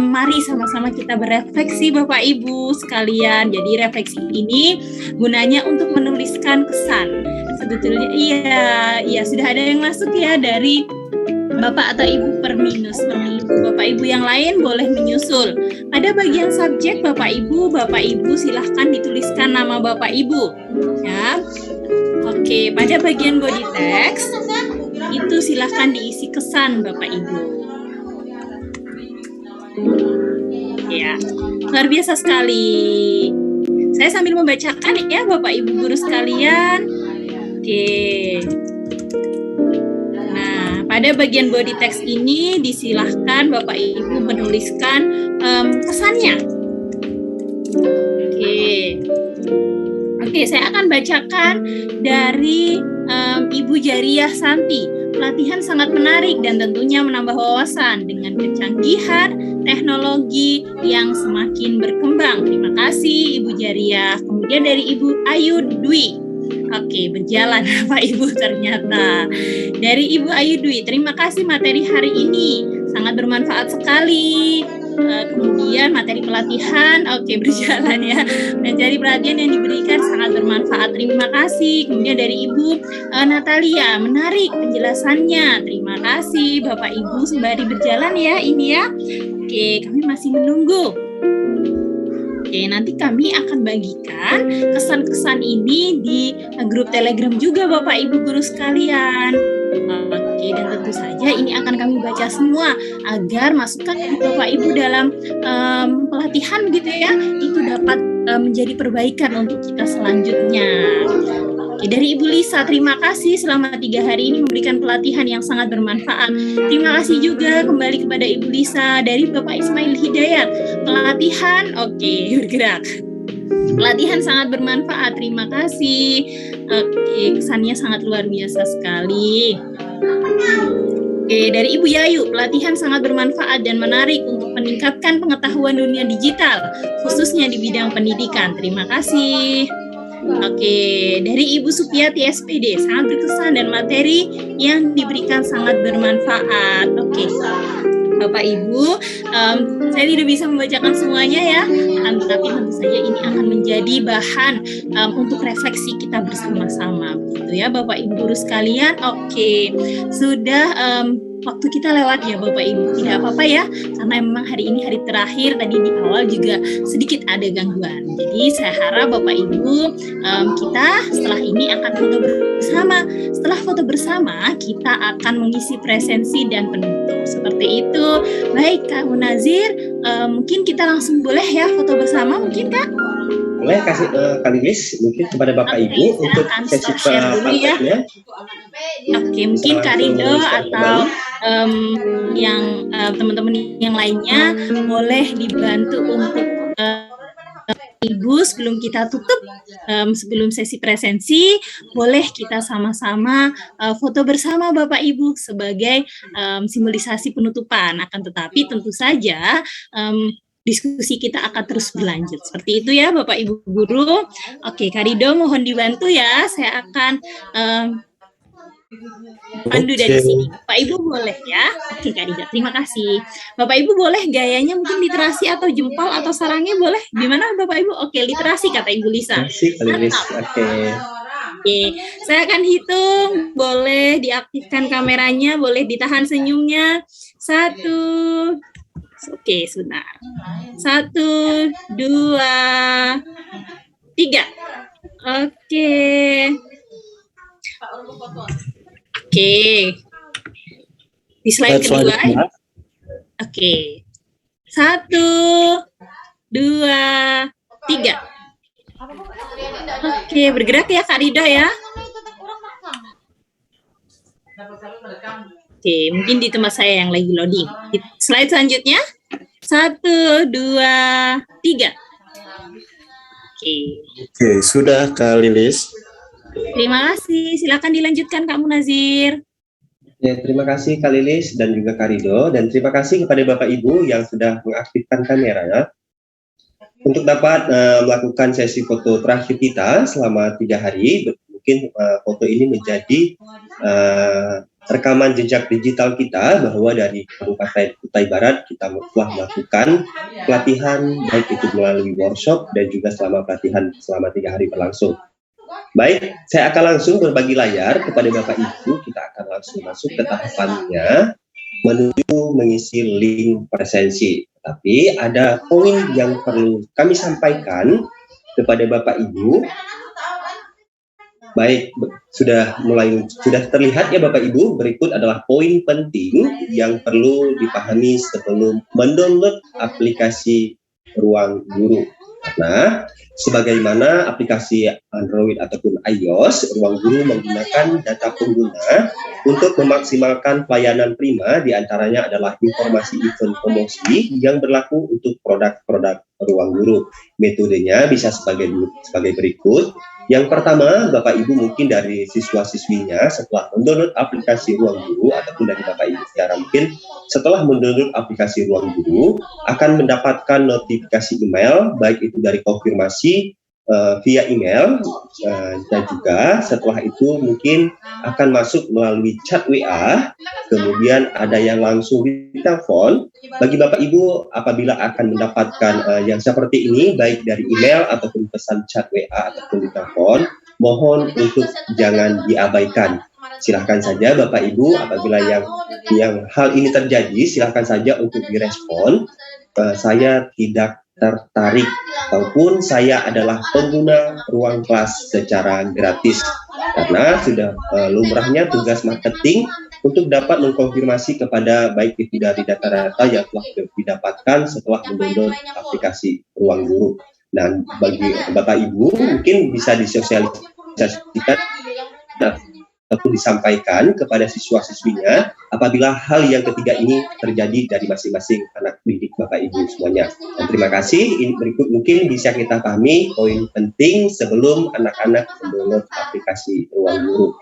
mari sama-sama kita berefleksi Bapak Ibu sekalian. Jadi refleksi ini gunanya untuk menuliskan kesan. Sebetulnya iya sudah ada yang masuk ya dari Bapak atau Ibu per minus. Bapak Ibu yang lain boleh menyusul. Pada bagian subjek Bapak Ibu silahkan dituliskan nama Bapak Ibu. Ya. Oke, pada bagian body text itu silahkan diisi kesan Bapak Ibu. Ya, luar biasa sekali. Saya sambil membacakan ya Bapak Ibu guru sekalian. Oke. Pada bagian body text ini disilahkan Bapak Ibu menuliskan pesannya. Oke, saya akan bacakan dari Ibu Jariah Santi. Pelatihan sangat menarik dan tentunya menambah wawasan dengan kecanggihan teknologi yang semakin berkembang. Terima kasih Ibu Jariah. Kemudian dari Ibu Ayu Dwi. Oke, berjalan Bapak Ibu ternyata. Dari Ibu Ayu Dwi, terima kasih materi hari ini. Sangat bermanfaat sekali. Kemudian materi pelatihan, oke berjalan ya. Materi pelatihan yang diberikan sangat bermanfaat. Terima kasih. Kemudian dari Ibu Natalia, menarik penjelasannya. Terima kasih Bapak Ibu sembari berjalan ya ini ya. Oke, kami masih menunggu. Oke, nanti kami akan bagikan kesan-kesan ini di grup Telegram juga Bapak Ibu guru sekalian. Oke, dan tentu saja ini akan kami baca semua agar masukan dari Bapak Ibu dalam pelatihan gitu ya, itu dapat menjadi perbaikan untuk kita selanjutnya. Oke, dari Ibu Lisa, terima kasih selama 3 hari ini memberikan pelatihan yang sangat bermanfaat. Terima kasih juga kembali kepada Ibu Lisa. Dari Bapak Ismail Hidayat, pelatihan, oke, bergerak. Pelatihan sangat bermanfaat, terima kasih. Oke, kesannya sangat luar biasa sekali. Oke, dari Ibu Yayu, pelatihan sangat bermanfaat dan menarik untuk meningkatkan pengetahuan dunia digital, khususnya di bidang pendidikan. Terima kasih. Oke, dari Ibu Supiati SPD, sangat berkesan dan materi yang diberikan sangat bermanfaat. Oke, Bapak Ibu, saya tidak bisa membacakan semuanya ya, tapi tentu saja ini akan menjadi bahan untuk refleksi kita bersama-sama, begitu ya Bapak Ibu guru sekalian. Oke, sudah waktu kita lewat ya Bapak Ibu, tidak apa-apa ya, karena memang hari ini hari terakhir, tadi di awal juga sedikit ada gangguan. Jadi saya harap Bapak Ibu kita setelah ini akan foto bersama. Setelah foto bersama kita akan mengisi presensi dan penutup. Seperti itu. Baik Kak Munazir, mungkin kita langsung boleh ya foto bersama mungkin Kak? Boleh kasih Kak Lilis mungkin kepada Bapak Ibu untuk sesi prakteknya. Oke, mungkin Kak Rido atau yang teman-teman yang lainnya boleh dibantu untuk Ibu, sebelum kita tutup, sebelum sesi presensi, boleh kita sama-sama foto bersama Bapak Ibu sebagai simbolisasi penutupan. Akan tetapi tentu saja diskusi kita akan terus berlanjut. Seperti itu ya Bapak Ibu Guru. Oke, Kak Rido mohon dibantu ya. Saya akan pandu dari sini. Bapak Ibu boleh ya. Oke Kak Rido, terima kasih. Bapak Ibu boleh gayanya mungkin literasi atau jempol atau sarangnya boleh? Gimana Bapak Ibu? Oke, literasi kata Ibu Lisa. Oke. Oke, saya akan hitung. Boleh diaktifkan kameranya, boleh ditahan senyumnya. 1. Oke, sebentar. 1, 2, 3. Oke. Oke. Di slide kedua. Oke. 1, 2, 3. Oke, bergerak ya Kak Rida ya. Oke, mungkin di tempat saya yang lagi loading. Slide selanjutnya. 1, 2, 3. Oke, sudah Kak Lilis. Terima kasih. Silakan dilanjutkan Kak Munazir. Ya, terima kasih Kak Lilis dan juga Kak Rido, dan terima kasih kepada Bapak Ibu yang sudah mengaktifkan kamera untuk dapat melakukan sesi foto terakhir kita selama 3 hari. Mungkin foto ini menjadi rekaman jejak digital kita bahwa dari Kabupaten Kutai Barat kita telah melakukan pelatihan baik itu melalui workshop dan juga pelatihan selama 3 hari berlangsung. Baik, saya akan langsung berbagi layar kepada Bapak Ibu. Kita akan langsung masuk ke tahapannya menuju mengisi link presensi. Tapi ada poin yang perlu kami sampaikan kepada Bapak Ibu. Baik, sudah terlihat ya Bapak Ibu, berikut adalah poin penting yang perlu dipahami sebelum mendownload aplikasi Ruang Guru. Karena sebagaimana aplikasi Android ataupun iOS, Ruang Guru menggunakan data pengguna untuk memaksimalkan pelayanan prima, diantaranya adalah informasi event promosi yang berlaku untuk produk-produk Ruang Guru. Metodenya bisa sebagai berikut. Yang pertama, Bapak Ibu mungkin dari siswa-siswinya setelah mendownload aplikasi Ruang Guru ataupun dari Bapak Ibu secara mungkin setelah mendownload aplikasi Ruang Guru akan mendapatkan notifikasi email baik itu dari konfirmasi via email dan juga setelah itu mungkin akan masuk melalui chat WA, kemudian ada yang langsung ditelepon. Bagi Bapak Ibu apabila akan mendapatkan yang seperti ini baik dari email ataupun pesan chat WA ataupun ditelepon, mohon untuk jangan diabaikan. Silahkan saja Bapak Ibu apabila yang hal ini terjadi, silahkan saja untuk direspon. Saya tidak tertarik ataupun saya adalah pengguna ruang kelas secara gratis, karena sudah lumrahnya tugas marketing untuk dapat mengkonfirmasi kepada baik itu dari data-data yang telah didapatkan setelah mendownload aplikasi Ruang Guru. Dan bagi Bapak Ibu mungkin bisa disosialisasikan atau disampaikan kepada siswa-siswinya apabila hal yang ketiga ini terjadi dari masing-masing anak didik Bapak Ibu semuanya. Dan terima kasih. Ini berikut mungkin bisa kita pahami poin penting sebelum anak-anak mendownload aplikasi Ruang Guru.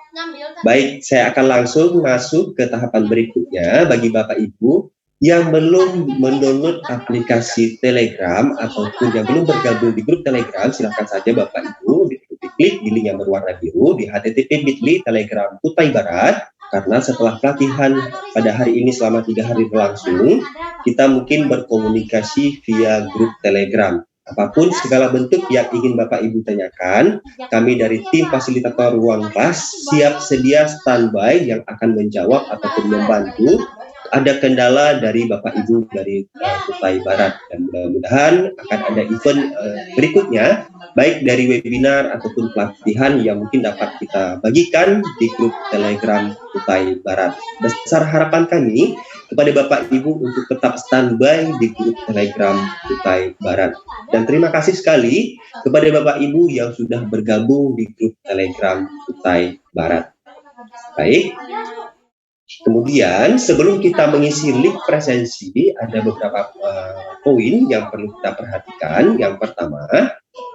Baik, saya akan langsung masuk ke tahapan berikutnya. Bagi Bapak Ibu yang belum mendownload aplikasi Telegram ataupun yang belum bergabung di grup Telegram, silakan saja Bapak Ibu klik di link yang berwarna biru di http://bit.ly Telegram Kutai Barat, karena setelah pelatihan pada hari ini selama 3 hari berlangsung, kita mungkin berkomunikasi via grup Telegram. Apapun segala bentuk yang ingin Bapak Ibu tanyakan, kami dari tim fasilitator ruang kelas siap sedia standby yang akan menjawab ataupun membantu. Ada kendala dari Bapak Ibu dari Kutai Barat, dan mudah-mudahan akan ada event berikutnya baik dari webinar ataupun pelatihan yang mungkin dapat kita bagikan di grup Telegram Kutai Barat. Besar harapan kami kepada Bapak Ibu untuk tetap standby di grup Telegram Kutai Barat. Dan terima kasih sekali kepada Bapak Ibu yang sudah bergabung di grup Telegram Kutai Barat. Baik. Kemudian sebelum kita mengisi link presensi, ada beberapa poin yang perlu kita perhatikan. Yang pertama,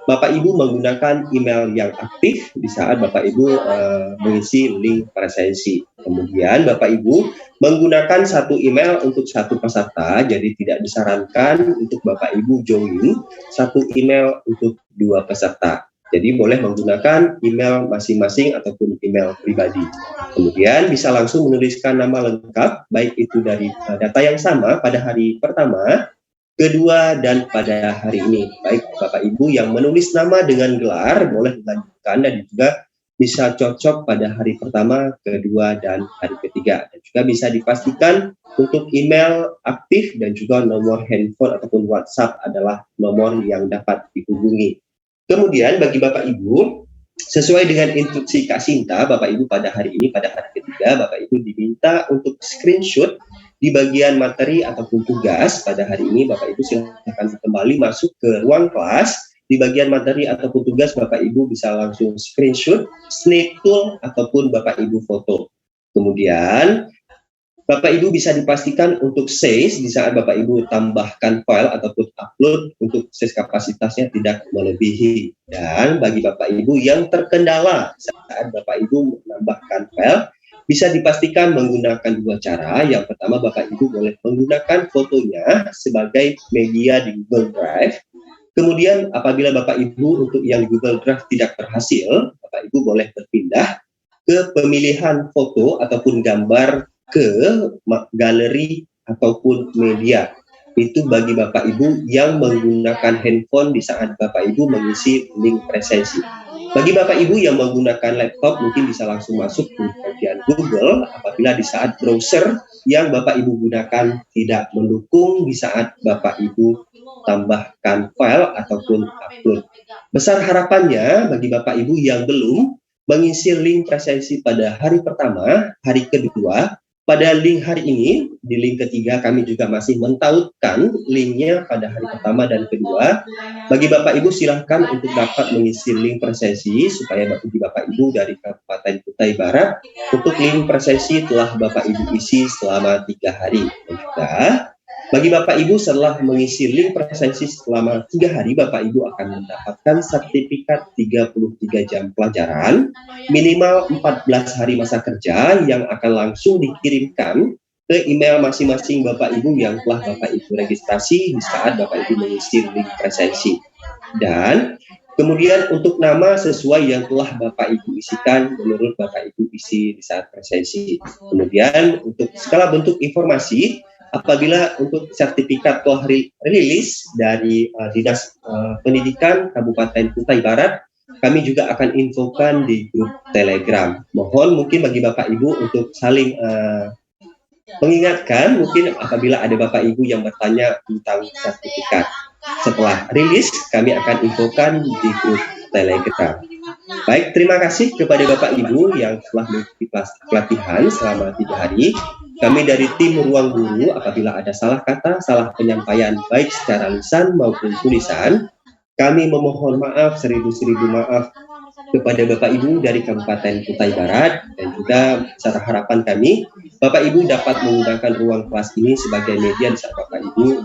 Bapak Ibu menggunakan email yang aktif di saat Bapak Ibu mengisi link presensi. Kemudian Bapak Ibu menggunakan satu email untuk satu peserta, jadi tidak disarankan untuk Bapak Ibu join satu email untuk dua peserta. Jadi boleh menggunakan email masing-masing ataupun email pribadi. Kemudian bisa langsung menuliskan nama lengkap, baik itu dari data yang sama pada hari pertama, kedua, dan pada hari ini. Baik Bapak Ibu yang menulis nama dengan gelar boleh dilanjutkan dan juga bisa cocok pada hari pertama, kedua, dan hari ketiga. Dan juga bisa dipastikan untuk email aktif dan juga nomor handphone ataupun WhatsApp adalah nomor yang dapat dihubungi. Kemudian bagi Bapak Ibu, sesuai dengan instruksi Kak Sinta, Bapak Ibu pada hari ini, pada hari ketiga, Bapak Ibu diminta untuk screenshot di bagian materi ataupun tugas. Pada hari ini Bapak Ibu silakan kembali masuk ke ruang kelas. Di bagian materi ataupun tugas Bapak Ibu bisa langsung screenshot, snap tool, ataupun Bapak Ibu foto. Kemudian Bapak Ibu bisa dipastikan untuk size di saat Bapak Ibu tambahkan file ataupun upload untuk size kapasitasnya tidak melebihi. Dan bagi Bapak Ibu yang terkendala saat Bapak Ibu menambahkan file, bisa dipastikan menggunakan dua cara. Yang pertama, Bapak Ibu boleh menggunakan fotonya sebagai media di Google Drive. Kemudian apabila Bapak Ibu untuk yang Google Drive tidak berhasil, Bapak Ibu boleh berpindah ke pemilihan foto ataupun gambar ke galeri ataupun media. Itu bagi Bapak Ibu yang menggunakan handphone di saat Bapak Ibu mengisi link presensi. Bagi Bapak Ibu yang menggunakan laptop mungkin bisa langsung masuk ke bagian Google apabila di saat browser yang Bapak Ibu gunakan tidak mendukung di saat Bapak Ibu tambahkan file ataupun upload. Besar harapannya bagi Bapak Ibu yang belum mengisi link presensi pada hari pertama, hari kedua, pada link hari ini, di link ketiga kami juga masih mentautkan linknya pada hari pertama dan kedua. Bagi Bapak Ibu silahkan untuk dapat mengisi link presensi supaya bagi Bapak Ibu dari Kabupaten Kutai Barat untuk link presensi telah Bapak Ibu isi selama 3 hari. Dan juga bagi Bapak Ibu setelah mengisi link presensi selama 3 hari, Bapak Ibu akan mendapatkan sertifikat 33 jam pelajaran, minimal 14 hari masa kerja yang akan langsung dikirimkan ke email masing-masing Bapak Ibu yang telah Bapak Ibu registrasi di saat Bapak Ibu mengisi link presensi. Dan kemudian untuk nama sesuai yang telah Bapak Ibu isikan menurut Bapak Ibu isi di saat presensi. Kemudian untuk segala bentuk informasi, apabila untuk sertifikat telah rilis dari Dinas Pendidikan Kabupaten Kutai Barat, kami juga akan infokan di grup Telegram. Mohon mungkin bagi Bapak Ibu untuk saling mengingatkan, mungkin apabila ada Bapak Ibu yang bertanya tentang sertifikat. Setelah rilis, kami akan infokan di grup Telegram. Baik, terima kasih kepada Bapak Ibu yang telah mengikuti pelatihan selama 3 hari. Kami dari tim Ruang Guru, apabila ada salah kata, salah penyampaian baik secara lisan maupun tulisan, kami memohon maaf, seribu maaf kepada Bapak Ibu dari Kabupaten Kutai Barat. Dan juga secara harapan kami, Bapak Ibu dapat menggunakan ruang kelas ini sebagai media saat Bapak Ibu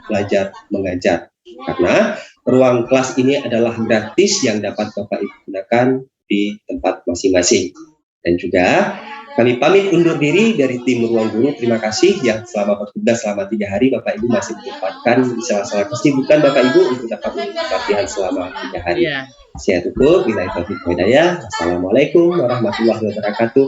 belajar mengajar. Karena ruang kelas ini adalah gratis yang dapat Bapak Ibu gunakan di tempat masing-masing. Dan juga kami pamit undur diri dari tim Ruang Guru. Terima kasih yang selama bertugas selama 3 hari Bapak Ibu masih menyempatkan sela-sela kesibukan Bapak Ibu untuk dapat mengikuti pelatihan selama 3 hari. Saya tutup. Billahi taufiq wal hidayah. Assalamualaikum warahmatullahi wabarakatuh.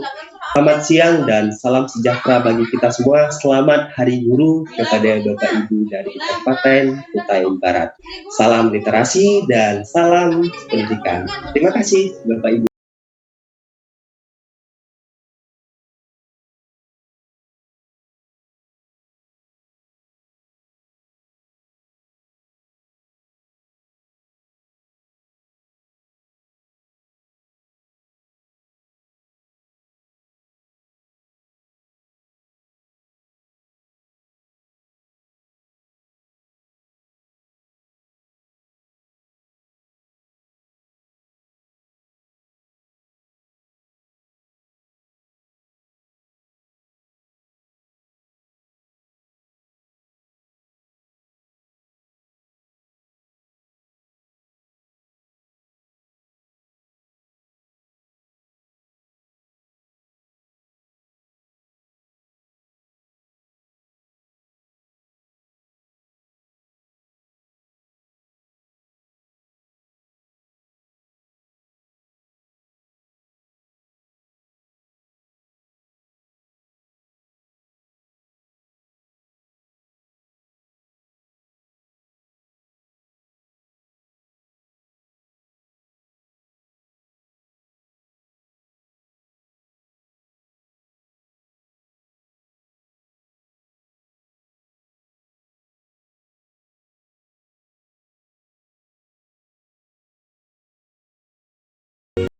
Selamat siang dan salam sejahtera bagi kita semua. Selamat Hari Guru kepada Bapak Ibu dari Kabupaten Kutai Barat. Salam literasi dan salam pendidikan. Terima kasih Bapak Ibu.